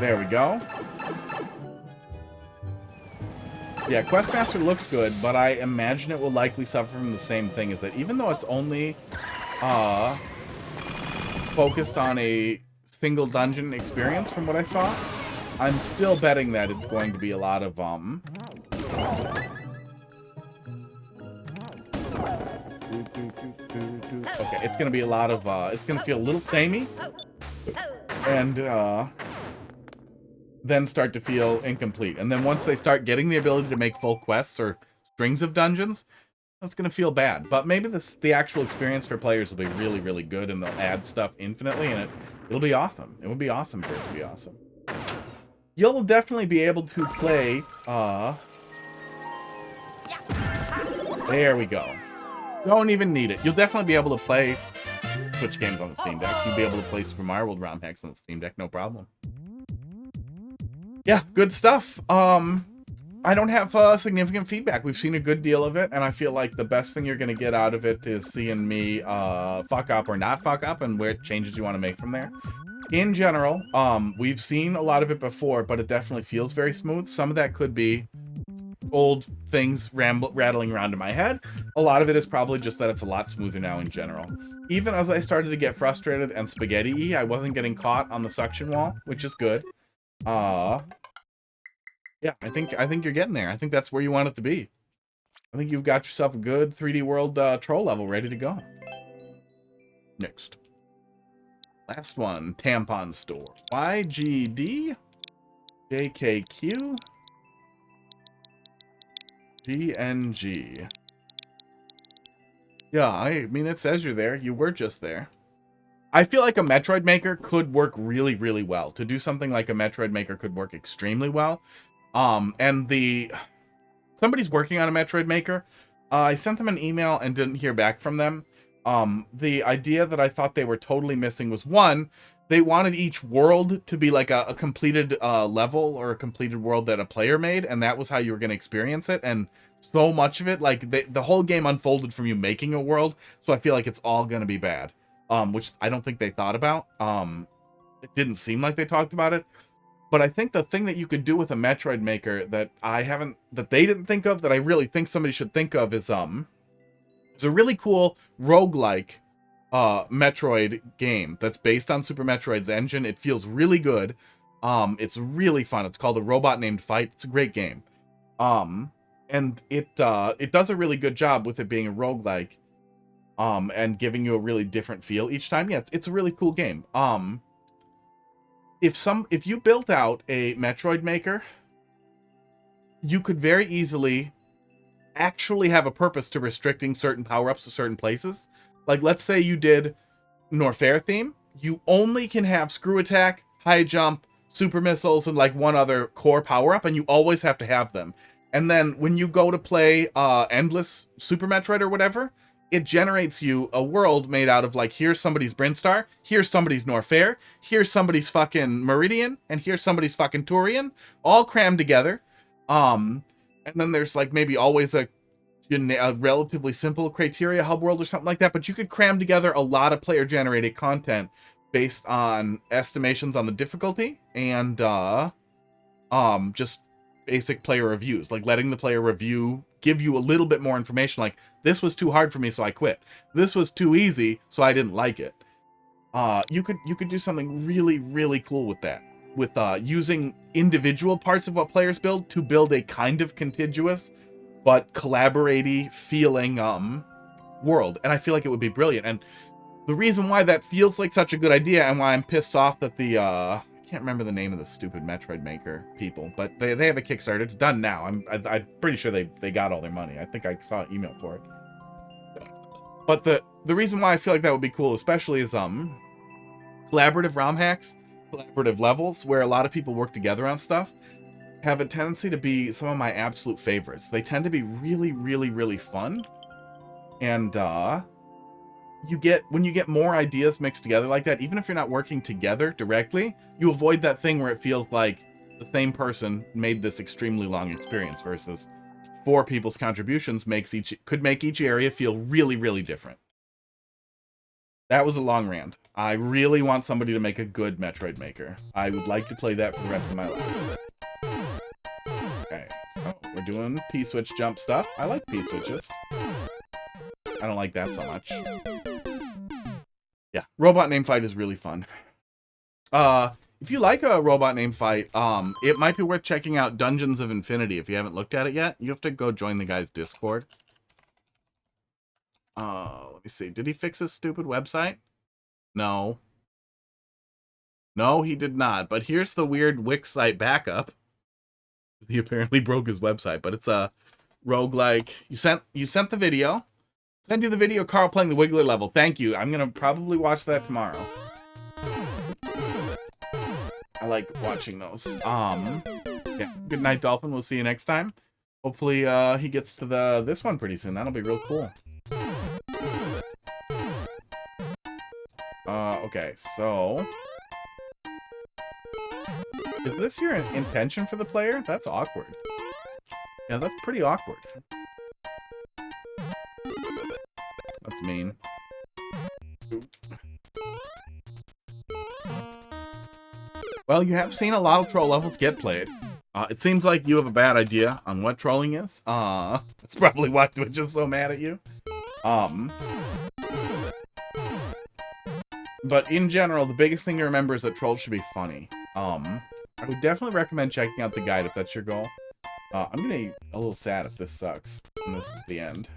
There we go. Yeah, Questmaster looks good, but I imagine it will likely suffer from the same thing, is that even though it's only focused on a single dungeon experience from what I saw, I'm still betting that it's going to be a lot of okay, it's gonna be a lot of it's gonna feel a little samey, and then start to feel incomplete. And then once they start getting the ability to make full quests or strings of dungeons, that's gonna feel bad. But maybe the actual experience for players will be really, really good, and they'll add stuff infinitely, and it'll be awesome. It would be awesome for it to be awesome. You'll definitely be able to play there we go. Don't even need it. You'll definitely be able to play Switch games on the Steam Deck. You'll be able to play Super Mario World ROM hacks on the Steam Deck, no problem. Yeah, good stuff. I don't have significant feedback. We've seen a good deal of it, and I feel like the best thing you're going to get out of it is seeing me fuck up or not fuck up, and where changes you want to make from there. In general, we've seen a lot of it before, but it definitely feels very smooth. Some of that could be old things rattling around in my head. A lot of it is probably just that it's a lot smoother now in general. Even as I started to get frustrated and spaghetti-y, I wasn't getting caught on the suction wall, which is good. Yeah, I think you're getting there. I think that's where you want it to be. I think you've got yourself a good 3D World troll level ready to go. Next. Last one, tampon store. YGD-JKQ-GNG. Yeah, I mean, it says you're there. You were just there. I feel like a Metroid Maker could work really, really well. To do something like a Metroid Maker could work extremely well. Somebody's working on a Metroid Maker. I sent them an email and didn't hear back from them. The idea that I thought they were totally missing was, one, they wanted each world to be like a completed level or a completed world that a player made, and that was how you were going to experience it. And so much of it, like the whole game unfolded from you making a world, so I feel like it's all going to be bad. Which I don't think they thought about. It didn't seem like they talked about it. But I think the thing that you could do with a Metroid Maker that they didn't think of, that I really think somebody should think of, is it's a really cool roguelike Metroid game that's based on Super Metroid's engine. It feels really good. It's really fun. It's called A Robot Named Fight. It's a great game. And it does a really good job with it being a roguelike. And giving you a really different feel each time. Yeah, it's a really cool game. If you built out a Metroid Maker, you could very easily actually have a purpose to restricting certain power-ups to certain places. Like, let's say you did Norfair theme. You only can have screw attack, high jump, super missiles, and like one other core power-up, and you always have to have them. And then when you go to play Endless Super Metroid or whatever, it generates you a world made out of like, here's somebody's Brinstar, here's somebody's Norfair, here's somebody's fucking Meridian, and here's somebody's fucking Turian, all crammed together. And then there's like maybe always a relatively simple criteria hub world or something like that, but you could cram together a lot of player generated content based on estimations on the difficulty and just basic player reviews, like letting the player review give you a little bit more information, like this was too hard for me so I quit, this was too easy so I didn't like it. You could do something really cool with that, with using individual parts of what players build to build a kind of contiguous but collaborative feeling world, and I feel like it would be brilliant. And the reason why that feels like such a good idea, and why I'm pissed off that the I can't remember the name of the stupid Metroid Maker people, but they have a Kickstarter. It's done now. I'm pretty sure they got all their money. I think I saw an email for it. But the reason why I feel like that would be cool, especially, is collaborative ROM hacks, collaborative levels where a lot of people work together on stuff, have a tendency to be some of my absolute favorites. They tend to be really fun, and when you get more ideas mixed together like that, even if you're not working together directly, you avoid that thing where it feels like the same person made this extremely long experience, versus 4 people's contributions could make each area feel really different. That was a long rant. I really want somebody to make a good Metroid Maker. I would like to play that for the rest of my life. Okay, so we're doing P-switch jump stuff. I like P-switches. I don't like that so much. Yeah, robot name fight is really fun. If you like a robot name fight, it might be worth checking out Dungeons of Infinity if you haven't looked at it yet. You have to go join the guy's Discord. Let me see. Did he fix his stupid website? No. No, he did not. But here's the weird Wix site backup. He apparently broke his website, but it's a roguelike. You sent the video. Send you the video, Carl playing the Wiggler level. Thank you. I'm gonna probably watch that tomorrow. I like watching those. Yeah. Good night, Dolphin. We'll see you next time. Hopefully, he gets to this one pretty soon. That'll be real cool. Okay, so is this your intention for the player? That's awkward. Yeah, that's pretty awkward. That's mean. Well, you have seen a lot of troll levels get played. It seems like you have a bad idea on what trolling is. That's probably why Twitch is so mad at you. But in general, the biggest thing to remember is that trolls should be funny. I would definitely recommend checking out the guide if that's your goal. I'm gonna be a little sad if this sucks. And this is the end.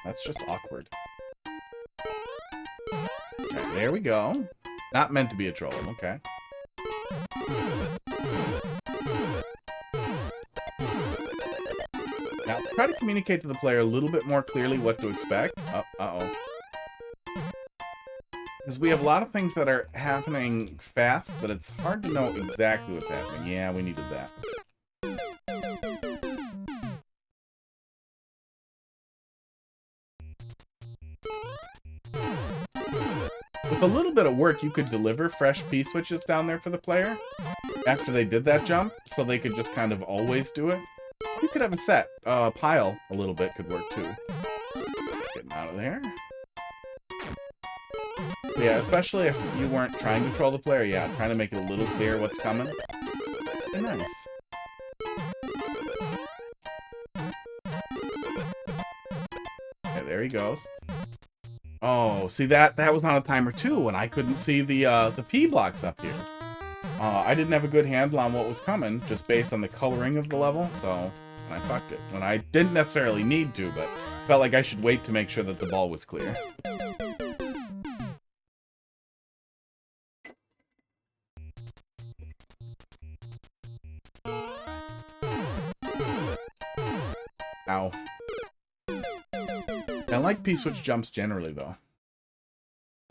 That's just awkward. Okay, there we go. Not meant to be a troll, okay. Now, try to communicate to the player a little bit more clearly what to expect. Uh-oh. Because we have a lot of things that are happening fast that it's hard to know exactly what's happening. Yeah, we needed that. With a little bit of work, you could deliver fresh P-switches down there for the player after they did that jump, so they could just kind of always do it. You could have a set. Pile a little bit could work too. Getting out of there. Yeah, especially if you weren't trying to troll the player. Yeah, trying to make it a little clear what's coming. Nice. Okay, there he goes. Oh, see that was on a timer too, and I couldn't see the P blocks up here. I didn't have a good handle on what was coming, just based on the coloring of the level, so I fucked it. When I didn't necessarily need to, but felt like I should wait to make sure that the ball was clear. Ow. I like P-switch jumps generally, though.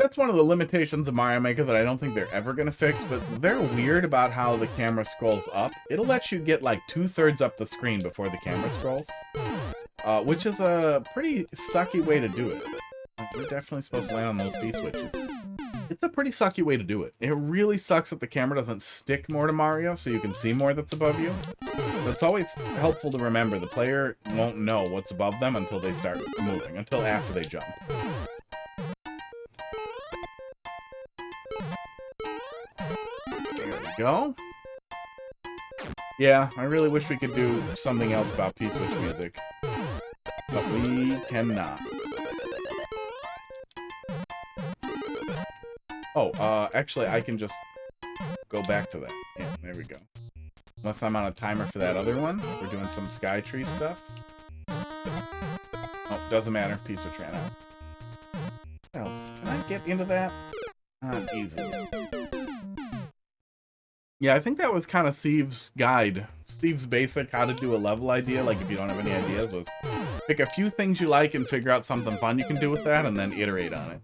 That's one of the limitations of Mario Maker that I don't think they're ever going to fix, but they're weird about how the camera scrolls up. It'll let you get like 2/3 up the screen before the camera scrolls, which is a pretty sucky way to do it. We're definitely supposed to land on those P-switches. It's a pretty sucky way to do it. It really sucks that the camera doesn't stick more to Mario so you can see more that's above you. But it's always helpful to remember the player won't know what's above them until they start moving, until after they jump. There we go. Yeah, I really wish we could do something else about P-switch music. But we cannot. Oh, actually, I can just go back to that. Yeah, there we go. Unless I'm on a timer for that other one. We're doing some Skytree stuff. Oh, doesn't matter. P-switch ran out. What else? Can I get into that? Not easily. Yeah, I think that was kind of Steve's guide. Steve's basic how to do a level idea, like if you don't have any ideas, was pick a few things you like and figure out something fun you can do with that and then iterate on it.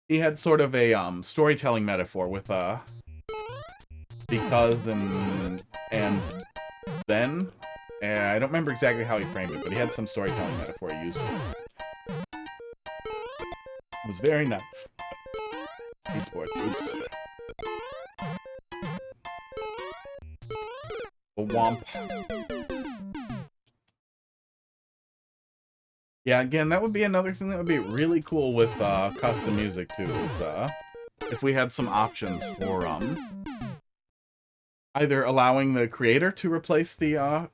He had sort of a storytelling metaphor with because and then. I don't remember exactly how he framed it, but he had some storytelling metaphor he used for it. It was very nice. Esports, oops. A womp. Yeah, again, that would be another thing that would be really cool with custom music too, is if we had some options for either allowing the creator to replace the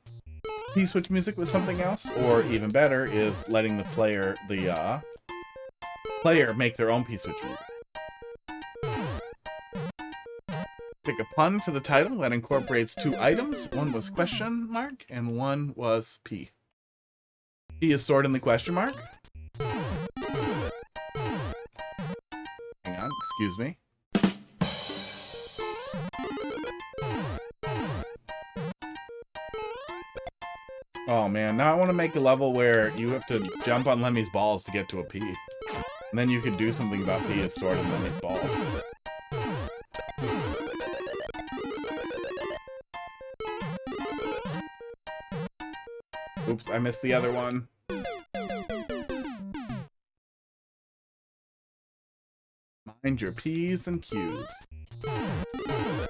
P-switch music with something else, or even better, is letting the player make their own P-switch music. Pick a pun for the title that incorporates 2 items. One was question mark, and one was P. P is stored in the question mark. Hang on, excuse me. Oh man, now I want to make a level where you have to jump on Lemmy's balls to get to a P. And then you could do something about P is stored in Lemmy's balls. Oops, I missed the other one. Mind your P's and Q's.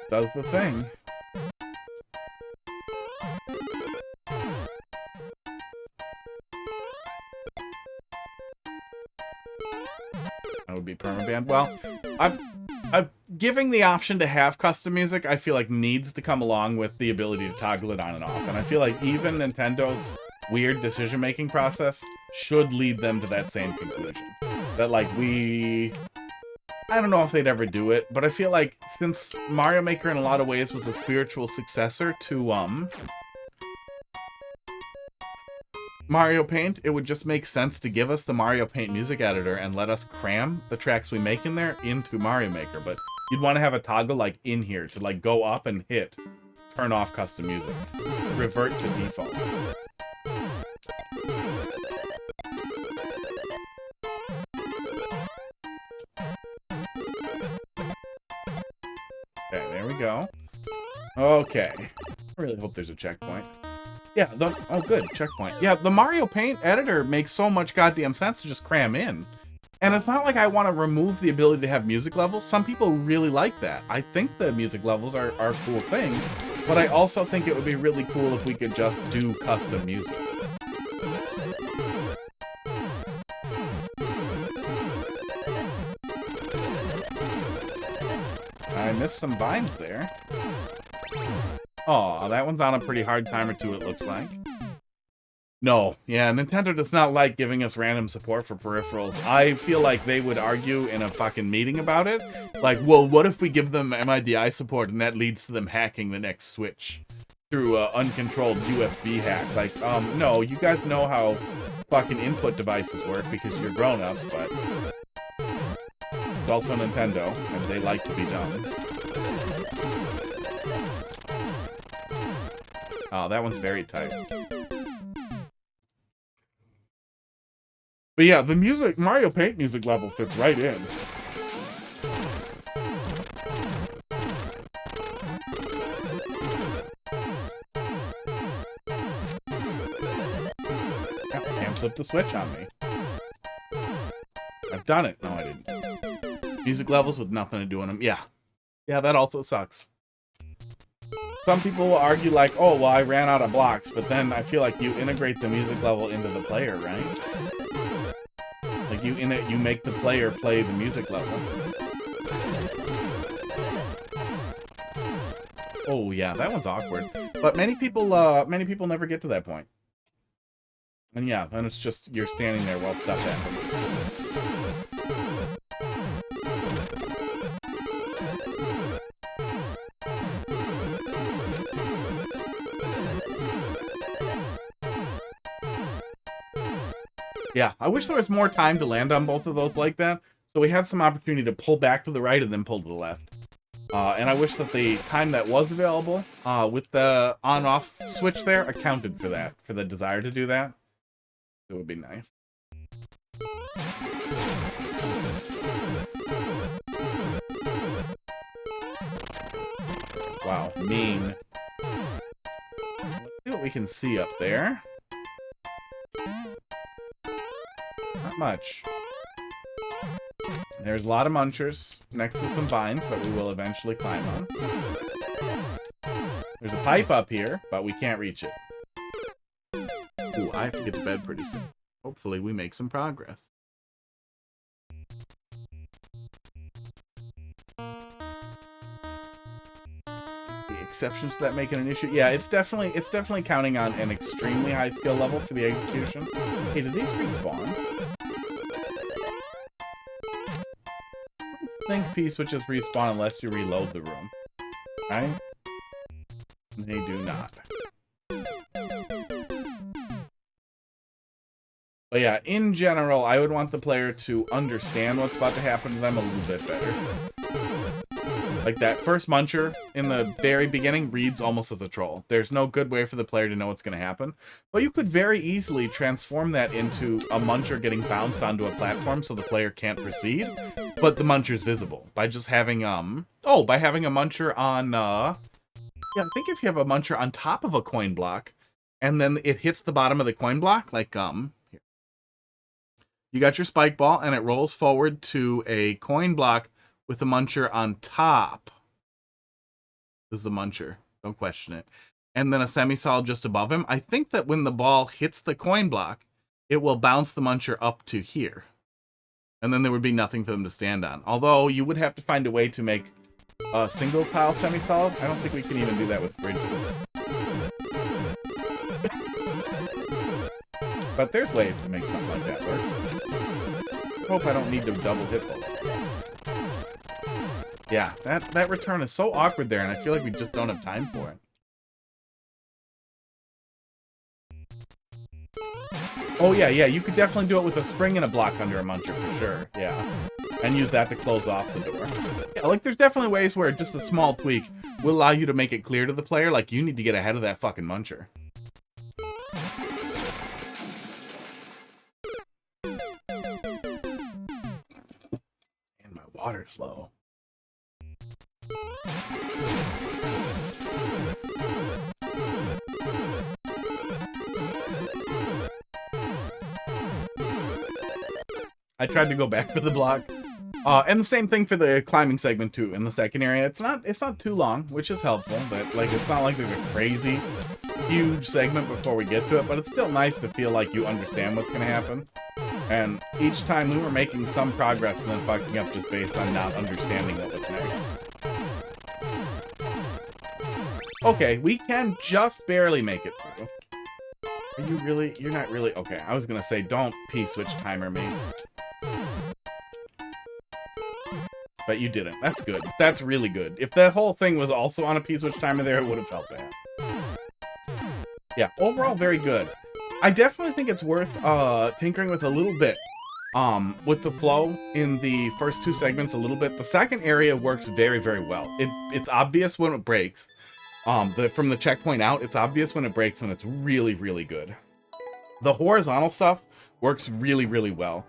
Does the thing. That would be permabanned. Well, I'm giving the option to have custom music, I feel like needs to come along with the ability to toggle it on and off. And I feel like even Nintendo's weird decision-making process should lead them to that same conclusion. That, like, I don't know if they'd ever do it, but I feel like since Mario Maker in a lot of ways was a spiritual successor to, Mario Paint, it would just make sense to give us the Mario Paint music editor and let us cram the tracks we make in there into Mario Maker. But you'd want to have a toggle, like, in here to, like, go up and hit turn off custom music. Revert to default. Okay, there we go. Okay. I really hope there's a checkpoint. Yeah, oh good, checkpoint. Yeah, the Mario Paint editor makes so much goddamn sense to just cram in. And it's not like I want to remove the ability to have music levels. Some people really like that. I think the music levels are a cool thing, but I also think it would be really cool if we could just do custom music. I missed some vines there. Oh, that one's on a pretty hard timer too, it looks like. No, yeah, Nintendo does not like giving us random support for peripherals. I feel like they would argue in a fucking meeting about it. Like, well, what if we give them MIDI support and that leads to them hacking the next Switch through uncontrolled USB hack? Like, no, you guys know how fucking input devices work because you're grown-ups, but it's also Nintendo, and they like to be dumb. Oh, that one's very tight. But yeah, the Mario Paint music level fits right in. flipped the switch on me. I've done it. No, I didn't. Music levels with nothing to do in them. Yeah. Yeah, that also sucks. Some people will argue like, oh, well, I ran out of blocks, but then I feel like you integrate the music level into the player, right? Like you make the player play the music level. Oh yeah, that one's awkward. But many people never get to that point. And yeah, then it's just you're standing there while stuff happens. Yeah, I wish there was more time to land on both of those like that, so we had some opportunity to pull back to the right and then pull to the left. And I wish that the time that was available with the on-off switch there accounted for that, for the desire to do that. It would be nice. Wow, mean. Let's see what we can see up there. Not much. There's a lot of munchers next to some vines that we will eventually climb on. There's a pipe up here, but we can't reach it. Ooh, I have to get to bed pretty soon. Hopefully we make some progress. The exceptions to that make it an issue. Yeah, it's definitely counting on an extremely high skill level to the execution. Hey, did these respawn? I think P-switches respawn unless you reload the room. Right? They do not. But yeah, in general, I would want the player to understand what's about to happen to them a little bit better. Like that first muncher in the very beginning reads almost as a troll. There's no good way for the player to know what's going to happen. But you could very easily transform that into a muncher getting bounced onto a platform so the player can't proceed, but the muncher's visible. By just having, by having a muncher on, yeah, I think if you have a muncher on top of a coin block, and then it hits the bottom of the coin block, like, here. You got your spike ball, and it rolls forward to a coin block with a muncher on top. This is a muncher. Don't question it. And then a semi-solid just above him. I think that when the ball hits the coin block, it will bounce the muncher up to here. And then there would be nothing for them to stand on. Although, you would have to find a way to make a single tile semi-solid. I don't think we can even do that with bridges. But there's ways to make something like that work. I hope I don't need to double hit both. Yeah, that return is so awkward there, and I feel like we just don't have time for it. Oh, yeah, you could definitely do it with a spring and a block under a muncher, for sure, yeah. And use that to close off the door. Yeah, like, there's definitely ways where just a small tweak will allow you to make it clear to the player, like, you need to get ahead of that fucking muncher. And my water's low. I tried to go back for the block. And the same thing for the climbing segment too, in the second area. It's not too long, which is helpful, but like it's not like there's a crazy huge segment before we get to it, but it's still nice to feel like you understand what's gonna happen. And each time we were making some progress and then fucking up just based on not understanding what was next. Okay, we can just barely make it through. Are you really? You're not really? Okay, I was gonna say, don't P-switch timer me. But you didn't. That's good. That's really good. If that whole thing was also on a P-switch timer there, it would have felt bad. Yeah, overall, very good. I definitely think it's worth tinkering with a little bit. With the flow in the first two segments a little bit. The second area works very, very well. It's obvious when it breaks. From the checkpoint out, it's obvious when it breaks, and it's really, really good. The horizontal stuff works really, really well.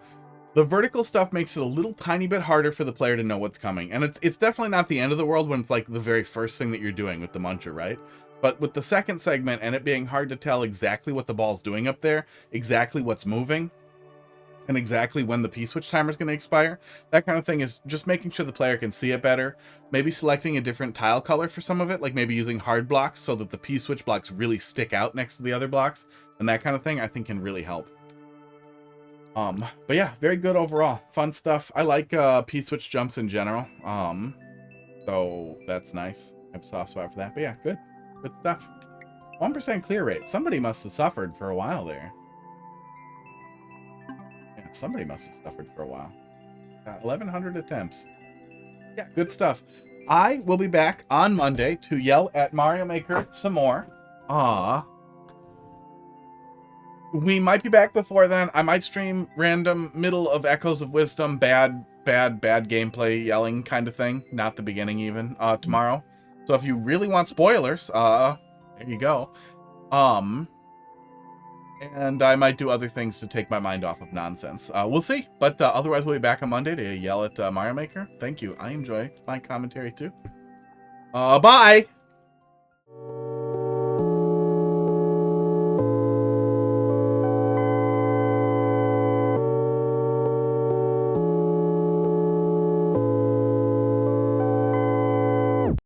The vertical stuff makes it a little tiny bit harder for the player to know what's coming. And it's definitely not the end of the world when it's like the very first thing that you're doing with the muncher, right? But with the second segment and it being hard to tell exactly what the ball's doing up there, exactly what's moving, and exactly when the P-switch timer is going to expire, that kind of thing is just making sure the player can see it better. Maybe selecting a different tile color for some of it, like maybe using hard blocks so that the P-switch blocks really stick out next to the other blocks, and that kind of thing I think can really help. But yeah, very good overall. Fun stuff. I like P-switch jumps in general. So that's nice. I have a soft spot for that. But yeah, good. Good stuff. 1% clear rate. Somebody must have suffered for a while there. Yeah, somebody must have suffered for a while. 1,100 attempts. Yeah, good stuff. I will be back on Monday to yell at Mario Maker some more. We might be back before then. I might stream random middle of Echoes of Wisdom, bad gameplay yelling kind of thing. Not the beginning even, tomorrow. So if you really want spoilers, there you go. And I might do other things to take my mind off of nonsense. We'll see. But otherwise, we'll be back on Monday to yell at Mario Maker. Thank you. I enjoy my commentary too. Bye!